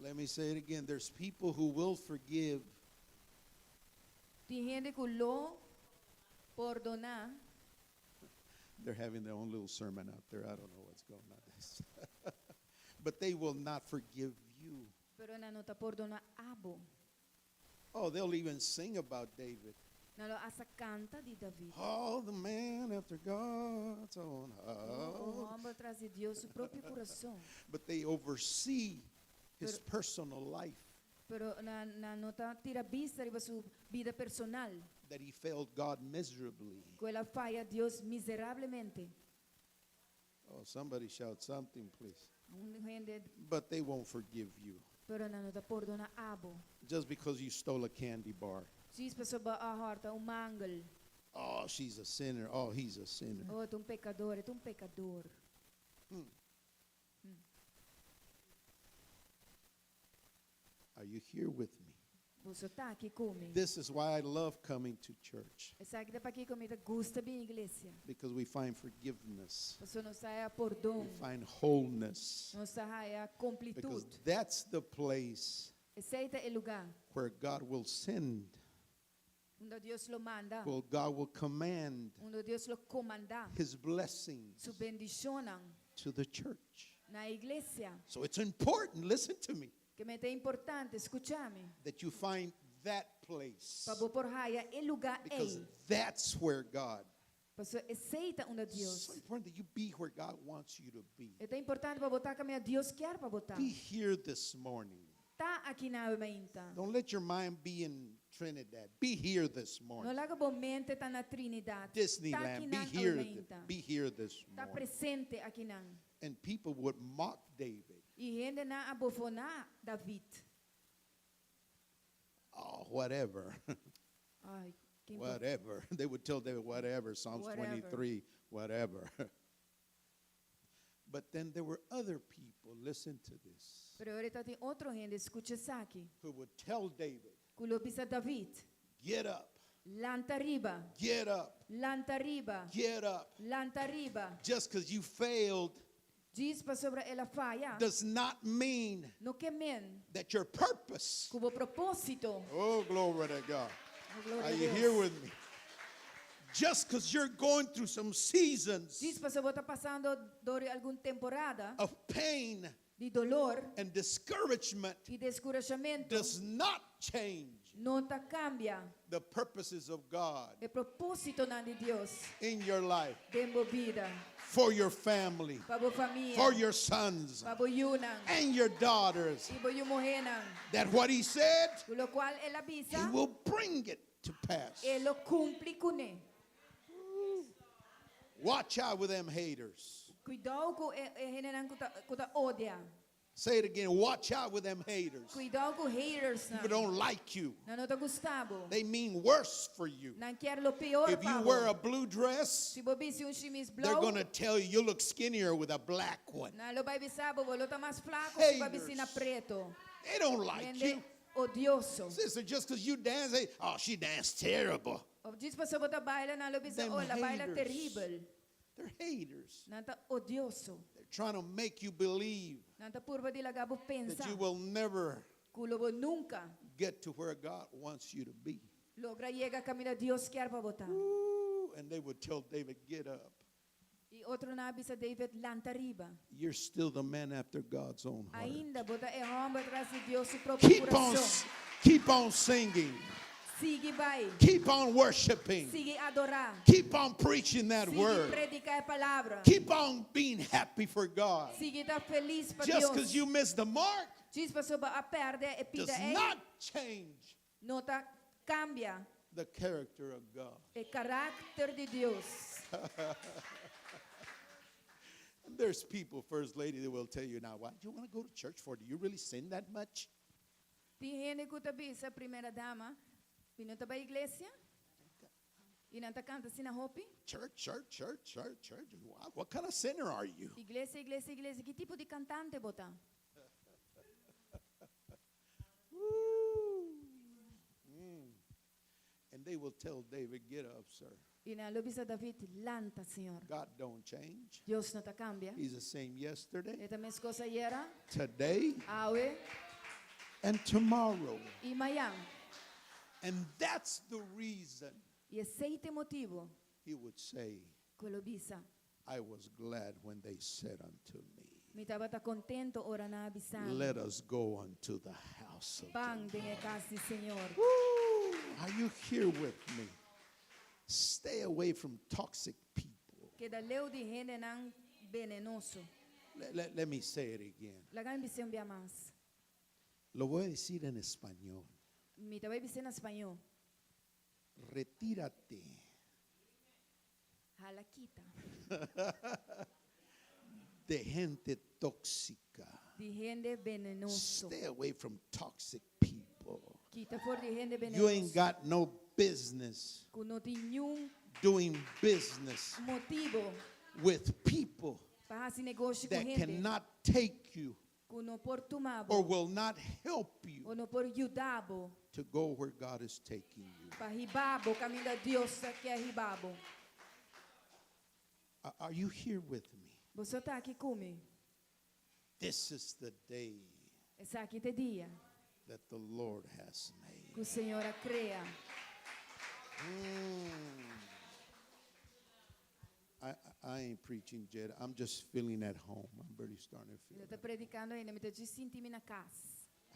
Let me say it again. There's people who will forgive. They're having their own little sermon out there. I don't know what's going on. But they will not forgive you. Oh, they'll even sing about David. Oh, the man after God's own heart. But they oversee his personal life. That he failed God miserably. Oh, somebody shout something, please. But they won't forgive you. Just because you stole a candy bar. Oh, she's a sinner. Oh, he's a sinner. Are you here with me? This is why I love coming to church. Because we find forgiveness. We find wholeness. Because that's the place where God will send. Well, God will command His blessings to the church. So it's important, listen to me, that you find that place. Because that's where God. It's so important that you be where God wants you to be. Be here this morning. Don't let your mind be in Trinidad. Be here this morning. Disneyland. Be here this morning. And people would mock David. Oh, whatever. Whatever. They would tell David, whatever. Psalms 23, whatever. But then there were other people, listen to this, who would tell David, get up. Get up. Get up. Just because you failed does not mean that your purpose. Oh, glory to God. Are you here with me? Just because you're going through some seasons of pain and discouragement does not change the purposes of God in your life, for your family, for your sons and your daughters, that what He said, He will bring it to pass. Watch out with them haters. Cuidado com henenang kuta odia. Say it again. Watch out with them haters. Cuidado com haters na. People don't like you. Não tá gustavo. They mean worse for you. Não quer lo pior. If you wear a blue dress, se bobi chimis they're blau, going to tell you look skinnier with a black one. Na lo vai bisabo, lo tá mais flaco se vai bisina preto. They don't like you. Odioso. Sister, just because you dance, they, oh, she danced terrible. Diz para bota baila na lo bisa, oh, la baila terrível. They're haters. Nanta odioso. They're trying to make you believe Nanta purba di lagabo pensa. that you will never Kulobo nunca get to where God wants you to be. logra llega camino Dios quer para botar. Ooh, and they would tell David, get up. E outro na bisa David lanta riba. You're still the man after God's own heart. Ainda bota é homem atrás de Deus su próprio coração. Keep on singing. Sigue vai. Keep on worshiping. Sigue adorar. Keep on preaching that Sigue word. predicar a palavra. Keep on being happy for God. Sigue tá feliz para Just Deus. because you missed the mark Diz para soba a perde e does pida not change não tá cambia the character of God. o caráter de Deus. And there's people, First Lady, that will tell you now, why do you want to go to church for? Do you really sin that much? Tem gente que tá bisa primeira dama, pinota ba igreja? E não tá canta sina hopi? Church. What kind of sinner are you? Igreja. Que tipo de cantante bota? And they will tell David, get up, sir. E na lobisa David lanta, Senhor. God don't change. Deus não tá cambia. He's the same yesterday, É também coisa era, today, awe and tomorrow. e amanhã. And that's the reason E esse é o motivo he would say, que lobisa I was glad when they said unto me, me tava tá contento ora na avisando. let us go unto the house of the Bang de casa do Senhor. Woo! Are you here with me? Stay away from toxic people. Que da leu de gente não venenoso. Let me say it again. Lagan bisem bia mais. Lo voy a decir en español. Me tava bisem en espanhol. Retírate Halaquita. de gente tóxica. De gente venenoso. Stay away from toxic people. Quita for de gente venenoso. You ain't got no business Que não tem nenhum doing business motivo with people para fazer negócio com that gente. cannot take you Que não por tomar or will not help you ou não por ajudar to go where God is taking you. para ribabo caminho de Deus que é ribabo. Are you here with me? Você está aqui comigo. This is the day Esse aqui é dia that the Lord has made. que o Senhor cria. I ain't preaching yet. I'm just feeling at home. I'm really starting to feel Eu estou it. predicando ainda, me estou sentindo na casa.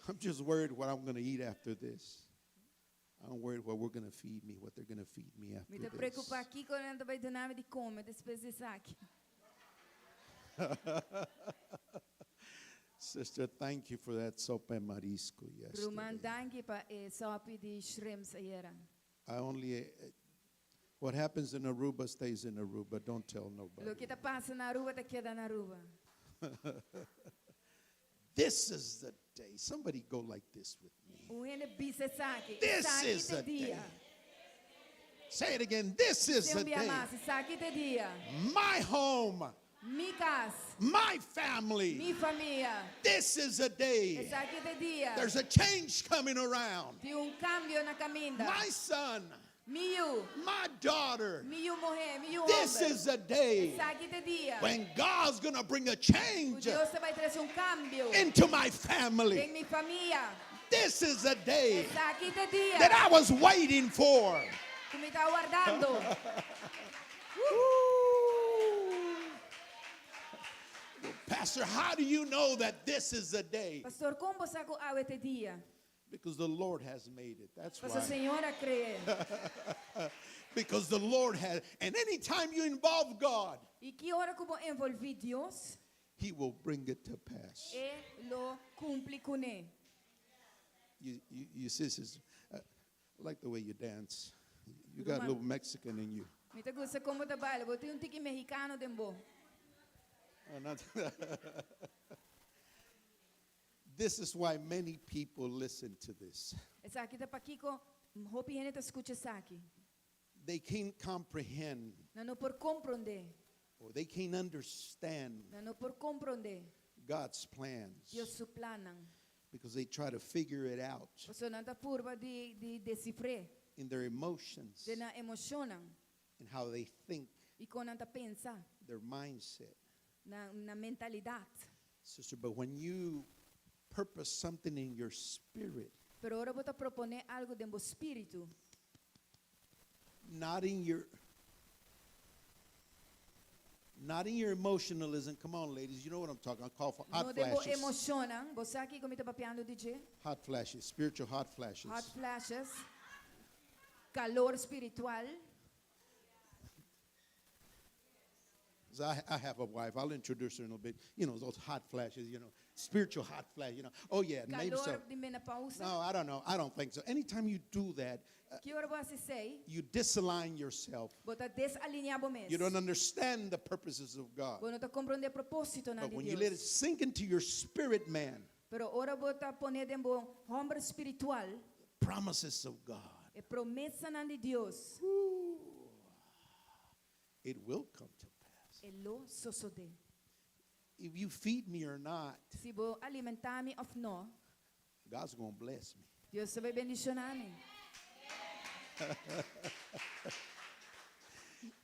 I'm just worried what I'm going to eat after this. I'm worried what we're going to feed me, what they're going to feed me after Me estou this. preocupado aqui quando eu vai dar nada de comer depois desse aqui. Sister, thank you for that sopa de marisco Roman yesterday. danke para sopa de shrimps era. I only what happens in Aruba stays in Aruba. Don't tell Lo nobody. que está passando na rua, está queda na rua. This is the day. Somebody go like this with me. O rende bisa saque. This is the day. Say it again. This is the day. Saque de dia. My home, Mi casa. my family. Mi família. This is a day. Saque de dia. There's a change coming around. De cambio na caminda. My son, Miu. my daughter. Miu morrer. Miu This is a day Saque de dia. when God's going to bring a O change Deus vai trazer cambio. into my family. Em mi família. This is a day Saque de dia. that I was waiting for. Tu me está aguardando. Pastor, how do you know that this is the day? Pastor, como você sabe este dia? Because the Lord has made it. That's Porque o right. Senhor crê. Because the Lord has. And anytime you involve God, E que hora como envolvi Deus, He will bring it to pass. lo cumpre com ele. You sisters, I like the way you dance. You got a little Mexican in you. Mi te gusta como te baila, vos tienes un tiki mexicano dembo. Oh, not- This is why many people listen to this. Esa aqui tá pakiko, hopi gente te escucha saki. They can't comprehend Não por compreender, or they can't understand não por compreender. God's plans Deus su planan. because they try to figure it out Você não tá purba de decifrar, in their emotions de na emocionam and how they think, e quando anda pensa their mindset. na mentalidade. Sister, but when you purpose something in your spirit, Pero ora bota proponer algo dentro do espírito, not in your emotionalism. Come on, ladies, you know what I'm talking. I call for não hot dentro flashes. emocionam. Você aqui como tá papiando DJ? Hot flashes, spiritual hot flashes. Hot flashes, calor espiritual. So I have a wife. I'll introduce her in a bit. You know, those hot flashes, you know, spiritual hot flash, you know. Oh, yeah, maybe so. Calor de menopausa. No, I don't know. I don't think so. Anytime you do that, Que hora você sei? you disalign yourself. Bota desalinhar o mês. You don't understand the purposes of God. Você não tá compreendendo o propósito na But de when you let it Deus. sink into your spirit, man, Pero ora bota poner dentro do homem espiritual, promises of God, é promessa na de Deus. it will come to pass. Elo sucede. If you feed me or not, Se vou alimentar-me ou não, God's going to bless me. Deus vai bendicionar-me.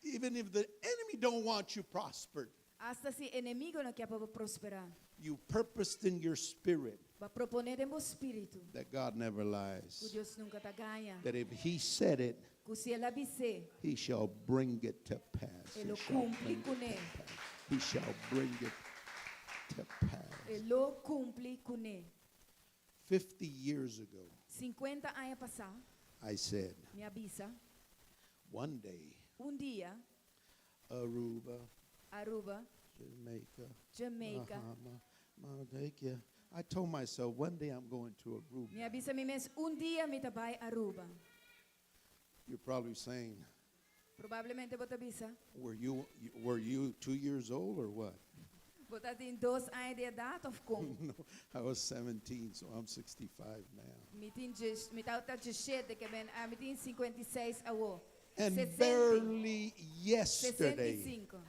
Even if the enemy don't want you prospered, Hasta se inimigo não quer para prosperar. you purposed in your spirit Vai proponer dentro do espírito. that God never Que lies. Deus nunca tá ganha. That if he said it, Que se ele avisar, he shall bring it to pass. ele He shall cumpre bring com it ele. to pass. He shall bring it to pass. Ele cumpre com ele. 50 years ago, 50 anos passar, I said, me avisa, one day, dia, Aruba, Aruba, Jamaica, Jamaica, Bahama, I told myself, one day I'm going to Aruba. me avisa me mês, dia me vai Aruba. You're probably saying, Provavelmente vou te avisa. were you 2 years old or what? Vou te ter 2 anos de idade ou como? No, I was 17, so I'm 65 now. Me tá 17 que ben, me tem 56 anos. And 60, barely yesterday, 65.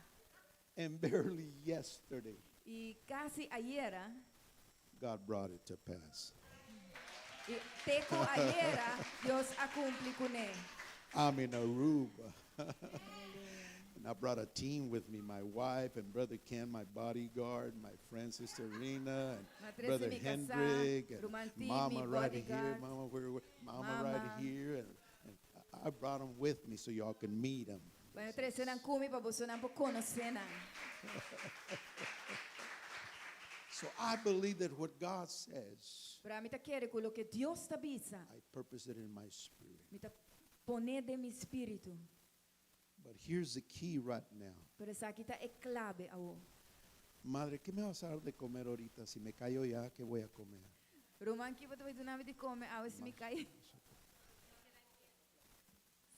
and barely yesterday, E quase ayer, God brought it to pass. e teco ayer, Deus a cumpre com ele. I'm in Aruba. And I brought a team with me, my wife and Brother Ken, my bodyguard, my friend Sister Rena, and Matrese Brother mi Hendrik, casa, and Romanti, Mama mi right here, bodyguard. Mama, Mama Mama. right here, and I brought them with me so y'all can meet them. Vai trece não come para você não conhecer não. So I believe that what God says, Para mim tá querer com o que Deus te avisa, I purpose it in my spirit. me tá poner de meu espírito. But here's the key right now. Pero essa aqui tá é clave ao. Madre, ¿qué me vas a dar de comer ahorita? Si me callo ya, ¿qué voy a comer? Roman que você vai dar de comer, a se me cai.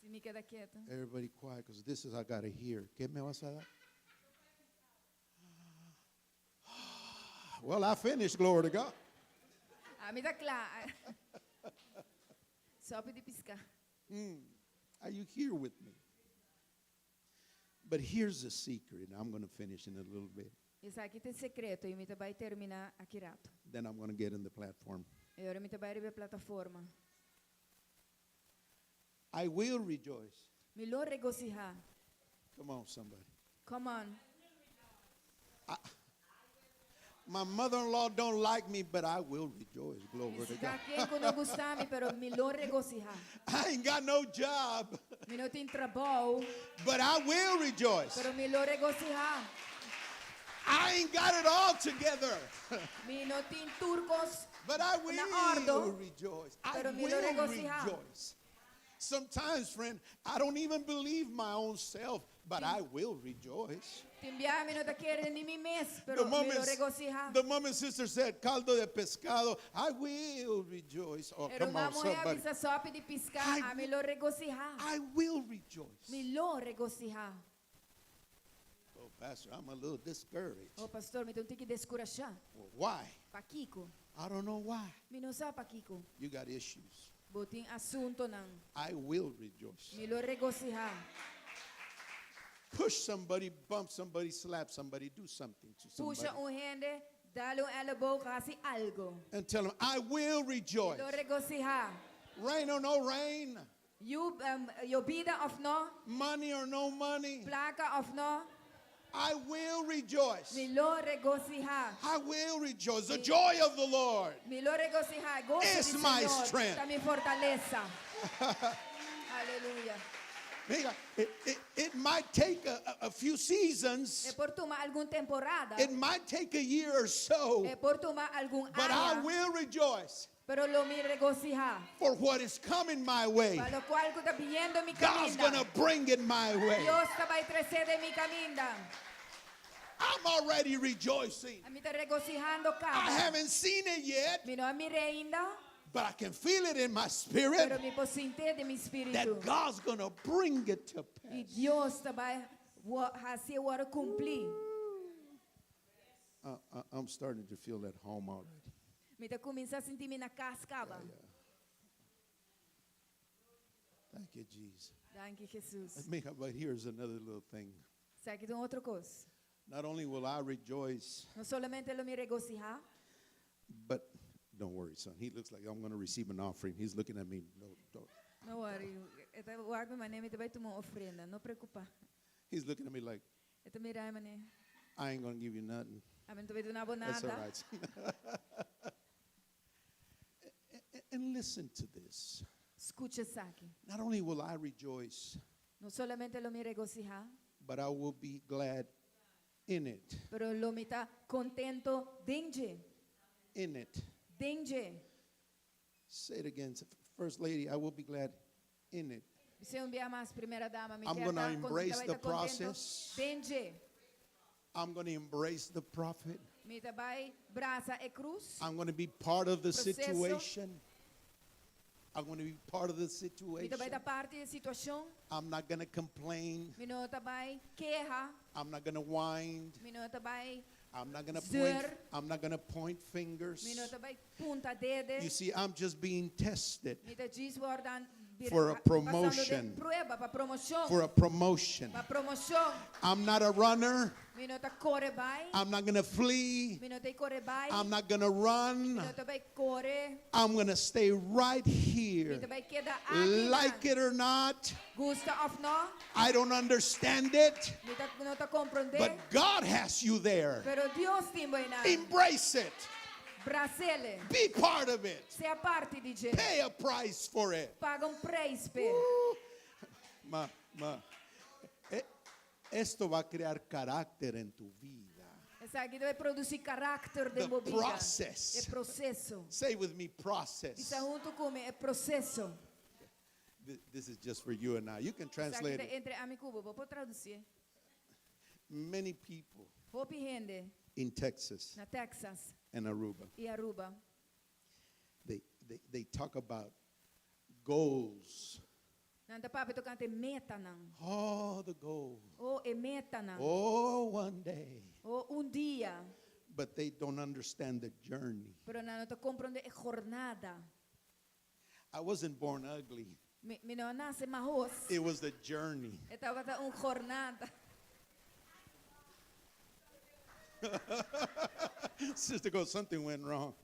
Se me queda quieto. Everybody quiet, because this is I gotta hear. ¿Qué me vas a dar? Well, I finished, glory to God. A mim tá claro. Só de piscar. Are you here with me? But here's the secret. I'm going to finish in a little bit. Esse aqui tem secreto e me vai terminar aqui rato. Then I'm going to get in the platform. E agora me vai ir plataforma. I will rejoice. Me lo regocijar. Come on, somebody. Come on. My mother-in-law don't like me, but I will rejoice. Glory to God. Daqui não gostava, pero me lo regocijar. I ain't got no job, Me não tem trabalho, but I will rejoice. pero me lo regocijar. I ain't got it all together, Me não tem turcos, but I Na will ordo, rejoice. I pero me will lo regocijar. rejoice. Sometimes, friend, I don't even believe my own self, but I will rejoice. The moment sister said caldo de pescado, I will rejoice. Oh, come on, somebody. I will rejoice. Oh, Pastor, I'm a little discouraged. Oh, pastor, me tenho que descurajar. Well, why? Paquico. I don't know why. Me não sabe paquico. You got issues. Botin assunto não. I will rejoice. Me lo regocijar. Push somebody, bump somebody, slap somebody, do something to somebody. Puxa gente, dale elbow, hace algo. And tell them, I will rejoice. Me lo regocijar. Rain or no rain. Vida of no. Money or no money. Placa of no. I will rejoice. Me lo regocijar. I will rejoice. The joy of the Lord Me lo regocijar. Gozo is del my Señor. strength. Está mi fortaleza. Aleluya. Mira, it might take a few seasons. Por tomar alguna temporada. It might take a year or so. Por tomar algún But I will rejoice. Pero lo mi regocijar. For what is coming my way. Para lo cual que está viniendo mi God's camino. going to bring it my way. Dios te va a traer de mi camino. I'm already rejoicing. A mí está regocijando I cada. haven't seen it yet, Mi no mire ainda. but I can feel it in my Pero spirit mi puedo sentir de mi espíritu. that God's going to bring it to Y pass. Dios te va a hacer o cumplir. I'm starting to feel at home already. Me está começando a sentir na cascava. Thank you, Jesus. Thank you, Jesus. But here's another little thing. Sabe que tem outra coisa. Not only will I rejoice, Não solamente lo me regocijar. but don't worry, son. He looks like I'm going to receive an offering. He's looking at me. No, don't. Não worry. O água mané me vai tomar ofrenda. Não preocupa. He's looking at me like, Eta mirai mané. I ain't going to give you nothing. A mim também não vou That's all nada. right. And listen to this. Escucha isso aqui. Not only will I rejoice, Não solamente lo me regocijar, but I will be glad in it. pero lo me está contento dentro. In it. Dentro. Say it again. First lady, I will be glad in it. Se um dia mais primeira dama me I'm quer gonna dar embrace vai the estar contento. process. Dentro. I'm going to embrace the prophet. Me vai braça e cruz. I'm going to be part of the Proceso. situation. I'm going to be part of the Me situation. vai dar parte da situação. I'm not going to complain. Me não vai quejar. I'm not going to whine. Me não vai. I'm not going to Zer. point. I'm not going to point fingers. Me não vai punta dedo. You see, I'm just being tested Me diz guardando. for a promotion. Prueba para promoção. For a promotion. Para promoção. I'm not a runner. Me não corre vai. I'm not going to flee. Me não corre vai. I'm not going to run. Me não vai correr. I'm going to stay right here. Me vai quedar aqui. Like it or not, Gusta of no. I don't understand it, Me não tá compreender. but God has you there. Pero Dios te vai na. Embrace it. Bracele. Be part of it. Sea parte de gente. Pay a price for it. Paga preço per. Ma, esto va a crear carácter en tu vida. Essa aqui vai produzir caráter de The movida. process. É processo. Say with me, process. Isso junto com é processo. This is just for you and I. You can Essa aqui translate it. entre a mim Cuba, vou traduzir. Many people Hope gente in Texas na Texas and Aruba, e Aruba. they talk about goals. Nanta papi tocante meta não. Oh, the goal. Ou é meta não. Oh, one day. Ou dia. But they don't understand the journey. Pero não tá compreende a jornada. I wasn't born ugly. Me não nasce marros. It was the journey. Estava jornada. Sister goes, something went wrong.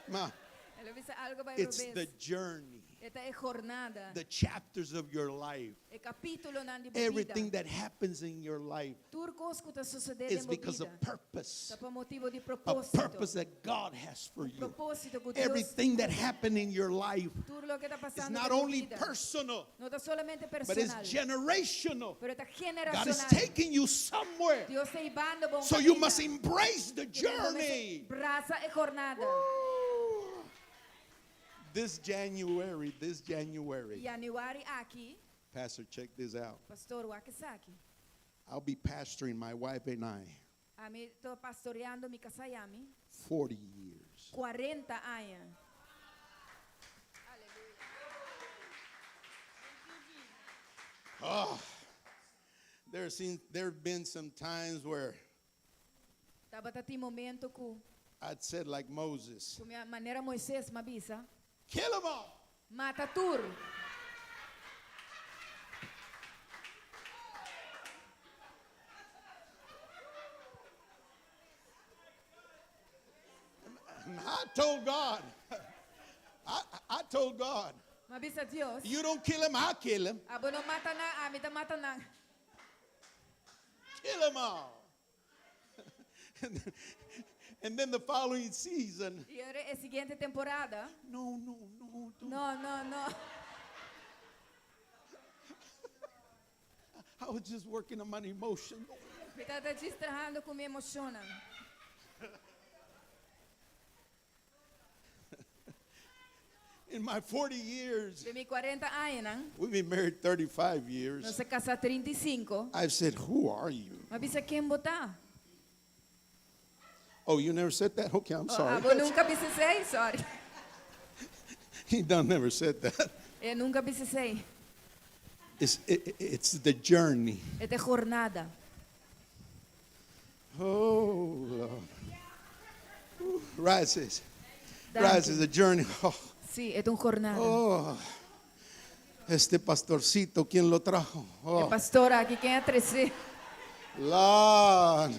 Ma, Ela disse algo vai it's the revés. journey. Esta é jornada. The chapters of your life. É capítulo na vida. Everything that happens in your life Tudo coisa que está sucedendo is em because of vida. purpose. Está por motivo de A propósito. purpose that God has for you. Propósito que Deus. Everything that happened in your life Tudo lo que está is passando not na tua only vida. personal, Não está solamente but it's personal. generational. Pero está God is generacional. taking you somewhere. Dios está llevando por un So you camino. must embrace the Que tú comiences journey. Braza e jornada. This January, Januari aqui, Pastor, check this out. pastor wakisaki. I'll be pastoring my wife and I Ami tô pastoreando mi kasayami 40 years. 40 anos. Oh, there have been some times where Tabatati momento ku I'd said like Moses, minha maneira Moisés mabisa, kill them all. mata tur. And I told God, I told God, Mabisa Dios. you don't kill him, I'll kill him. Abo no mata na, amita mata na. Kill them all. And then the following season, E a seguinte temporada. no. No. I was just working on my emotion. Me tata distrahando com me emociona. In my 40 years, De mi 40 anos, we've been married 35 years. nós se casa 35. I've said, who are you? Mabisa quem botar? Oh, you never said that? Okay, I'm sorry. Abo nunca bisesei, sorry. He done never said that. Eu nunca bisesei. It's the journey. É de jornada. Oh, Lord. Ooh, rises. Danke. Rises, the journey. Oh, Sí, é jornada. oh. Este pastorcito, ¿quién lo trajo? É Oh, pastora aqui quem é 13. Lord.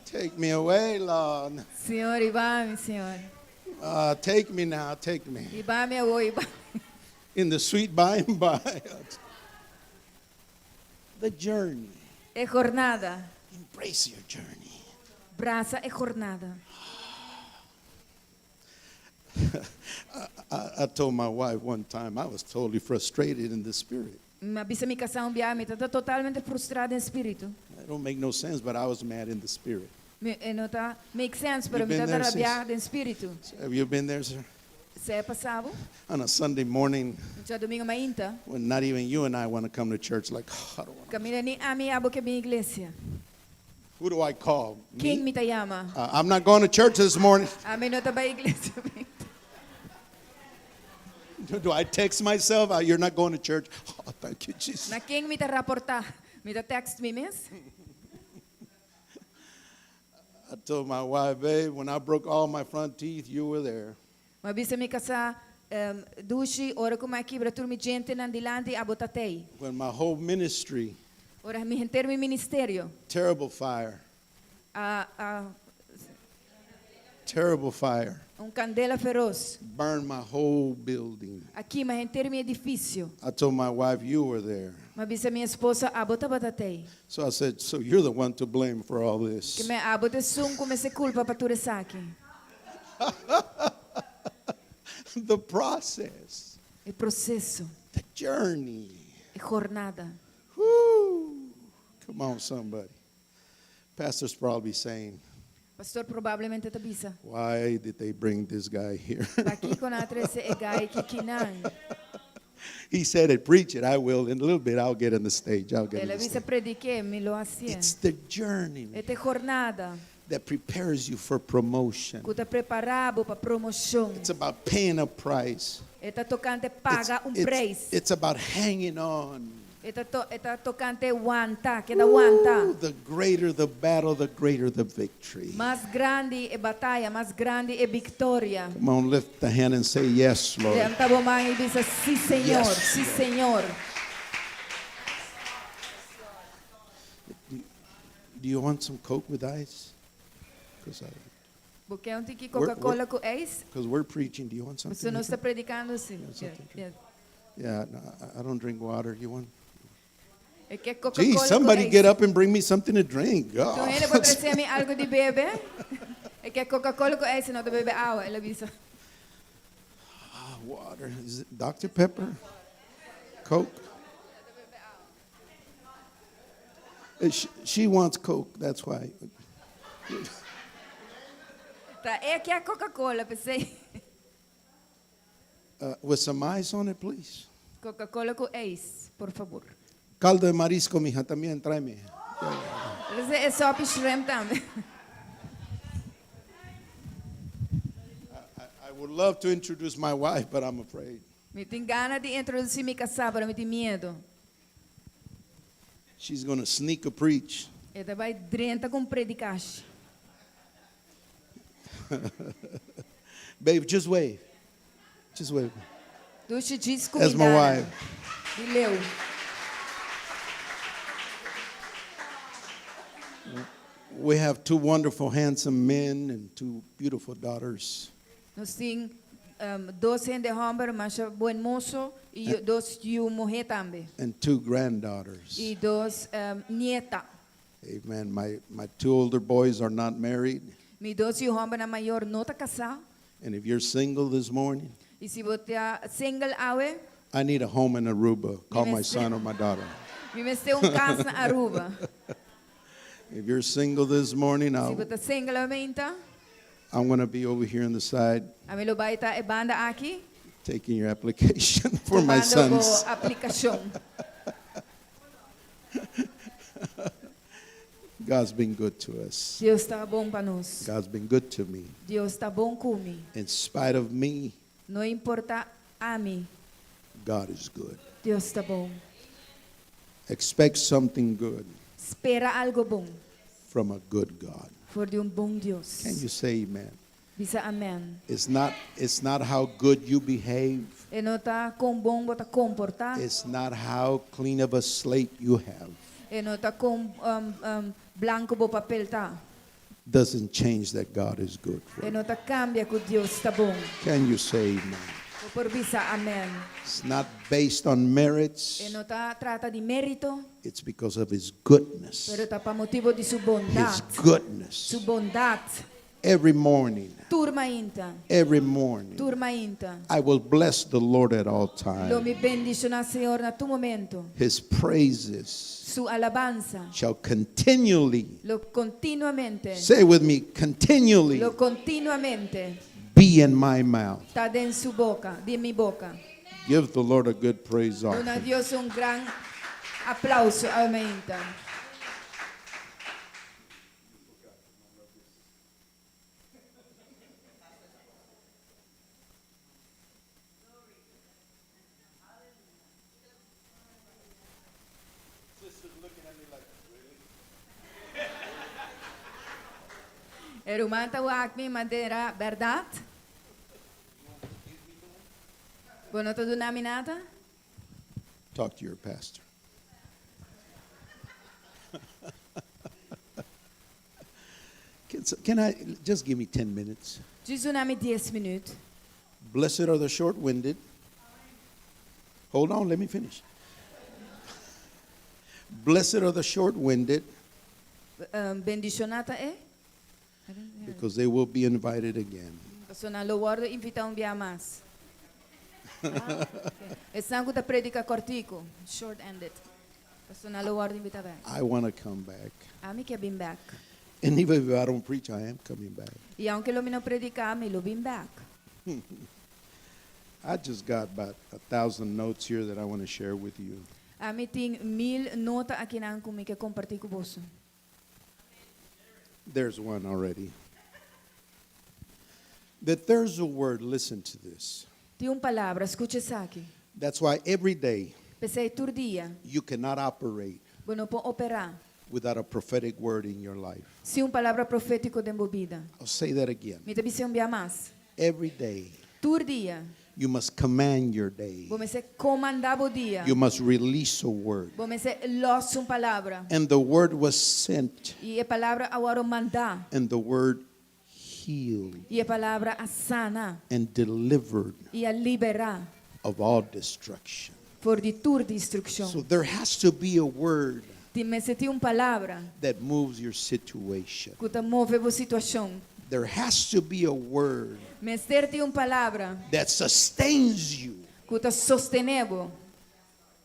Take me away, Lord. Senhor, Ibame, Senhor. Take me now, take me. Ibame, eu vou, Ibame. In the sweet by and by. The journey. É jornada. Embrace your journey. Braça é jornada. I told my wife one time I was totally frustrated in the spirit. Mabisa mi casar biame, tá totalmente frustrada em espírito. It don't make no sense, but I was mad in the spirit. Não tá make sense, pero You've me been tá there, rabiada em espírito. Have you been there, sir? Se é passado, On a Sunday morning já domingo mainta, when not even you and I want to come to church, like, I don't want. caminha ni a mi abo que minha igreja. Who do I call? Quem Me? me tá chama? I'm not going to church this morning. A mim não tá ba igreja. Do I text myself? You're not going to church. Oh, thank you, Jesus. Na quem me tá raportar? Me tá text me mes? I told my wife, babe, when I broke all my front teeth, you were there. Mabisa mi casa dushi, ora como aqui para turmi gente nan dilante abo tatei. When my whole ministry, Ora mi enter mi ministerio. terrible fire, terrible fire, Candela feroz. burned my whole building. Aqui, mas enter mi edifício. I told my wife, you were there. Mabisa minha esposa abo tabatatei. So I said, so you're the one to blame for all Que this. me abo te sum como se culpa para tu resaki. The process, É processo, the journey. é jornada. Woo. Come on, somebody. Pastor's probably saying, Pastor provavelmente te bisa. why did they bring this guy here? Aqui com a 13 é gai que kinan. He said it, preach it. I will. In a little bit, I'll get on the stage. I'll get on Ela the bisa stage. predique, me lo hacía. It's the journey É te jornada. that prepares you for promotion. Que te preparabo para promoção. It's about paying a price. É te tocante paga preço. It's about hanging on. É te tocante aguanta, que da aguanta. The greater the battle, the greater the victory. Mais grande é batalha, mais grande é vitória. Come on, lift the hand and say, yes, Lord. Levanta a mão e diz, sim, Senhor, Yes, sim, Senhor. Do you want some Coke with ice? Porque um tiki Coca-Cola com ex, Because we're preaching. Do you want você something? não está predicando assim. Yeah, no, I don't drink water. You want? É que Gee, Coca-Cola com somebody ex. get up and bring me something to drink. Então ele God. pode trazer-me algo de beber. É que Coca-Cola com ex, não de beber água. Ela diz, Water. Is it Dr. Pepper? Coke? She wants Coke. That's why. tá, é que a Coca-Cola, pensei. with some ice on it, please. Coca-Cola com ice, por favor. Caldo de marisco, mija, también tráeme. É só para shrimp também. I would love to introduce my wife, but I'm afraid. Me tem ganas de introduzir minha casada, me tem medo. She's going to sneak a preach. Ela vai drenta com predicar. Babe, just wave. Just wave. Deixa disso That's my comigo. wife. Leu. We have two wonderful, handsome men and two beautiful daughters. Nós temos dois de homem, mas bom moço, e dois de mulher também. And two granddaughters. E dois nieta. Amen. My two older boys are not married. Meus dois homens maior não está casado. And if you're single this morning, E se você é single hoje, I need a home in Aruba. Call my son or my daughter. me ter casa na Aruba. If you're single this morning, Se você é single aumenta, I'm going to be over here on the side a meu vai estar a banda aqui. taking your application for my Tomando sons. a aplicação. God's been good to us. Deus está bom para nós. God's been good to me. Deus está bom comigo. In spite of me, Não importa a mim, God is good. Deus está bom. Expect something good Espera algo bom, from a good God. for de bom Deus. Can you say amen? Diz amém. It's not how good you behave. E não está com bom você comportar. It's not how clean of a slate you have. E não está com branco bo papel tá. Doesn't change that God is good for E you. não está cambia que Deus está bom. Can you say amen? Por bisa amém. It's not based on merits. E não está trata de mérito, It's because of His goodness. pero está para motivo de sua His bondade. goodness. Sua bondade. Every morning, Turma inta. every morning, Turma inta. I will bless the Lord at all Lo me times. bendicionar Senhor na tu momento. His praises Su alabanza. shall continually, Lo continuamente. say with me, continually Lo continuamente. be in my mouth. Está en su boca, de mi boca. Give the Lord a good praise Don a offering. Dios un gran aplauso. Amén. Erumanta wakmi madeira verdade? Bueno, todo namin nata? Talk to your pastor. Can I just give me 10 minutes? Gisu namin 10 minutos. Blessed are the short-winded. Hold on, let me finish. Blessed are the short-winded, Bendicionata é? because they will be invited again. Passo na lowardo invita um dia mais. É sangue da predica cortico, short-ended. Passo na lowardo invita back. I want to come back. Ami que been back. And even if I don't preach, I am coming back. E aunque lo não predicar, me lo been back. I just got about 1,000 notes here that I want to share with you. Ami tem 1000 nota aqui na comigo que compartilho com você. There's one already. That there's a word, listen to this. Tem palavra, escute isso aqui. That's why every day Pensei todo dia, you cannot operate eu não posso operar without a prophetic word in your life. se palavra profética de movida. I'll say that again. Me também um dia mais. Every day Todo dia, you must command your day. vou me comandar o dia. You must release a word. Vou me los palavra. And the word was sent, E a palavra agora mandar. and the word healed E a palavra a sana. and delivered E a liberar. of all destruction. Por de toda destruição. So there has to be a word Tem palavra that moves your situation. que te move a situação. There has to be a word Mas tem palavra that sustains you. que te sostenebo.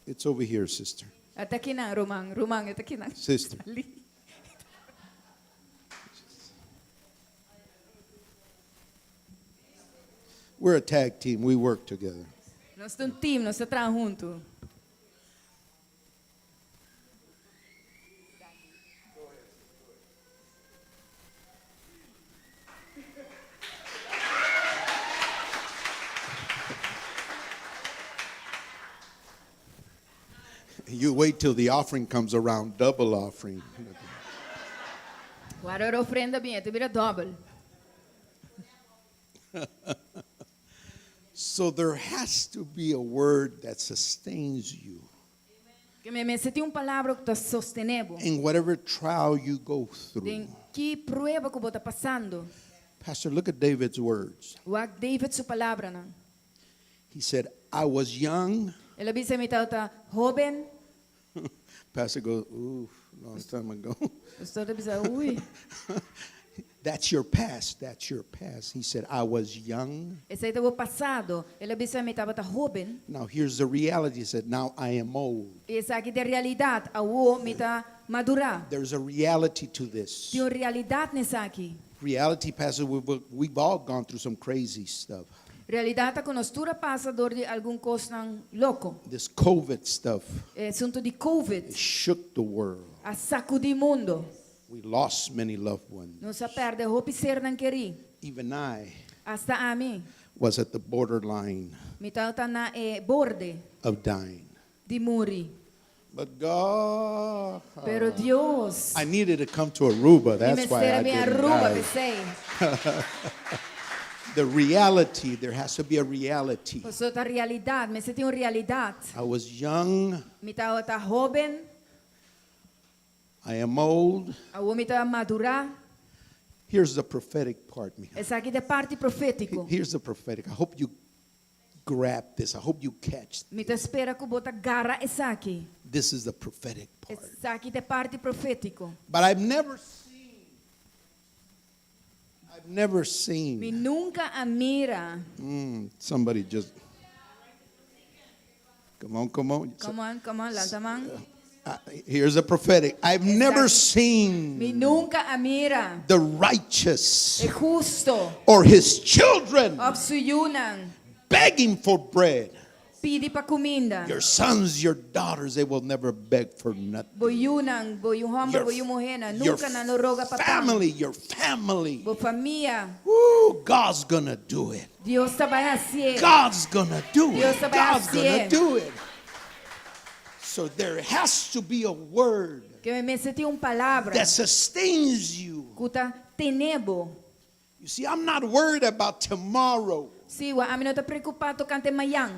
It's over here, sister. Até aqui na Romang, até aqui na. Sister. We're a tag team. We work together. Nós somos time, nós trabalhamos juntos. You wait till the offering comes around, double offering. Agora a ofrenda vem, tu vira double. So there has to be a word that sustains you Que você tem palavra que te sostenebo. in whatever trial you go through. Em que prueba que você está passando. Pastor, look at David's words. O David sua palavra não. He said, I was young. Ele disse me tá jovem. Pastor goes, ooh, long time ago. Pastor disse, ui. That's your past. That's your past. He said, I was young. Esse é o passado. Ele disse me estava jovem. Now here's the reality. He said, now I am old. Essa aqui é a realidade. A o me tá madurar. There's a reality to this. Tem uma realidade nessa aqui. Reality, Pastor, we've all gone through some crazy stuff. Realidade que nós tudo passa dor de algum coisa louco. This COVID stuff, É assunto de COVID. it shook the world. A sacudi mundo. We lost many loved ones. Nós perde roupa ser não querer. Even I Hasta a mim. was at the borderline Me tá na borde of dying. de morrer. But God, Pero Dios. I needed to come to Aruba. That's Me why I me didn't Aruba, die. pensei. The reality, there has to be a reality. Passou a realidade, mas você tem uma realidade. I was young. Me tá jovem, I am old. a homem tá madurar. Here's the prophetic part, Mija. Essa aqui é parte profético. Here's the prophetic. I hope you grab this. I hope you catch. Me tá espera que bota garra essa aqui. This is the prophetic part. Essa aqui é parte profético. But I've never Me seen. nunca a mira. Somebody just. Come on. Come on, levanta a mão. Here's a prophetic. I've never Me seen nunca a mira. the righteous É justo. or his children Obsuyunan. begging for bread. Pidi pa comida. Your sons, your daughters, they will never beg for nothing. Boyunan, boyun homem, boyun mulher, Your nunca na roga pa pão. your family. Bo família. Woo, God's gonna do it. Deus trabalha assim. God's gonna do it. Dios sabe God's gonna hacer. do it. So there has to be a word Que me tem palavra. that sustains you. Kuta tenebo. You see, I'm not worried about tomorrow. Si wa ami não tá preocupado cante amanhã.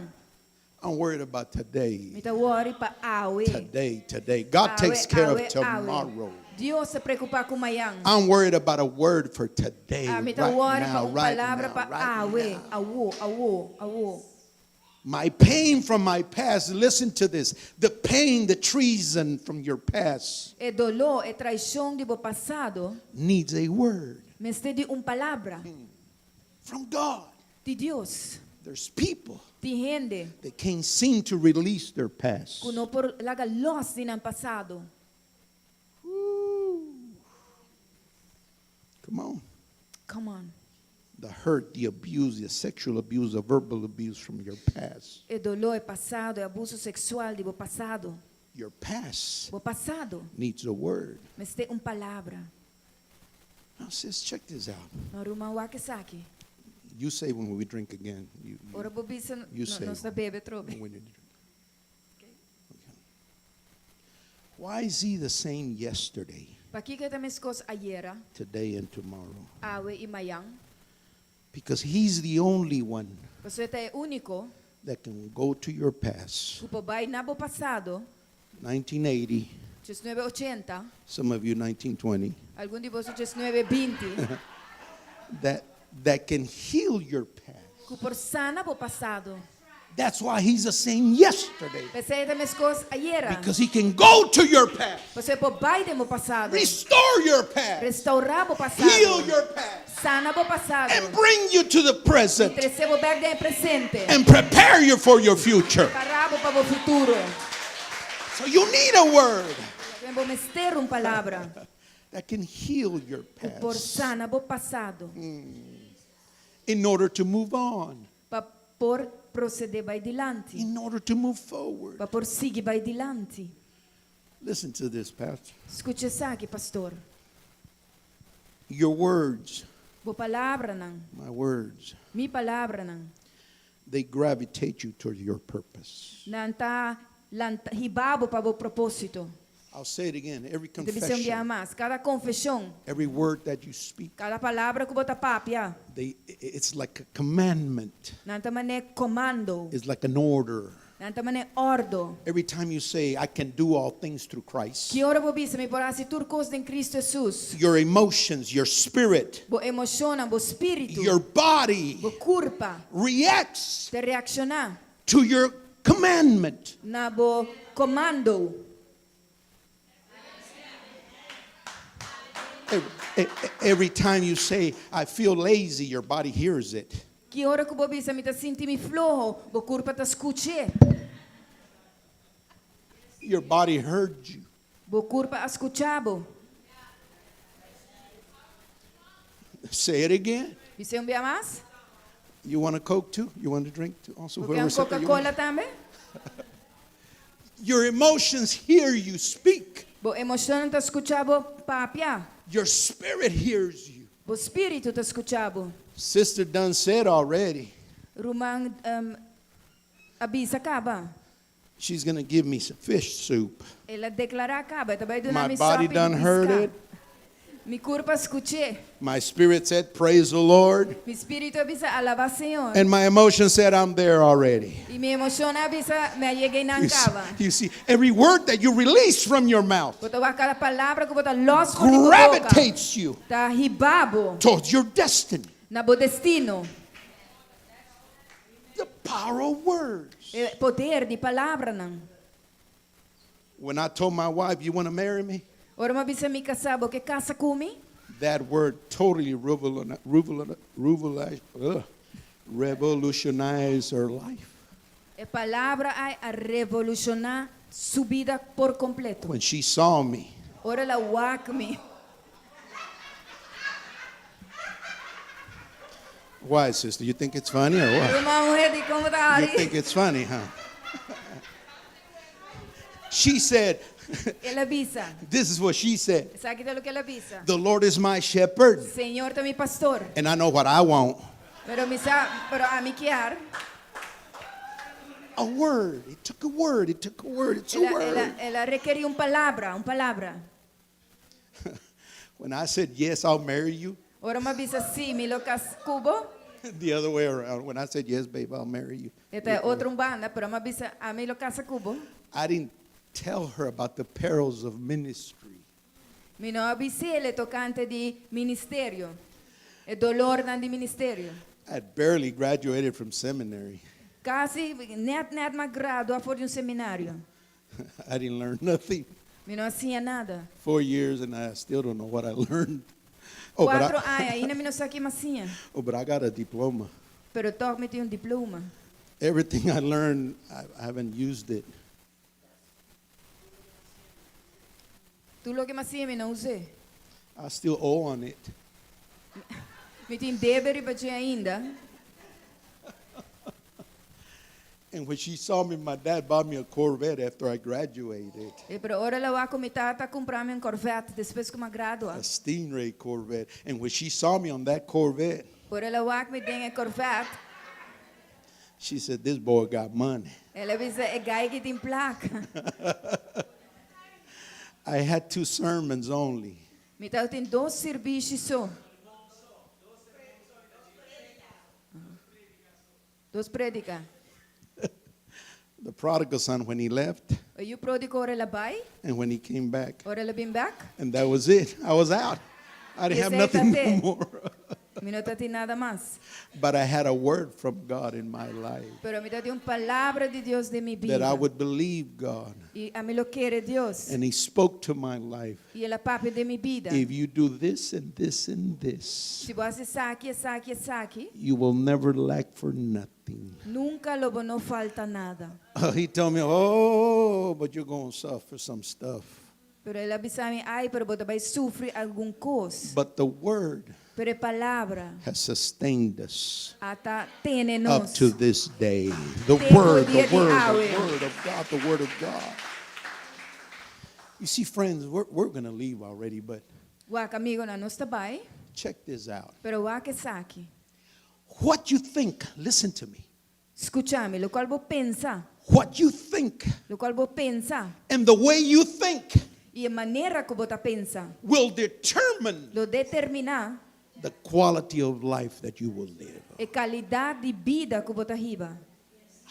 I'm worried about today. Me tá worry pa awe. Today. God takes care of awe. tomorrow. Deus se preocupa com amanhã. I'm worried about a word for today. Me tá Right worry pa now, right palavra now, pa right awe. now. Awo. My pain from my past, listen to this. The pain, the treason from your past É dolor, é traição de bo passado. needs a word Mas tem de palavra from God. de Deus. There's people De gente that can't seem to release their past. que não por laga los din ang passado. Come on. Come on. The hurt, the abuse, the sexual abuse, the verbal abuse from your past. É dolor, é passado, é abuso sexual de bo passado. Your past Bo passado, needs a word. mas tem palavra. Now, sis, check this out. No ruma wake saki. You say when we drink again. Ora bo bisa You say. no sta bebe trobe. When you drink. Okay. Why is he the same yesterday, Pakikita miskos ayera, today, and tomorrow? awe e mayang. Because he's the only one Kasi ito é único, that can go to your past. kupabay na bo passado, 1980, 1980, some of you 1920, algum de vocês 1920, that can heal your past. kupor sana bo passado. That's why he's the same yesterday. Kasi ito miskos ayera, Because he can go to your past, kasi po bay de mo passado, restore your past, restaurar bo passado, heal your past, sana bo passado, and bring you to the present recebo berde em presente, and prepare you for your future. parabo pa bo futuro. So you need a word Bo mister palavra, that can heal your por past sana bo passado, in order to move on. por proceder vai dilante. in order to move forward. Pa por seguir vai dilante. Listen to this, Pastor. Escute isso aqui, pastor. Your words, Bo palavra não. my words, Mi palavra não. they gravitate you toward your purpose. Nanta hibabo pa bo propósito. I'll say it again. Every Deve ser um dia confession, mais. Cada confissão, every word that you speak, cada palavra que bota papia. it's like a commandment. Nanta mané comando. It's like an order. Nanta mané ordo. Every time you say, I can do all things through Christ, Que ora bo bisa mi porasi tur cos em Cristo Jesus. your emotions, your spirit, Bo emociona, bo espírito, your body bo curpa, reacts te reaccionar to your commandment. na bo comando. Every time you say, I feel lazy, your body hears it. Que ora que bo bisa mi ta sinti mi flojo, bo curpa ta escuche. Your body heard you. Bo curpa escuchabo. Say it again. Bisa um dia mais? You want a Coke too? You want a drink too? Also, Porque whoever um said that you want- Coca-Cola também? Your emotions hear you speak. Bo emociona ta escuchabo papia. Your spirit hears you. Bo espírito ta escuchabo. Sister done said already, Rumang abisa acaba. she's going to give me some fish soup. Ela declara acaba. Também do My nome body sopa done de heard piscar. it. Mi curpa escuche. My spirit said, praise the Lord. Mi espírito avisa alabar Senhor. And my emotion said, I'm there already. E mi emoção avisa me alleguei na You see, cava. you see, every word that you release from your mouth Bota cada palavra que bota los por boca. gravitates you Tá ribabo towards your destiny. na bo destino. The power of words. É poder de palavra não. When I told my wife, you want to marry me? Ora uma bisa mi casabo que casa comigo. That word totally revolutionized her life. A palavra a revolucionar sua vida por completo. When she saw me, Ora ela wak me. why, sister? You think it's funny or what? Uma mulher de como tá You ali. think it's funny, huh? She said, Ela bisa. this is what she said. Sabe que é o que ela bisa? The Lord is my shepherd, Senhor tá mi pastor. and I know what I want. Pero a mi quer. A word. It took a word. It took a word. It's a word. Ela requeria palavra, palavra. When I said, yes, I'll marry you, Ora uma bisa sim, mi lo cas cubo. the other way around. When I said, yes, babe, I'll marry you, Esta é outra banda, pero uma bisa a mi lo casa cubo. I didn't tell her about the perils of ministry. Mi não avisei ele tocante de ministério. É dolor na de ministério. I had barely graduated from seminary. Quase net mais graduado fora de seminário. I didn't learn nothing. Mi não hacía nada. 4 years, and I still don't know what I learned. Oh, 4 but anos, ainda mi não saquei massinha. I got a diploma. Pero toque me tinha diploma. Everything I learned, I haven't used it. Tudo o que massinha mi não usei. I still owe on it. Mi tinha débito para ainda. And when she saw me, my dad bought me a Corvette after I graduated. E pero ora lá com mi tata comprar-me Corvette depois que me gradua. A Stingray Corvette. And when she saw me on that Corvette, Ora lá me tem Corvette. she said, this boy got money. Ela disse é gai que tem placa. I had 2 sermons only. Mi tata tem 2 serviços só. 2 prédicas. The prodigal son, when he left, E o pródigo ora lá vai, and when he came back, ora lá bem back. and that was it. I was out. I didn't have Yes, nothing that's it. more. Mi não tem nada mais. But I had a word from God in my life Pero mi tata palavra de Deus de mi vida. that I would believe God. E a mi lo quer Deus. And he spoke to my life. E ela papo de mi vida. If you do this and this and this, Se você saque, you will never lack for nothing. nunca lobo não falta nada. He told me, oh, but you're going to suffer some stuff. Pero ela bisa mi ai, pero você vai sofrer algum coisa. But the word Pero a palavra has sustained us ata up tene-nos. to this day. The Até o word, dia the de word, hoje. the word of God, the word of God. You see, friends, we're going to leave already, but Waka amigo na nos tabay, check this out. pero waka saki. What you think, listen to me. Escúchame, lo cual vos pensa, What you think lo cual vos pensa, and the way you think y a maneira que vos pensa, will determine lo determina the quality of life that you will live. a qualidade de vida que vos riba.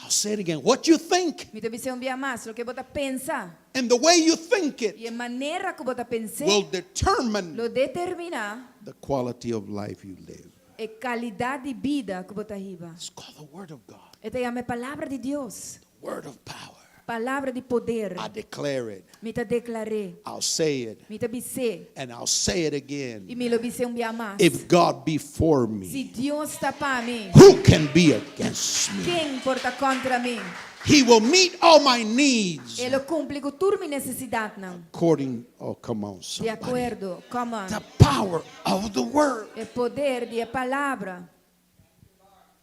I'll say it again. What you think Me te dice un día más, lo que vos pensa, and the way you think y it a maneira que vos pense, will determine lo determina the quality of life you live. a qualidade de vida que vos riba. It's called the word of God, Esta é a palavra de Deus, the word of power. palavra de poder. I declare it. Me te declarei, I'll say it. me te disse, And I'll say it e again. me lo disse um dia mais. If God be for Se me, Deus está para mim, who can be against me? quem porta contra mim? He will meet all my needs Ele cumpre com todas minhas necessidades, não? according, oh, come on, De somebody. acordo com The power of the word. o poder de palavra.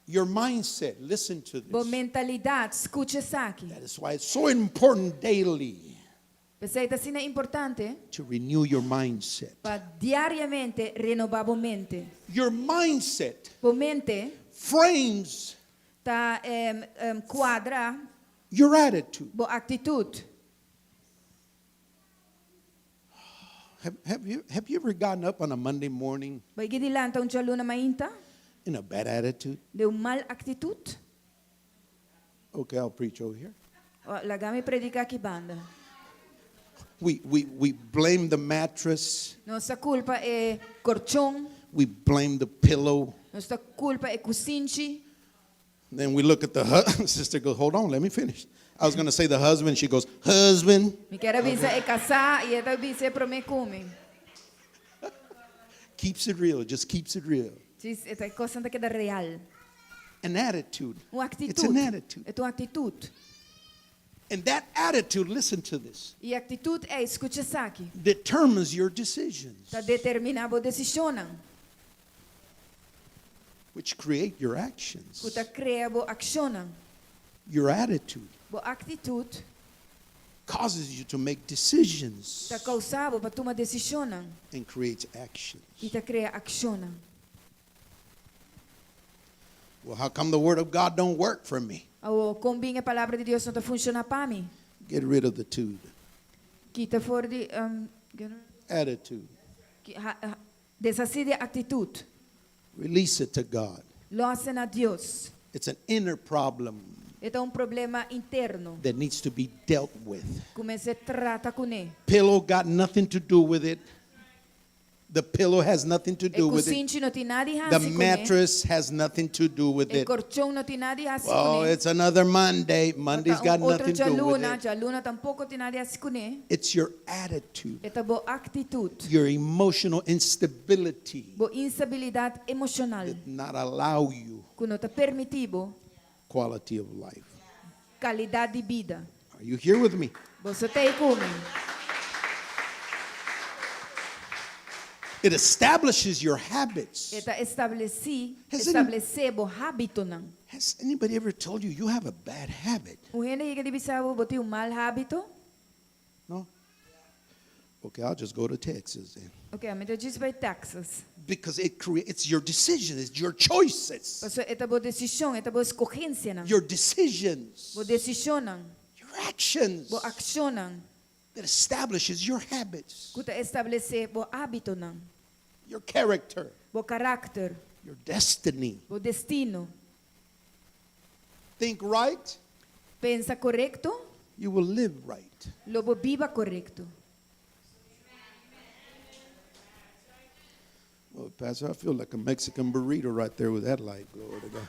Your mindset, listen to Boa this. mentalidade, escute isso aqui. That is why it's so important daily Percebe assim é importante to renew your mindset. para diariamente renovar a mente. Your mindset A mente frames tá quadra your attitude. boa atitude. Have you ever gotten up on a Monday morning Vai gidilanta um jaluna mainta in a bad attitude? de mal atitude. Okay, I'll preach over here. Lagami predica aqui banda. We blame the mattress. Nossa culpa é colchão, We blame the pillow. nossa culpa é cozinha. Then we look at the sister goes, hold on, let me finish. I was going to say the husband. She goes, husband. Me quero avisar é casar e ela avisa para me comer. Keeps it real, just keeps it real. Diz, esta coisa que é real. An attitude. Uma It's an atitude. attitude. É tua atitude. And that attitude, listen to this, E a atitude é, escute isso aqui. determines your decisions, Está determinado a decisão. which create your actions. Está criando a ação. Your attitude Boa atitude causes you to make decisions está causado para tomar decisão and creates actions. e está criando ação. Well, how come the word of God don't work for me? Ou combina a palavra de Deus não está funcionando para mim. Get rid of the tude. Quita fora de Attitude. desacide a atitude. Release it to God. Lança a Deus. It's an inner problem É problema interno. that needs to be dealt with. Como se trata com ele. Pillow got nothing to do with it. The pillow has nothing to E do with it. cozinha não tem nada a The ver com ele. mattress has nothing to do with E it. colchão não tem nada a ver com Oh, ele. it's another Monday. Monday's got Outro nothing to do with jaluna, it. jaluna tampouco tem nada a ver com ele. It's your attitude, É boa atitude. your emotional instability Boa instabilidade emocional. that not allow you Que não está permitido quality of life. qualidade de vida. Are you here with me? Você está aí comigo. It establishes your habits. Está estabelecer o hábito não. Has anybody ever told you you have a bad habit? O gente que deve saber botar mal hábito. No? Okay, I'll just go to Texas then. Ok, a gente diz para Texas. Because it's your decision, it's your choices. Porque é boa decisão, é boa escolhência não. Your decisions, Boa decisão não. your actions Boa ação não. that establishes your habits, Que está estabelecer o hábito não. your character, O caráter, your destiny. o destino. Think right, Pensa correto, you will live right. logo viva correto. Well, Pastor, I feel like a Mexican burrito right there with that light. Glory to God.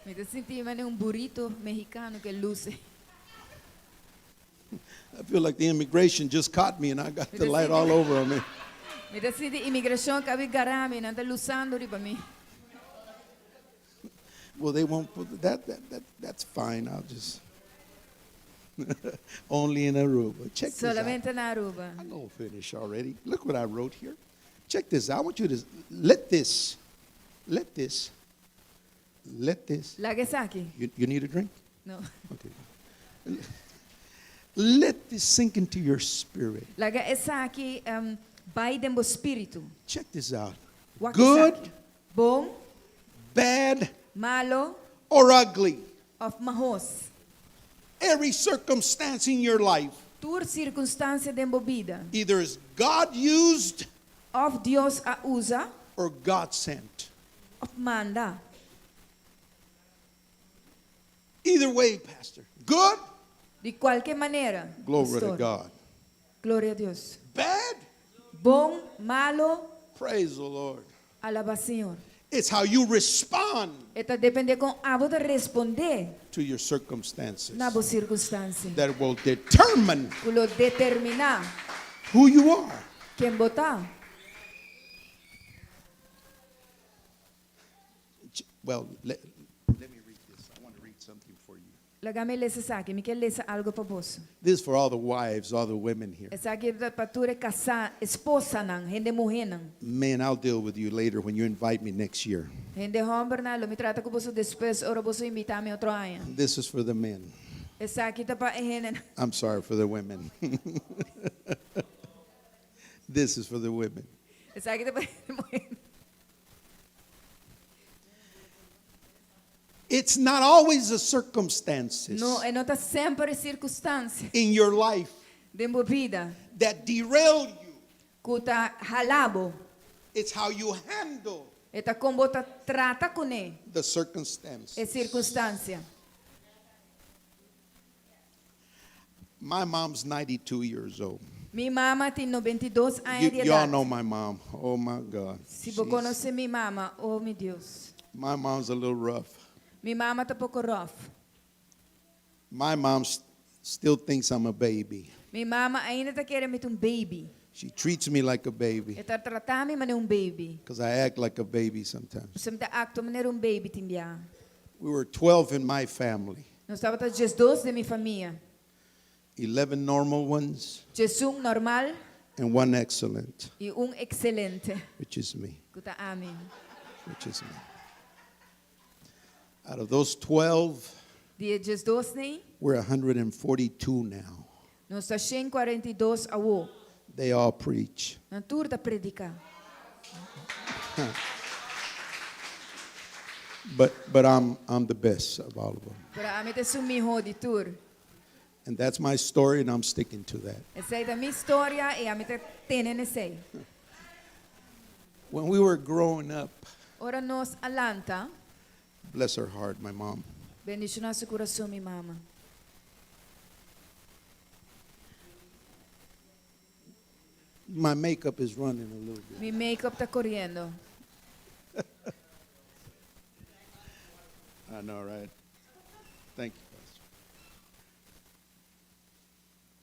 Me senti um burrito mexicano que luce. I feel like the immigration just caught me and I got the light all over on me. Me senti imigração que havia garame, não está luzando para mim. Well, they won't put that's fine. I'll just Only in Aruba. Check this out. Solamente na Aruba. I'm going to finish already. Look what I wrote here. Check this out. I want you to let this. Lagay sa akin. You need a drink? No. Okay. Let this sink into your spirit. Lagay sa akin by dem bo espiritu. Check this out. Waki Good, sa akin. Bom, bad, malo, or ugly. of mahos. Every circumstance in your life, Tur circunstância dem bo vida. either is God used Of Dios a usa, or God sent. of manda. Either way, Pastor. Good, De qualquer maneira. glory to pastor. God. Glória a Deus. Bad, Bom, malo, praise the Lord. alaba Senhor. It's how you respond Eta depende com a de responder to your circumstances na bo circunstância. that will determine Kulo determinar who you are. quem botar. Well, let me read this. I want to read something for you. Lagame lesa saki, mi quer lesa algo para você. This is for all the wives, all the women here. Essa aqui é para tu casar, esposa não, gente mulher não. Man, I'll deal with you later when you invite me next year. Gente homem não, me trata com você depois, ora você invitar-me outro ano. This is for the men. Essa aqui tá para gente. I'm sorry for the women. This is for the women. Essa aqui tá para mulher. It's not always the circumstances Não, é não tá sempre circunstância in your life de uma vida that derail you. que tá halabo. It's how you handle É tá como tá trata com ele. the circumstance. É circunstância. My mom's 92 years old. Minha mama tem 92 anos de Y'all idade. know my mom. Oh my God. Se você conhece minha mama, oh meu Deus. My mom's a little rough. Minha mama tá pouco rough. My mom still thinks I'm a baby. Minha mama ainda tá querendo meter baby. She treats me like a baby Tá tratando-me como baby. because I act like a baby sometimes. Você me tá acto maneira baby timbia. We were 12 in my family. Nós estava tá just 12 de minha família. 11 normal ones Jesus normal and one excellent, e excelente. which is me. Que tá amém. Which is me. Out of those 12, Dia just 12 nem. we're 142 now. Nós tá 142 a o. They all preach. Na tour da predicar. But I'm the best of all of them. Para a mim te sumiho de tour. And that's my story, and I'm sticking to that. Essa é da minha história e a mim te tene nesse. When we were growing up, Ora nós alanta, bless her heart, my mom, bendicionar nosso coração minha mama. my makeup is running a little bit. Mi makeup tá correndo. I know, right? Thank you, Pastor.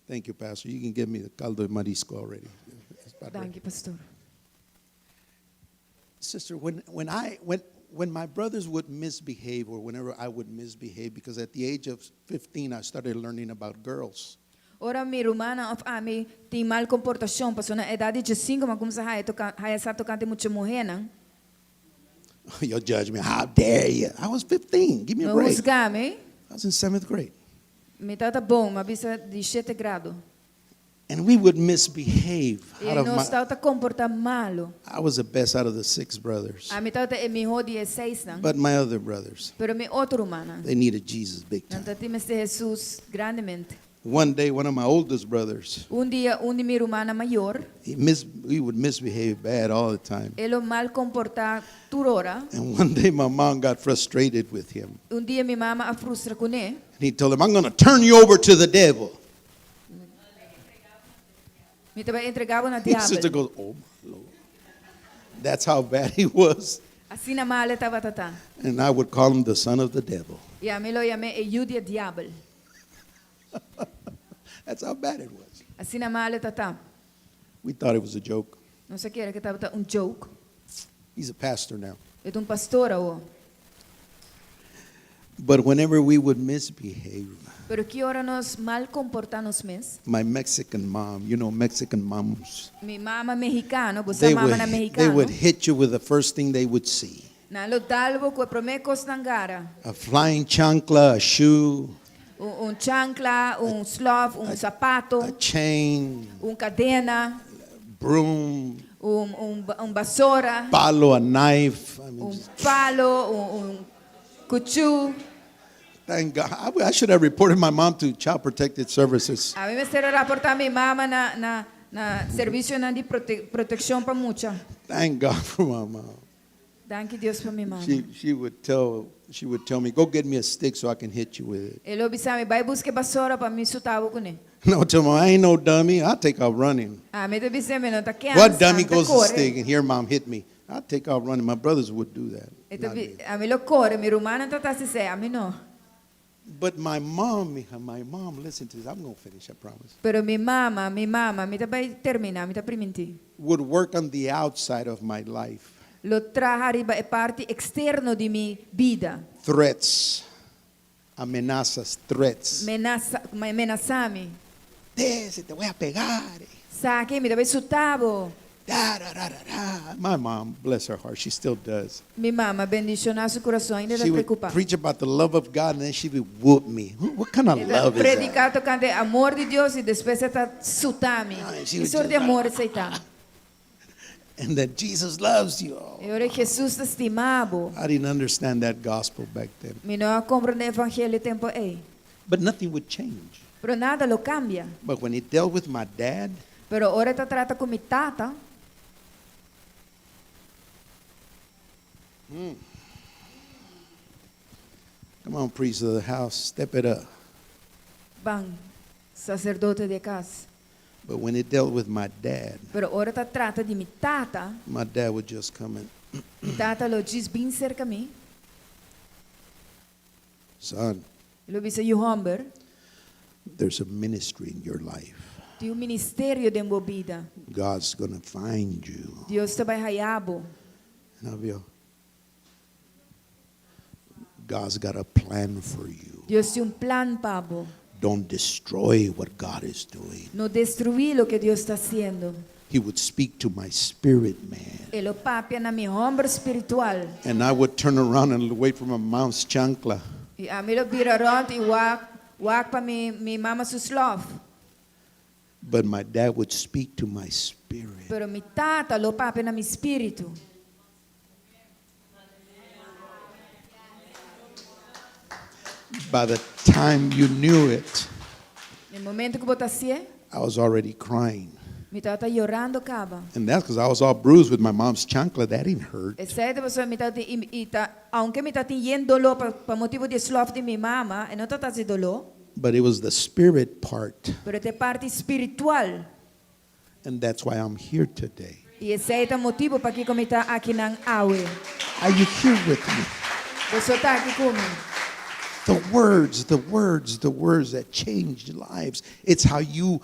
Thank you, Pastor. You can give me the caldo de marisco already. It's about ready. Danke, pastor. Sister, when my brothers would misbehave, or whenever I would misbehave, because at the age of 15 I started learning about girls. Ora mi rumana of ami tem mal comportação, passou na idade de 5, mas como se haya tocante muita mulher, não? You'll judge me. How dare you? I was 15. Give me a Não break. rusgar-me. I was in 7th grade. Me tá bom, mas bisa de 7 grado. And we would misbehave. E Out of nós my, tá comportar malo. I was the best out of the 6 brothers. A mi tá é melhor de 6, não? But my other brothers, Pero mi outro rumana. they needed Jesus big Não time. tá time de Jesus grandemente. One day, one of my oldest brothers, Dia, de mi rumana maior, he would misbehave bad all the time. ele mal comportar turora. And one day, my mom got frustrated with him. Dia mi mama a frustra com ele. And he told him, I'm going to turn you over to the devil. Me tava entregava na His sister diabo. goes, oh, my Lord. That's how bad he was. Assim na mala tava tata. And I would call him the son of the devil. E a mi lo chamei e Judia diabo. That's how bad it was. Assim na mala tata. We thought it was a joke. Não sei que era que tava joke. He's a pastor now. É pastor o. But whenever we would misbehave, Pero que hora nos mal comportamos mes. my Mexican mom, you know, Mexican moms, Mi mama mexicano, você they mama would, na they mexicano. would hit you with the first thing they would see. Na lo dalvo ko promekos nangara. A flying chancla, a shoe, Chancla, slof, sapato, a chain, cadena, broom, basura, palo, a knife. I mean, palo, cuchú. thank God. I should have reported my mom to Child Protective Services. A mí me será reportar mi mama na servicio de protección para mucha. Thank God for my mom. Danke Dios por mi mama. She would tell me, go get me a stick so I can hit you with it. Ele obisame, vai buscar vassoura para me sutavo com ele. No, tell me, I ain't no dummy. I'll take out running. Ah, me obisame, não tá quente. What dummy goes to stick and here mom hit me? I'll take out running. My brothers would do that. Not me. A mí lo corre, mi rumana não tá assim, a mí não. But my mom, listen to this. I'm going to finish, I promise. Pero mi mama, me tá vai terminar, me tá priminti. Would work on the outside of my life. Lo traja é parte externo de mi vida. Threats. Amenazas, threats. Amenazame. Te voy a pegar. Saque, me tá vai sutavo. Da, da, da, da, da. My mom, bless her heart, she still does. Mi mama bendicionar su coração, ainda tá She would preocupada. preach about the love of God and then she would whoop me. What kind of love is that? Predicar tocando amor de Deus e depois você tá sutame. she Que would sorte de just- amor você tá? And that Jesus loves you. Eu ora Jesus te estimava. I didn't understand that gospel back then. Me não compreende o evangelho tempo aí. But nothing would change. Pero nada lo cambia. But when it dealt with my dad, Pero ora tá trata com mi tata. come on, priest of the house, step it up. Bang, sacerdote de casa. But when it dealt with my dad, Pero ora tá trata de mi tata. my dad would just come in, Mi tata lo diz bem cerca a mim. son, Ele disse, Humber, there's a ministry in your life. tem ministério de uma vida. God's going to find you. Deus te vai raiabo. And I'll be all, God's got a plan for you. Deus tem plan, Pabo. Don't destroy what God is doing. No destruir lo que Deus está haciendo. He would speak to my spirit man. Ele papia na mi ombro espiritual. And I would turn around and wait for my mom's chancla. E a mim lo vira rond e wak pa mi mama sus love. But my dad would speak to my spirit. Pero mi tata lo papia na mi espírito. By the time you knew it, No momento que botasse, I was already crying. mi tata llorando caba. And that's because I was all bruised with my mom's chancla. That didn't hurt. E certo pessoa mi tata aunque mi tata yen dolor pa motivo de love de mi mama, e não tata se dolor, But it was the spirit part. pero te parte espiritual. And that's why I'm here today. E esse é o motivo para que eu está aqui na aue. Are you here with me? Você está aqui comigo. The words that change lives. It's how you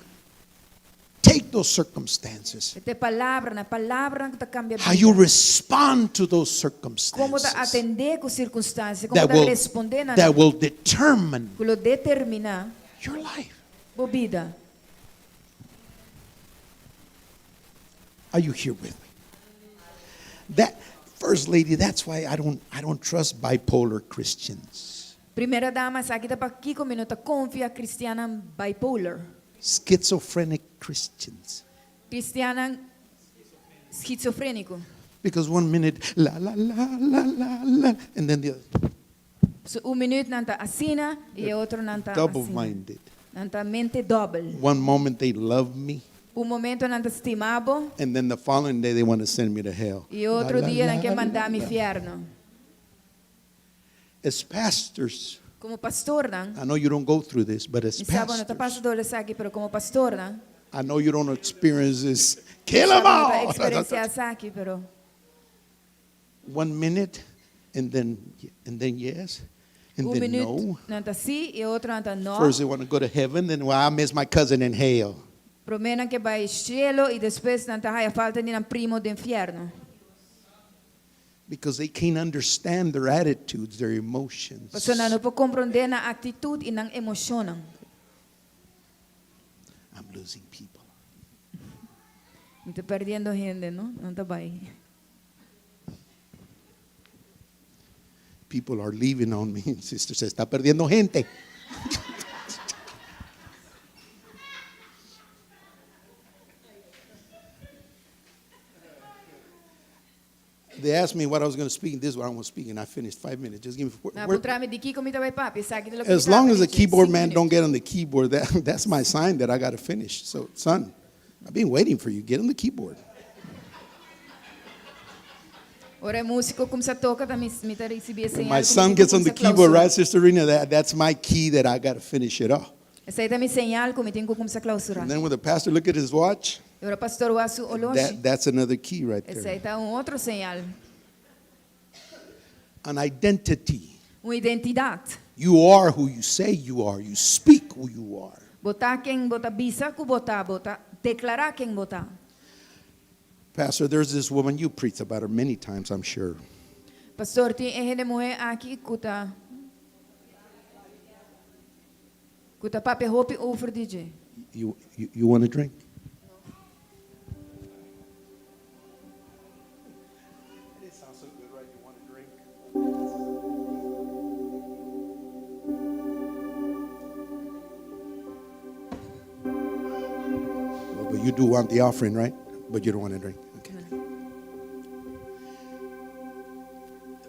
take those circumstances, Esta palavra, na palavra que cambia how you vida. respond to those Como circumstances atender com circunstâncias, como that responder na will determine lo determinar your life. a vida. Are you here with me? That first lady, that's why I don't trust bipolar Christians. Primeira dama, aqui está para aqui como não está confia cristiana bipolar. Schizophrenic Christians. Cristiana esquizofrênico. Because one minute, la, la, la, la, la, la, and then the other, So, minuto não está assina e outro não está double-minded. Não está mente double. One moment they love me, Momento não está estimado and then the following day they want to send me to hell. e outro La, la, dia la, não quer la, mandar me la. inferno. As pastors, Como pastor, não? I know you don't go through this, but as E sabe, não está pastors, pastor aqui, pero como pastor, não? I know you don't experience this. Kill Sabe, them não está all. experienciar aqui, pero 1 minute, and then yes, and then minuto no. não está sim e outro não está não. First they want to go to heaven, then well, I miss my cousin in hell. Prometem que vai ao cielo e depois não está a falta de um primo do inferno. Because they can't understand their attitudes, their emotions. Pastor não pode compreender na atitude e na emoção. I'm losing people. Me está perdendo gente, não? Não está bem. People are leaving on me. Sister se está perdiendo gente. They asked me what I was going to speak, and this is what I was speaking. I finished 5 minutes. Just give me. As long as the keyboard man don't get on the keyboard, that's my sign that I got to finish. So, son, I've been waiting for you. Get on the keyboard. When my son gets on the keyboard, right, Sister Rina? That's my key that I got to finish it off. And then when the pastor look at his watch, that's another key right there. An identity. You are who you say you are. You speak who you are. Pastor, there's this woman, you preached about her many times, I'm sure. Pastor, kuta papi hopi over DJ. You want a drink? It sounds so good, right? You want a drink? Well, but you do want the offering, right? But you don't want to drink. Okay.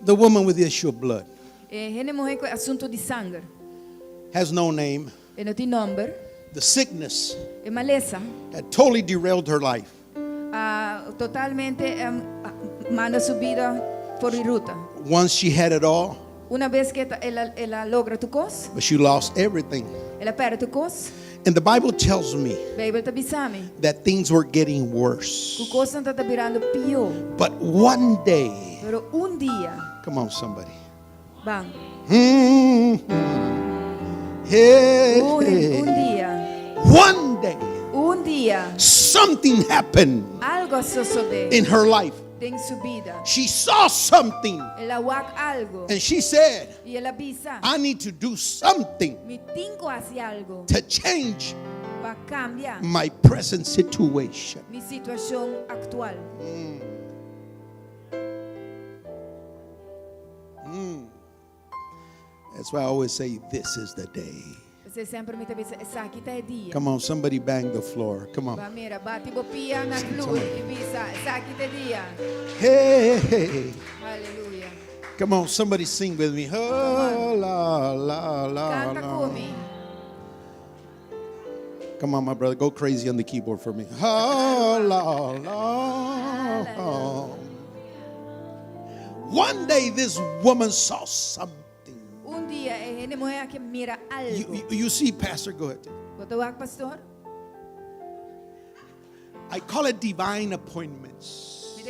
The woman with the issue of blood has no name. The sickness had totally derailed her life. Once she had it all, but she lost everything. And the Bible tells me that things were getting worse. But one day, come on, somebody. Hey, one day, something happened in her life. She saw something and she said, I need to do something to change my present situation. That's why I always say, this is the day. Come on, somebody bang the floor. Come on. Hey, hey. Hallelujah. Come on, somebody sing with me. Oh, la, la, la, la. Come on, my brother, go crazy on the keyboard for me. Oh, la, la, la. One day this woman saw something. You see, Pastor, go ahead. I call it divine appointments.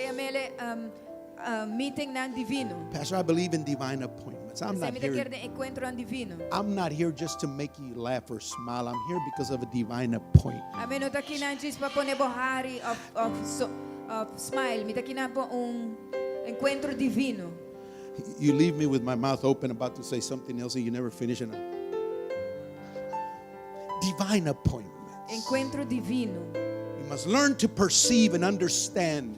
Pastor, I believe in divine appointments. I'm not here just to make you laugh or smile. I'm here because of a divine appointment. You leave me with my mouth open about to say something else and you never finish it. Divine appointments. Encuentro divino. You must learn to perceive and understand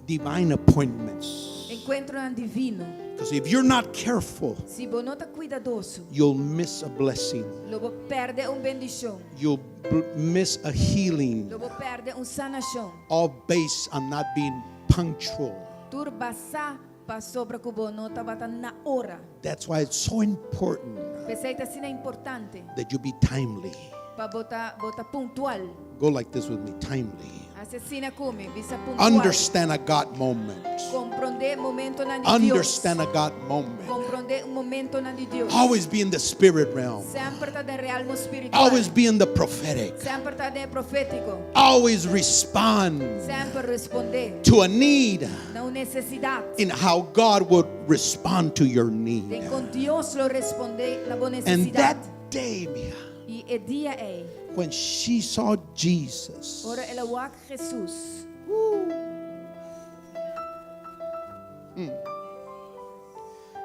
divine appointments. Encuentro divino. Because if you're not careful, you'll miss a blessing. You'll miss a healing. All based on not being punctual. That's why it's so important that you be timely. Go like this with me, timely. Understand a God moment. Understand a God moment. Always be in the spirit realm. Always be in the prophetic. Always respond to a need in how God would respond to your need. And that day, when she saw Jesus,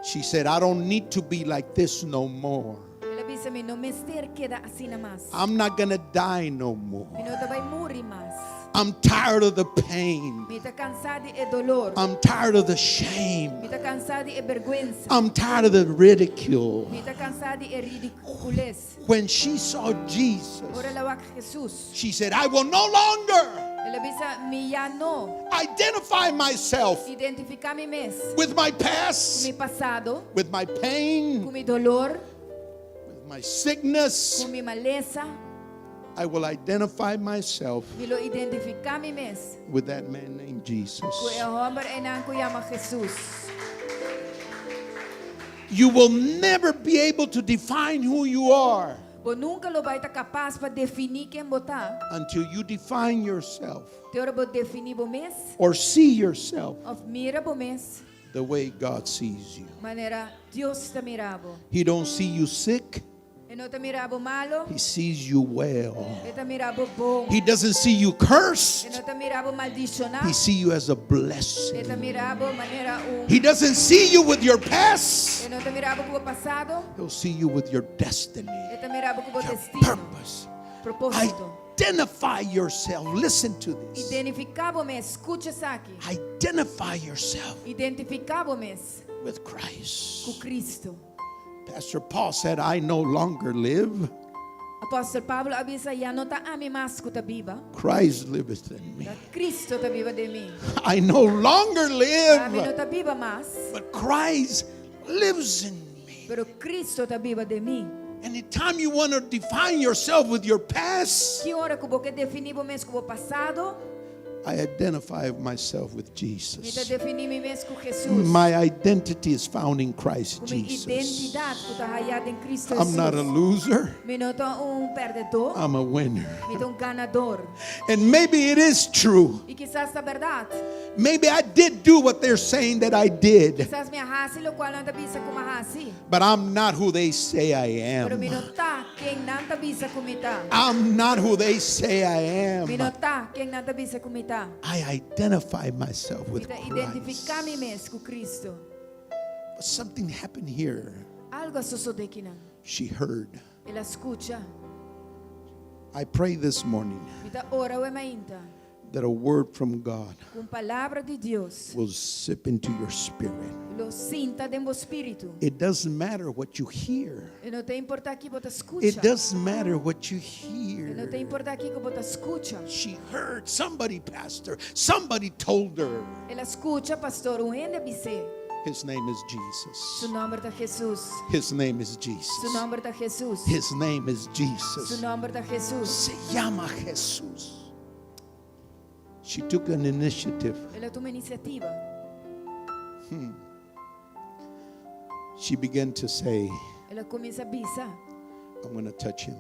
She said, I don't need to be like this no more. Ela disse a mim, não me ser queda assim na mais. I'm not going to die no more. Me não vai morrer mais. I'm tired of the pain. Me tá cansada de dolor. I'm tired of the shame. Me tá cansada de vergonha. I'm tired of the ridicule. Me tá cansada de ridiculez. When she saw Jesus, Ora ela vai Jesus. she said, I will no longer Ela disse, me já não identify myself identificar me mesmo. with my Com past, meu passado, with my pain, com meu dolor, with my sickness. com minha maleza. I will identify myself Vilo identificar me mesmo. with that man named Jesus. Com o homem enang que chama Jesus. You will never be able to define who you are Você nunca lo vai estar capaz para definir quem você tá. until you define yourself Te ora você definir você mesmo, or see yourself ou mira você mesmo, the way God sees you. maneira Deus está mirando. He don't see you sick, Ele não está mirando malo, he sees you well. ele está mirando bom. He doesn't see you Ele cursed, não está mirando maldicionado, he sees you as a ele blessing. está mirando maneira He doesn't see you with your past, Ele não está mirando com o passado, he'll see you with your destiny, ele está mirando com o your destino, purpose. propósito. Identify yourself. Listen to this. Identificar você mesmo, escuta isso aqui. Identify yourself Identificar você mesmo with com Christ. Cristo. Pastor Paul said, I no longer live, Apóstolo Pablo avisa, já não está a mim mais que está viva. Christ liveth in me. Cristo está viva de mim. I no longer A mim não live, está viva mais, but Christ lives in me. pero Cristo está viva de mim. Anytime you want to define yourself with your past, Que hora que você definir você mesmo com o passado, I identify myself with me está Jesus. definir me mesmo com Jesus. My identity is found in Christ Com minha Jesus. identidade que está hallada em Cristo I'm not a Jesus. loser, Me não estou perdedor, I'm a winner. me estou ganador. And maybe it is true. E quizás é verdade. Maybe I did do what they're saying that I did, Quizás minha raça, o qual não está vista como raça. but I'm not who they say I Pero me am. não está quem não está vista como está. I'm not who they say I Me não am. está quem não está vista como está. I identify myself Me with está Christ. identificar me mesmo com Cristo. But something happened here. Algo sucedeu aqui não. She heard. Ela escuta. I pray this morning Me está ora o emainta. that a word from God Com palavra de Deus. will sip into your spirit. Lo sinta dentro do espírito. It doesn't matter what you hear. E não tem importar que você escuta. It doesn't matter what you E não tem hear. importar que você escuta. She heard somebody, pastor. Somebody told her. Ela escuta, pastor, um rende você. His name is Jesus. Su nome de Jesus. His name is Su Jesus. nome de Jesus. His name is Su Jesus. nome de Jesus. Se llama Jesús. She took an initiative. Ela toma iniciativa. She began to say, Ela começa a bisa. I'm going to touch him.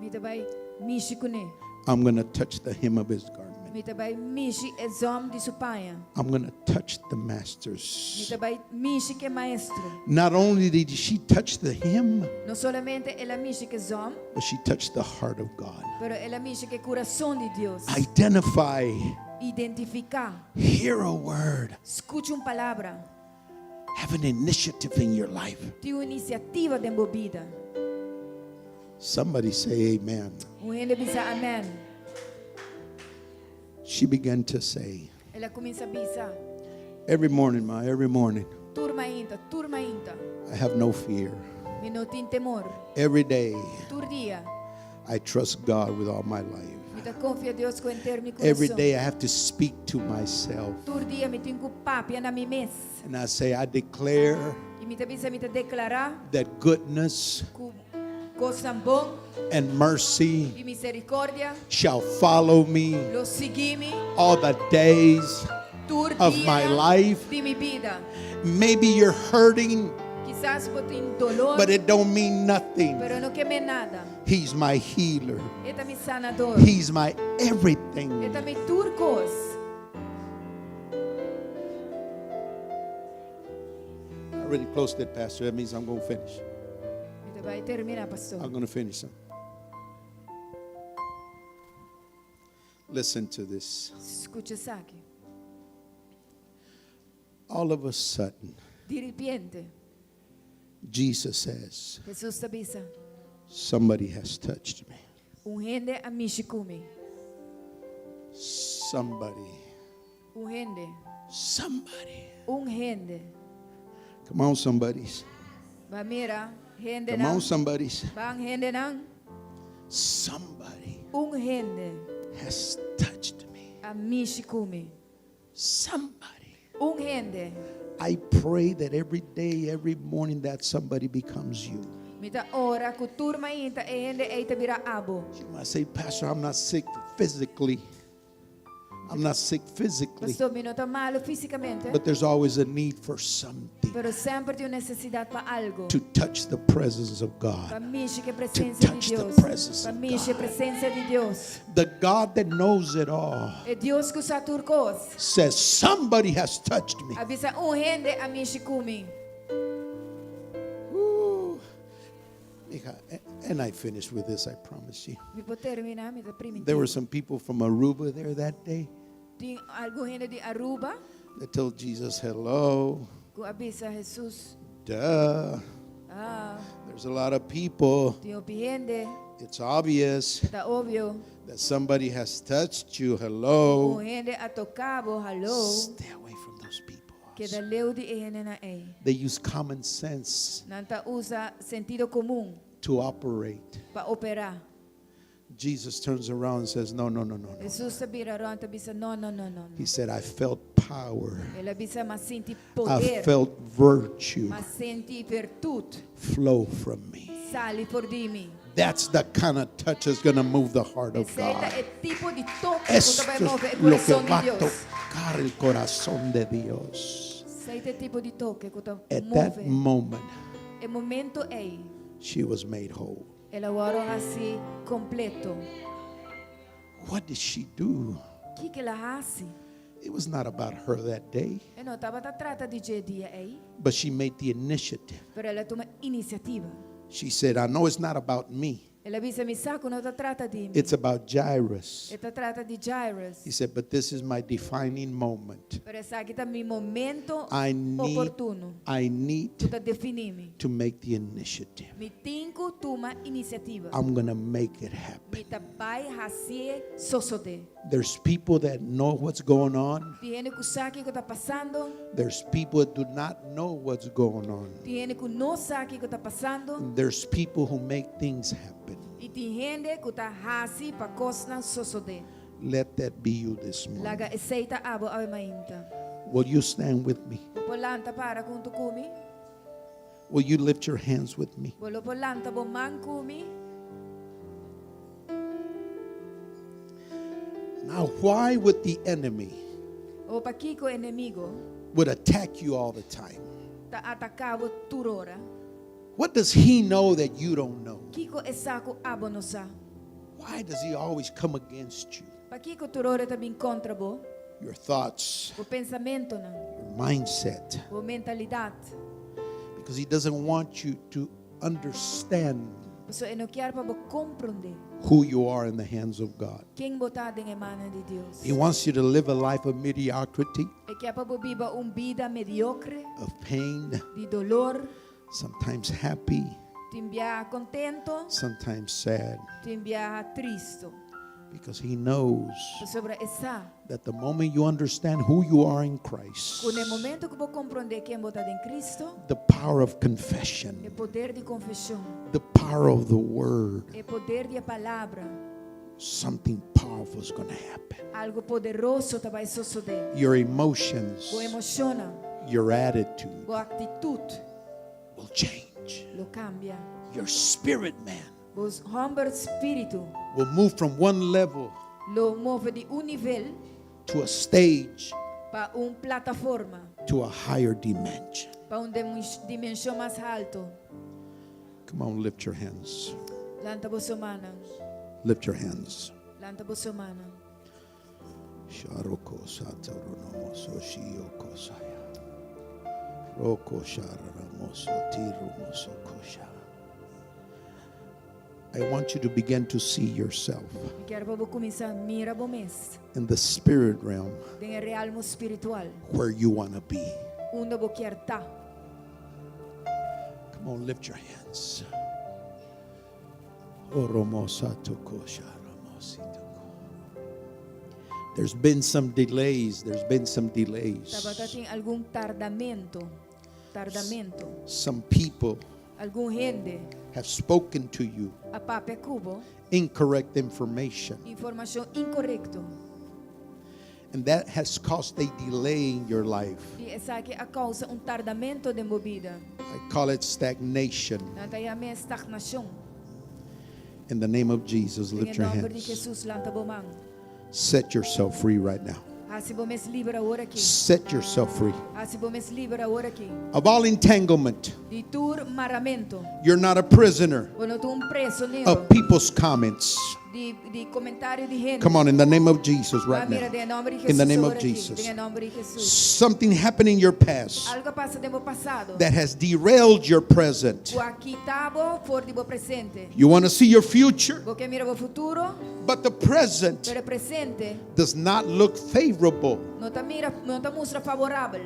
Me vai mexer com ele. I'm going to touch the hem of his garment. Me vai mexer o zom de sua paia. I'm going to touch the Me master's. vai mexer com o maestro. Not only did she touch the hem, Não somente ela mexe com o zom, but she touched the heart of God. pero ela mexe com o coração de Deus. Identify, Identificar. hear a word, Escute uma palavra. have an initiative in your life. Tem uma iniciativa dentro da vida. Somebody say amen. Um rende bisa amém. She began to say, Ela começa a bisa. every morning, every morning, Turma ainda, turma ainda. I have no fear. Me não tem temor. Every day, Todo dia. I trust God with all my life. Me dá confia Deus com inteiro meu Every coração. day, I have to speak to myself. Todo dia me tenho que papiar na mim mesmo. And I say, I declare E me bisa me declarar that goodness que coisa bom and mercy e misericórdia shall follow me lo seguime all the days todo of dia my life. de minha vida. Maybe you're hurting, Quizás você tem dolor, but it don't mean nothing. pero não quer nada. He's my healer. Ele é meu sanador. He's my everything. Ele é meu tudo coisa. I already closed it, Pastor. That means I'm going to finish. Ele vai terminar, pastor. I'm going to finish them. Listen to this. Escute isso aqui. all of a sudden, di repente, Jesus says, Jesus avisa, somebody has touched me. gente amici kumi, Somebody. gente, Somebody. gente. Come on, somebodies. Ba mira, gente Come on, nang, somebodies. bang gente nang, Somebody gente has touched me. amici kumi, Somebody. gente. I pray that every day, every morning, that somebody becomes you. Mita ora kuturma inta gente eita bira abo. You might say, Pastor, I'm not sick physically. I'm not sick physically. Pastor, mi nota malo fisicamente, But there's always a need for something pero sempre tem necessidade para algo. to touch the presence of Para God. mexer que a presença de touch the Deus. presence Para of mexer a God. presença de Deus. The God that knows it all É Deus que usa turcos. says, somebody has touched me. Avisa gente a mexer comigo. Ooh. And I finished with this, I promise you. Me pode terminar, me dá There were some people from Aruba there that day Tem algum gente de Aruba that told Jesus, hello, que avisa Jesus. duh. Ah, There's a lot of people. tem gente, It's obvious está óbvio. that somebody has touched you. Hello. Gente a tocado, hello. Stay away from those people. Que da leu de gente na ei. They use common sense Nanta usa sentido comum to operate. para operar. Jesus turns around and says, no, no, no, no, no. Jesus se vira ronda e diz, não, não, não, não. He said, I felt power. Ele diz, mas senti I poder, felt virtue mas senti virtude. flow from me. Sale por di mim. That's the kind of touch that's going to move the heart of Esse God. é o tipo de toque que Esto vai es mover o lo que coração va de a Deus. tocar el corazón de Dios. Esse é o tipo de toque que At that move. moment, O momento é, she was made whole. ela agora assim completo. What did she do? O que ela faz? It was not about her that day, Eu não estava trata de dia aí, but she made the initiative. mas ela toma iniciativa. She said, I know it's not about me. Ela disse, me saco não trata de mim. It's about Jairus. Ela trata de Jairus. He said, but this is my defining moment. Pero esse aqui está meu momento I need oportuno. Tu tá definir-me. to make the initiative. Me tenho toma iniciativa. I'm going to make it Me happen. tá vai fazer sosode. There's people that know what's going on. Tem gente que sabe o que está passando. There's people that do not know what's going on. Tem gente que não sabe o que está passando. There's people who make things happen. E tem gente que está fazendo para coisas sosode. Let that be you this morning. Laga aceita abo a mainta. Will you stand with me? Polanta para junto comigo. Will you lift your hands with me? Bolo polanta bo man comigo. Now, why would the enemy O pa kiko inimigo would attack you all the time? ta atacavo turora. What does he know that you don't know? Kiko esako abo no sa. Why does he always come against you? Pa kiko turora também contra bo. Your thoughts, O pensamento na. your mindset. O mentalidade. Because he doesn't want you to understand So eno quer pa bo compreender who you are in the hands of God. quem botado em mano de Deus. He wants you to live a life of mediocrity, E quer pa bo viva vida mediocre, of pain, de dolor, sometimes happy, timbia contento, sometimes sad. timbia triste. Because he knows Sobre essa, that the moment you understand who you are in Christ, no momento que vou compreender quem botado em Cristo, the power of confession, é poder de confissão, the power of the word, é poder de palavra, something powerful is going to happen. algo poderoso vai suceder. Your emotions, O emociona, your attitude o atitude will change. lo cambia. Your spirit man Os humble espírito will move from one level lo move de nível to a stage para plataforma, to a higher dimension. para dimensão mais alto. Come on, lift your hands. Lanta vossa mano, Lift your hands. lanta vossa mano. Sharoko sataronomoso shiyoko saya. Roko shararamoso tirumoso kosha. I want you to begin to see yourself Quero para começar mira bom mês, in the spirit realm em realmo espiritual, where you want to be. Uno bokierta. Come on, lift your hands. There's been some delays. There's been some delays. Tabatating algún tardamento. Some people Algún gente have spoken to you a pape cubo incorrect information, información incorrecto. and that has caused a delay in your life. E essa que a causa tardamento de movida. I call it stagnation. Natayame estagnación. In the name of Jesus, En lift el your nombre de hands. Jesús, lanta bomang. Set yourself free right now. Assim bomes livre agora aqui. Set yourself free Assim bomes livre agora aqui. of all entanglement. De tur maramento. You're not a prisoner Quando tu preso nele. of people's comments. De comentário de gente. Come on, in the name of Jesus right Mira, now. de nome de In the Jesus name of agora aqui. Jesus. Em nome de Jesus. Something happened in your past Algo passa de bo passado. that has derailed your present. O aqui tabo for de bo presente. You want to see your future, Porque mira o futuro, but the present pero presente does not look favorable. não tá mostra favorável.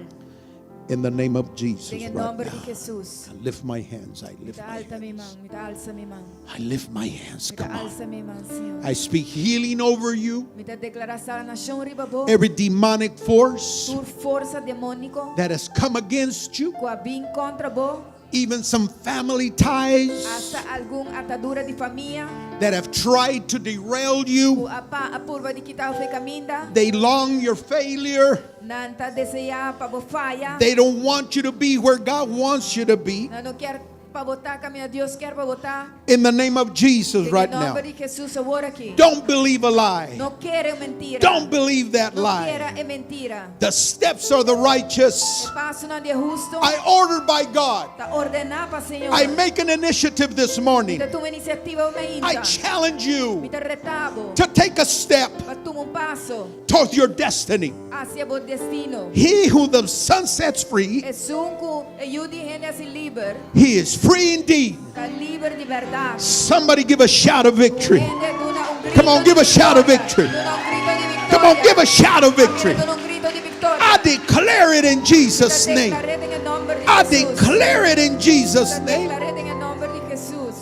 In the name of Jesus Em right nome de now. Jesus. I lift my hands. I Me lift dá my alta minha hands. mão, me dá alça minha mão. I lift my hands. Me dá Come on. alça minha mão, Senhor. I speak healing over you. Me dá declarar sanação riba bo. Every demonic force Por força demônico, that has come against you, com a bem contra bo, even some family ties hasta algum atadura de família, that have tried to derail you. o a purva de quitar o caminda, They long your failure. nanta desejar para bo falha, They don't want you to be where God wants you to be. não quer para botar caminho Deus quer para botar. In the name of Jesus Em right nome now. de Jesus agora aqui. Don't believe a lie. Não quero mentira. Don't believe that Não lie. quero é mentira. The steps are the righteous. O passo não é justo. I ordered by God. Está ordenado para Senhor. I make an initiative this morning. Te toma iniciativa uma I ainda. challenge Me you te retabo. to take a step Para tomar passo towards your destiny. hacia o destino. He who the Son sets free, É sunco ajude gente a se livre. he is free indeed. Está livre de verdade. Somebody give a shout of victory. Gente, dona grito Come on, de give a shout of vitória. victory. Dona grito de vitória. Come on, give a shout of victory. Dona grito de vitória. I declare it in Jesus' Te name. declaré en el nombre de I Jesús. declare it in Jesus' Te name. declaré en el nombre de Jesús.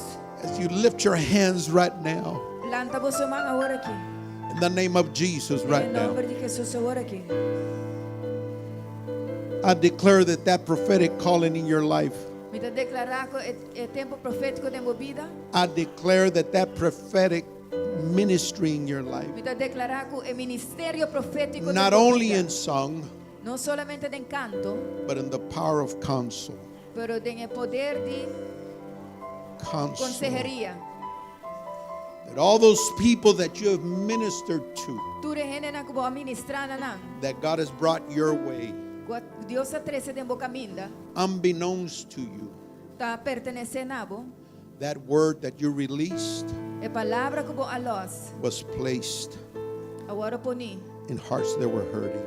As you lift your hands right now, Lanta vos mão agora aqui. in the name of Jesus right Em now, nome de Jesus agora aqui. I declare that that prophetic calling in your life, Me te declarar que é tempo profético de minha vida. I declare that that prophetic ministry in your life, Me te declarar que é ministério profético de not minha only vida. in song, Não solamente de canto, but in the power of counsel. pero de poder de Counsel. consejería. That all those people that you have ministered to, Tu gente na que vou ministrar na that God has brought your way, Deus a trece de boca minda, unbeknownst to you, tá pertenecendo a bo. that word that you released É palavra que vou a los. was placed Agora poni. in hearts that were hurting.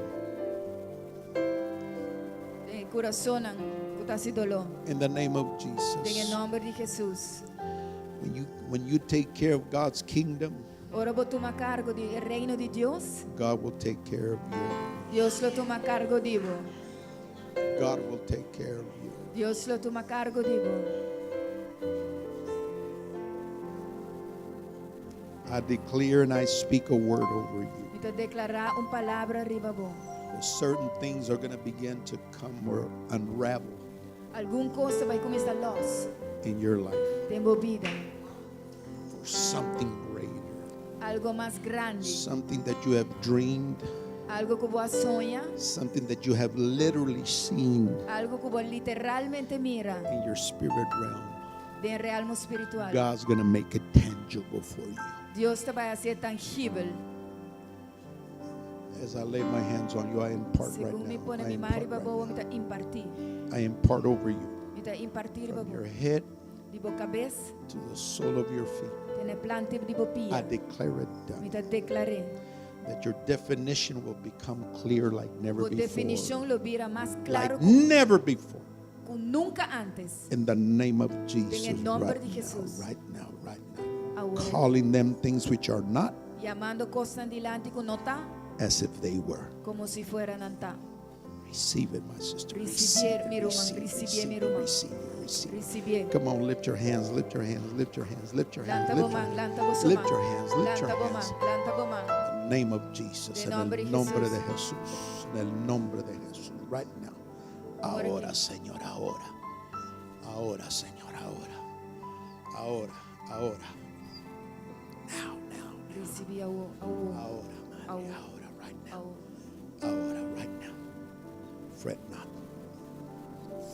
Em coração que tá se dolor. In the name of Em Jesus. nome de Jesus. When you take care of God's kingdom, Ora vou tomar cargo do reino de Deus. God will take care of you. Deus lo toma cargo de vo. God will take care of you. Deus lo toma cargo de vo. I declare and I speak a word over you. Me te declarar palavra riba bo. Certain things are going to begin to come or unravel Algum coisa vai começar a los. in your life Tem vida. for something greater, Algo mais grande. something that you have dreamed, Algo que vou sonha. something that you have literally seen Algo que vou literalmente mira. in your spirit realm. De realmo espiritual. God's going to make it tangible for you. Deus te vai fazer tangível. As I lay my hands on you, I impart right Según me now. pone I mi mari impart, babo, right me te impartir. now. I impart over you Me te impartir from babo. your head De bo cabeça, to the sole of your feet. tene plante de bo I pia. declare it Me done. te declaré. That your definition will become clear like never Por before. definição lo vira mais claro Like never before. que nunca antes. In the name of Jesus. En el nombre Right de now, Jesús. right now, right now. Ahora, Calling them things which are not llamando cosas delante que no está as if they were. como si fueran anta. Receive it, my sister. Recibir, mi hermano, receive, recibir, mi receive, hermano. receive. Recibir. Come on, lift your hands, lift your hands, lift your hands, lift your hands, Lanta lift bomang, your, lanta bosoma. lift your hands, lift your Lanta bomang, hands. lanta bomang. In the name of Jesus, En en nombre el de nombre Jesús. de Jesús, en el nombre de Jesús, right now. Ahora, Señor, ahora. Ahora, Señor, ahora. Ahora, ahora. Now, now, now. Recibí au. Ahora, Au. María, ahora, right now. Au. Ahora, right now. Fret not.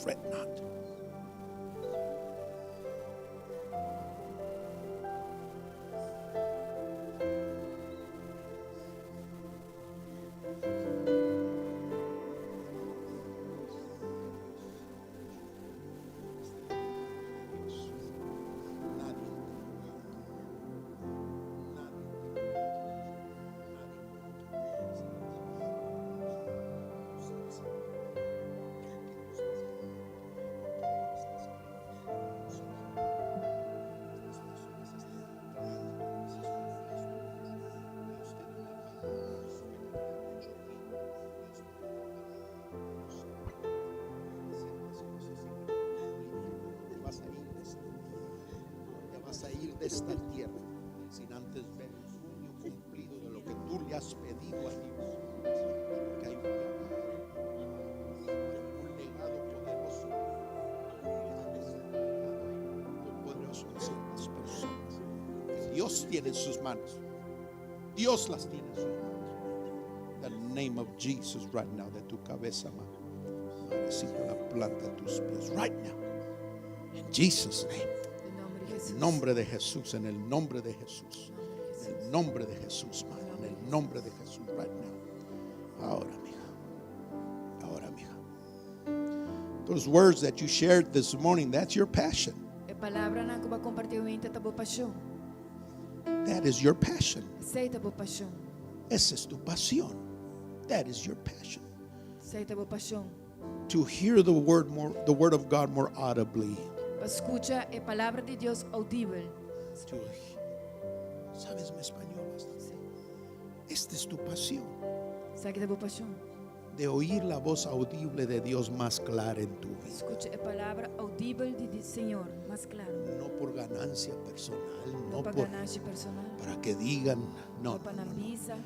Fret not. Vas a ir de esta tierra sin antes ver el sueño cumplido de lo que tú le has pedido a Dios. Porque hay un legado poderoso, poderoso en ciertas personas que Dios tiene en sus manos. Dios las tiene en sus manos. In the name of Jesus, right now, de tu cabeza, madrecita, la planta de tus pies, right now, in Jesus' name. En el nombre de Jesús, en el nombre de Jesús, en el nombre de Jesús, madre, en el nombre de Jesús, right now. Ahora, mija. Ahora, mija. Those words that you shared this morning, that's your passion. A palavra na kuba compartilhou inte tabo paixão. That is your passion. Sei tabo paixão. Esa es tu pasión. That is your passion. Sei tabo paixão. To hear the word of God more audibly. Escucha a palavra de Deus audível. ¿Sabes mi español bastante? Esta es tu pasión. Sei que tabo paixão. De oír la voz audible de Dios más clara en tu vida. Escucha a palavra audível de Senhor, mais claro. No por ganancia personal, No no para por, ganância personal. para que digan, no, No para no, no. nambisa.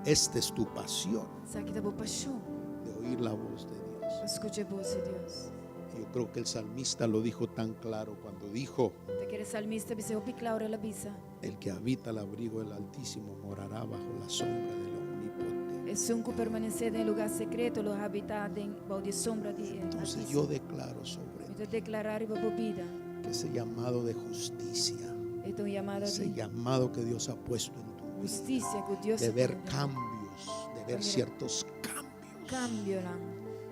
Esta es tu pasión, Sei que tabo paixão. de oír la voz de Dios. Escucha a voz de Deus. Yo creo que el salmista lo dijo tan claro cuando dijo, Te quer salmista bise o piclaure la bisa. el que habita el abrigo del Altísimo morará bajo la sombra del Omnipotente. E sunco permanecer em lugar secreto, lo habitar em balde sombra de Entonces yo declaro sobre te declarar iba vida. que ese llamado de justicia, Então chamada ese de llamado que Dios ha puesto en tu vida, justiça que Deus de ver cambios, de ver ciertos cambios, cambio lá.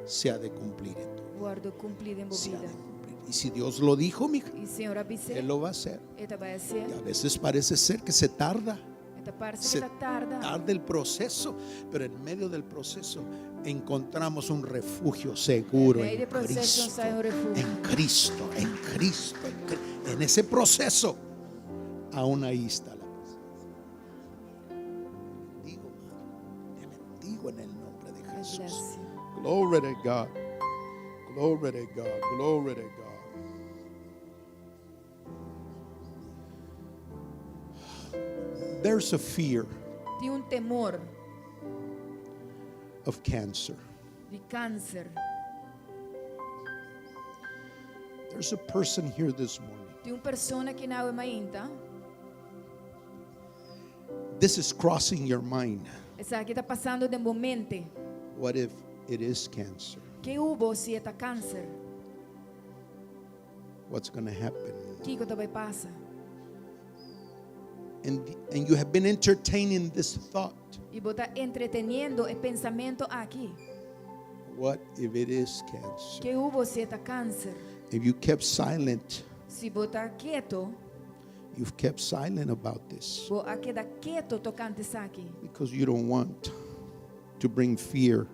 se ha de cumplir en tu vida. Guardo cumprido em Se ha vida. de cumplir. Y si Dios lo dijo, mija, E Senhor avise, Él lo va a hacer. eta vai ser, Y a veces parece ser que se tarda, eta parece se que tá tarda. tarda el proceso, pero en medio del proceso encontramos un refugio seguro En medio en del proceso Cristo, sai un refugio. en Cristo, en Cristo, en ese proceso. Aún ahí está la presencia. Te bendigo, Madre, te bendigo en el nombre de Jesús. Gracias. Glory to God. Glory to God. Glory to God. There's a fear Tem temor of cancer. de câncer. There's a person here this morning. Tem persona que não é mainta. This is crossing your mind. Essa aqui está passando de momento. What if it is cancer? Que hubo se é câncer? What's going to happen? Que vai passar? And you have been entertaining this thought. E botar entreteniendo o pensamento aqui. What if it is cancer? Que hubo se é câncer? If you kept silent, Se botar quieto, you've kept silent about this vou a quedar quieto tocante isso aqui. because you don't want to bring fear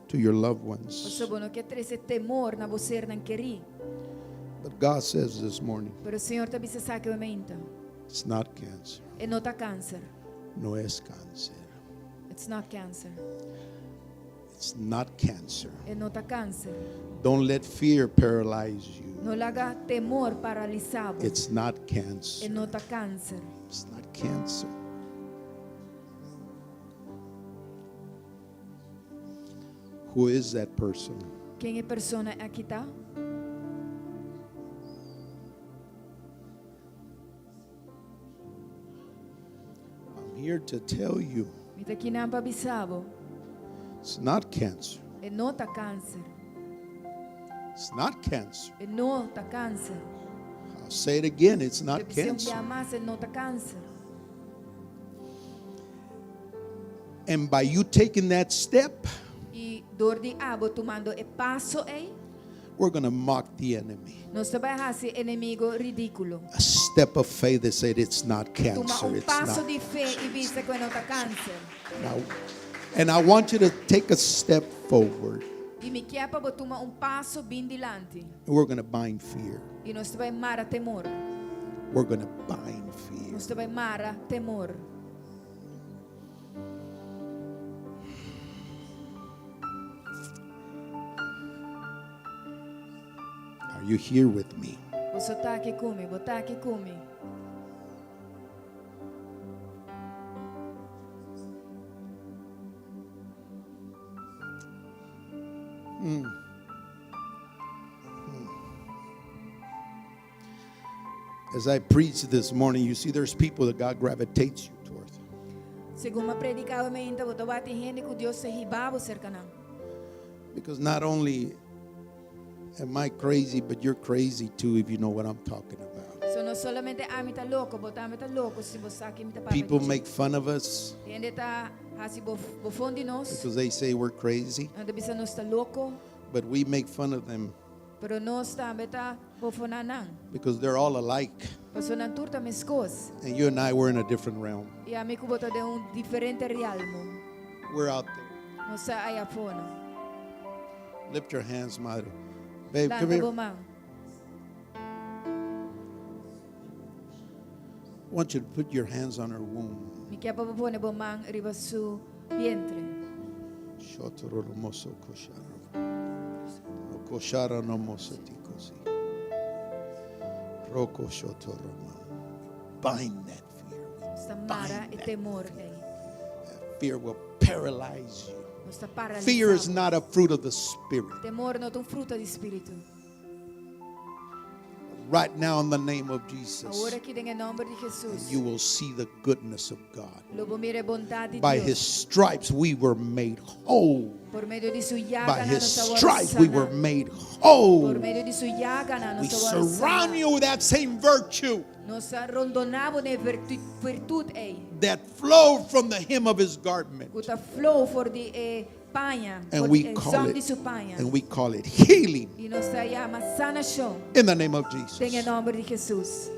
to your loved ones. Você não quer trazer temor na você não querer. But God says this morning, Pero o Senhor também se sabe que menta. it's not cancer. E não tá câncer. No es cáncer. It's not cancer. It's not cancer. E não tá câncer. Don't let fear paralyze you. Não laga temor paralisado. It's not cancer. E não tá câncer. It's not cancer. Who is that person? Quem é persona aqui tá? I'm here to tell you, Me tá aqui na babisabo. it's not cancer. E não tá câncer. It's not cancer. E não tá câncer. I'll say it again, it's not Se cancer. mais e não tá câncer. And by you taking that step, E dor de abo tomando e passo aí. we're going to mock the enemy. Nós vai fazer inimigo ridículo. A step of faith that said it's not Toma cancer. It's passo not. de fé e vista que não tá câncer. Now, and I want you to take a step forward. E me quer para tomar passo bem dilante. And we're going to bind fear. E nós vai mara temor. We're going to bind fear. Nós vai mara temor. Are you here with me? Você tá aqui comigo, botar aqui comigo. As I preached this morning, you see there's people that God gravitates you toward. Segundo a predicava me ainda botar bate gente que Deus se ribava cerca não. Because not only am I crazy, but you're crazy too if you know what I'm talking about. So não solamente a mim tá louco, botar me tá louco se você aqui me tá People make fun of us Gente tá assim bofão de nós. because they say we're crazy, Anda bisa nós tá louco, but we make fun of them pero nós tá beta bofonanan. because they're all alike. Passo na turta mescos. And you and I, we're in a different realm. E a mim que bota de diferente realmo. We're out there. Nós tá aí afona. Lift your hands, Madre. Babe, come Landa here. bomang. I want you to put your hands on her womb. Mi quer para pôr bomang riba su vientre. Shotoro moso koshara. Koshara no moso tikosi. Roko shotoro ma. Bind that fear. Sta mara e temor aí. That fear will paralyze you. Nós tá paralisado. Fear is not a fruit of the Spirit. Temor não é fruto do espírito. Right now, in the name of Jesus, Agora aqui em nome de Jesus. you will see the goodness of God. Lobo mire bondade de By Deus. His stripes, we were made whole. Por meio de sua llaga By na His nossa stripes, we were sana. made Por whole. meio de sua llaga na We nossa surround sana. you with that same virtue Nós rondonamos de virtude aí. that flowed from the hem of His garment. Kuta flow for de panha. And for we de call som it, de sua panha. and we call it healing E nós chama sanação. in the name of Em Jesus. nome de Jesus.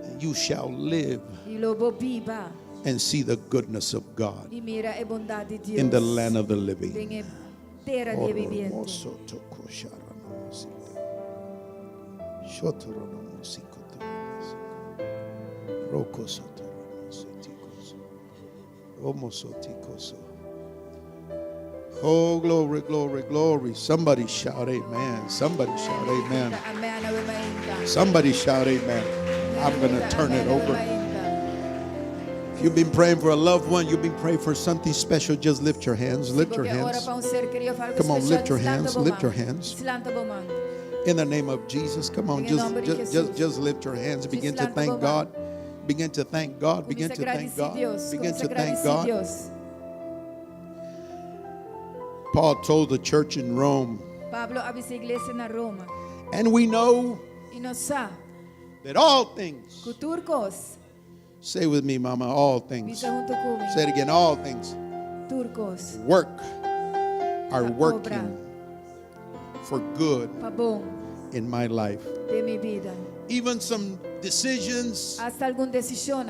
And you shall live E lobo viva. and see the goodness of God E mira a bondade de Deus. in the land of the living. Em terra de viviente. Oh, glory, glory, glory. Somebody shout amen. Somebody shout amen. Amen. Amen. Somebody shout amen. I'm going to turn it over. If you've been praying for a loved one, you've been praying for something special, just lift your hands. Lift your hands. Come on, lift your hands. Lift your hands. In the name of Jesus, come on, just lift your hands. Begin to thank God. Begin to thank God. Begin to thank God. Begin to thank God. Paul told the church in Rome, Pablo avisa a igreja na Roma. and we know E nós sa that all things, turcos. say with me, Mama, all things. Bisa junto comigo. Say it again, all things Turcos. are working for good Pa bom in my life. de mi vida. Even some decisions, Hasta alguna decisión,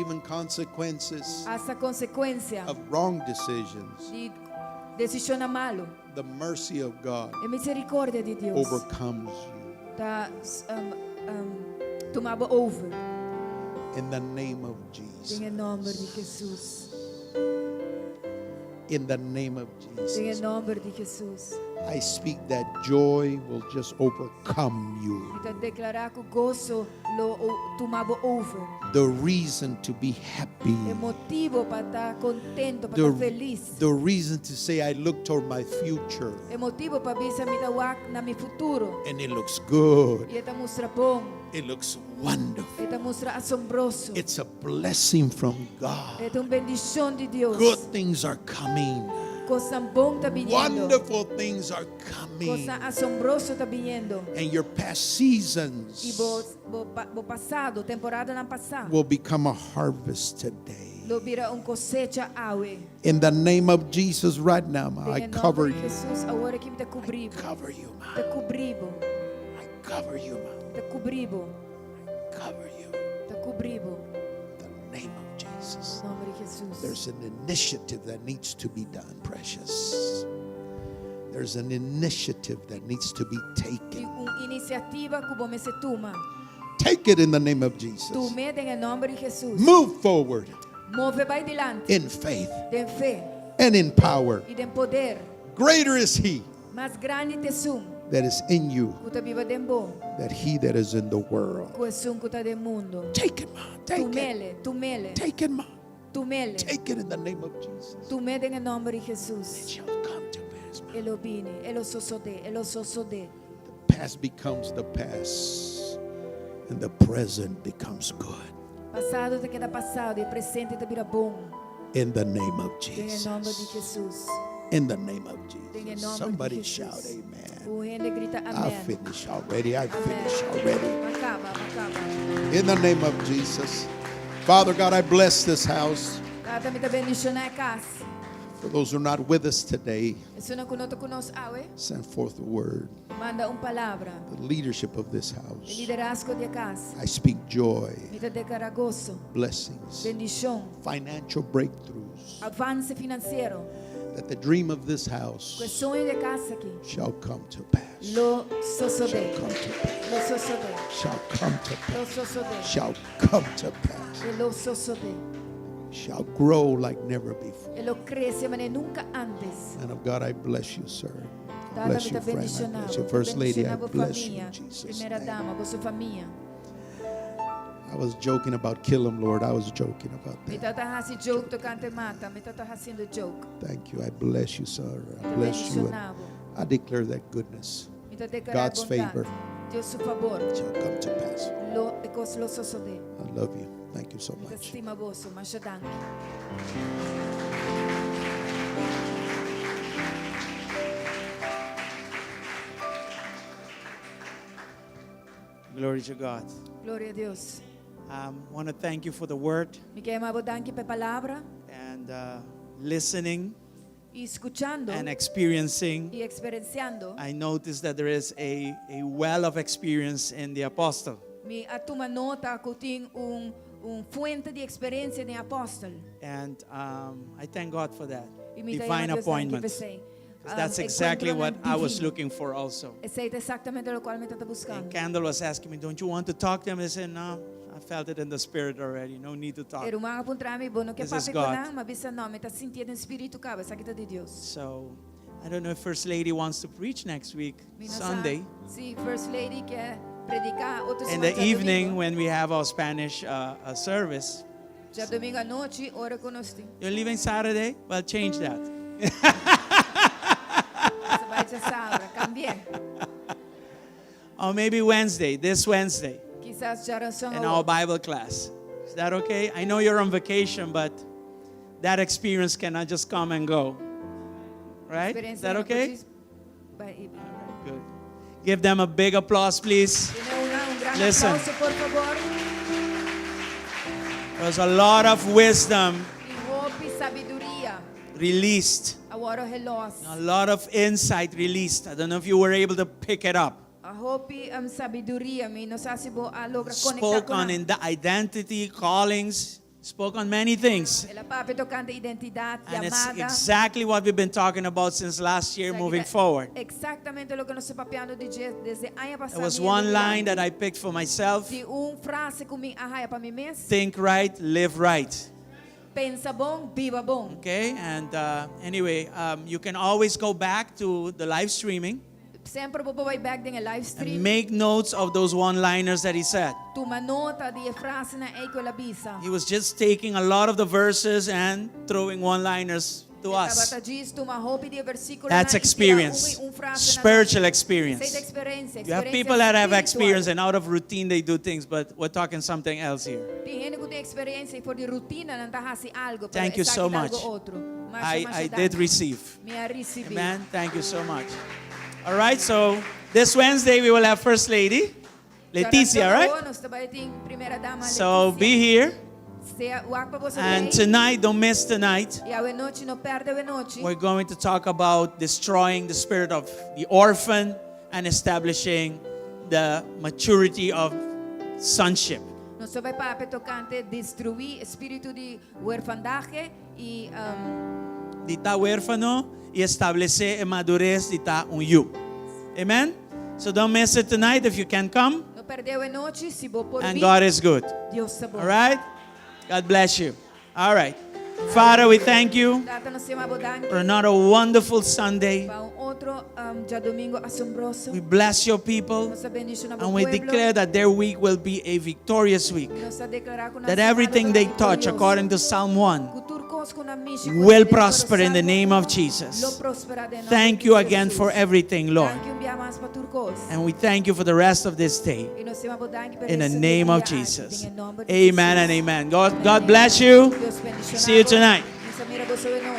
even consequences hasta consecuencia of wrong decisions. de decisión malo. The mercy of God A misericórdia de Deus overcomes you. tá tomava over. In the name of Jesus. Em nome de Jesus. In the name of Em Jesus. nome de Jesus. I speak that joy will just overcome you. Então declarar que o gozo lo tomava over. The reason to be happy. É motivo para estar contento, para estar feliz. The reason to say I look toward my future. É motivo para ver se me dá na meu futuro. And it looks good. E está mostra bom. It looks wonderful. Está mostra assombroso. It's a blessing from God. É uma bendição de Deus. Good things are coming. Coisa bom está vindo. Wonderful things are coming. Coisa assombrosa está vindo. And your past seasons E o passado, temporada na passada, will become a harvest today. lo vira cosecha awe. In the name of Jesus right now, ma, I Em cover nome de you. Jesus, agora que me está cobrindo. Cover you, ma. Está cobrindo. I cover you, ma. Está cobrindo. Cover you. Está cobrindo. In the name of Jesus. Em nome de Jesus. There's an initiative that needs to be done, precious. There's an initiative that needs to be E taken. iniciativa que você se toma. Take it in the name of Jesus. Tome em nome de Jesus. Move forward Move vai dilante. in faith De fé and in power. e de poder. Greater is He Mais grande te sum. that is in you Que está viva de bom. than he that is in the world. Que sum que está do mundo. Take it, ma. Take it. Tumele, tumele, Take it, ma. tumele. Take it in the name of Jesus. Tome em nome de It Jesus. shall come to pass, ma. Elo bini, elo sosode, elo sosode. The past becomes the past, and the present becomes good. Passado te queda passado e presente te vira bom. In the name of Em nome de Jesus. Jesus. In the name of Em Jesus. nome de Somebody Jesus. shout amen. O rende grita I amém. finish already. I Amém. finish already. Acaba, acaba. In the name of Jesus. Father God, I bless this house. Tata me bendição na casa. For those who are not with us today, Se não conosco awe, send forth the word. manda palavra. The leadership of this O house. liderazgo de casa. I speak joy, Me te declara gozo, blessings, bendição, financial breakthroughs. avance financeiro. That the dream of this Que o house sonho de casa aqui. shall come to pass. Lo Shall sosode. come to pass. Lo sosode. Shall come to Lo pass. sosode. Shall come to pass. E lo sosode. Shall grow like never before. E lo cresce mas nunca antes. Man of God, I bless you, sir. I Tata bless me you, te friend. I bendicionar. bless you. First lady, I Bendicionar bless you família. in Jesus' Primeira name. dama, vossa família. I was joking about kill him, Lord. I was joking about Me that. tata hasi joke tocante mata. Me tata haciendo joke. Thank you. I bless you, sir. I Te bless you. And bendicionavo. I declare that goodness Me te declara God's bondade. favor. Deus su favor. shall come to pass. Lo sosode. I love you. Thank you so Me te much. stima vosso, mas danke. Glory to God. Glória a Deus. Want to thank you for the word Me quero danke pe palavra and listening e escuchando and experiencing. e experienciando. I noticed that there is a well of experience in the apostle. Me atuma nota que tem fuente de experiência de apóstolo. And I thank God for that. E me Divine appointments. That's exactly what I was looking for also. Esse é exatamente o qual me está buscando. And Candle was asking me, don't you want to talk to him? I said, no, I felt it in the spirit already. No need to talk. Era uma apontar-me, bom, não quer This is papo God. com mas bisa não, me está sentindo no espírito cá, essa aqui de Deus. So, I don't know if First Lady wants to preach next week, Me não Sunday. sabe se First Lady quer predicar outro In the evening when we have our Spanish service. Já domingo à noite, ora conosco. You're leaving Saturday? Well, change that. Você vai te saber, cambiar. Or maybe Wednesday, this Wednesday, Quizás já não in our Bible class. Is that okay? I know you're on vacation, but that experience cannot just come and go. Right? Is that okay? Good. Give them a big applause, please. Listen. Aplauso, por favor. There's a lot of wisdom E roupe sabedoria. released. Agora o relógio. A lot of insight released. I don't know if you were able to pick it up. A roupa sabedoria, me não sabe se vou logra conectar Spoke com on identity, callings, spoke on many things. ela. Papo tocando identidade, And it's chamada. exactly what we've been talking about since last year moving forward. Exactamente o que nós papiando desde ano passado. There was one line that I picked for myself. De frase que me arraia para mim mesmo. Think right, live right. Pensa bom, viva bom. Okay, and anyway, you can always go back to the live streaming Sempre vai back din live and stream. make notes of those one-liners that he said. Toma nota di frase na ei quella bisa. He was just taking a lot of the verses and throwing one-liners to us. That's experience, spiritual experience. You have people that have experience and out of routine they do things, but we're talking something else here. Thank you so much. I did receive. Amen. Thank you so much. All right, so this Wednesday we will have First Lady, Leticia, right? So be here. And tonight, don't miss tonight, we're going to talk about destroying the spirit of the orphan and establishing the maturity of sonship. Nós vai para tocante destruir espírito de orfandade e Dita huérfano y establecer madurez dita un you. Amen. So don't miss it tonight if you can come. não perdeu a noite se vou por And God is good. Deus é bom. All right. God bless you. All right. Father, we thank you Data nós temos danke for another wonderful Sunday. para outro dia domingo assombroso. We bless your people. Nós abençoamos o And we pueblo. declare that their week will be a victorious week. Nós declarar que That everything they touch, according to Psalm 1, will will prosper in the name of Jesus. Thank you again for everything, Lord. And we thank you for the rest of this day. In the name of Jesus. Amen and amen. God bless you. See you tonight. Deus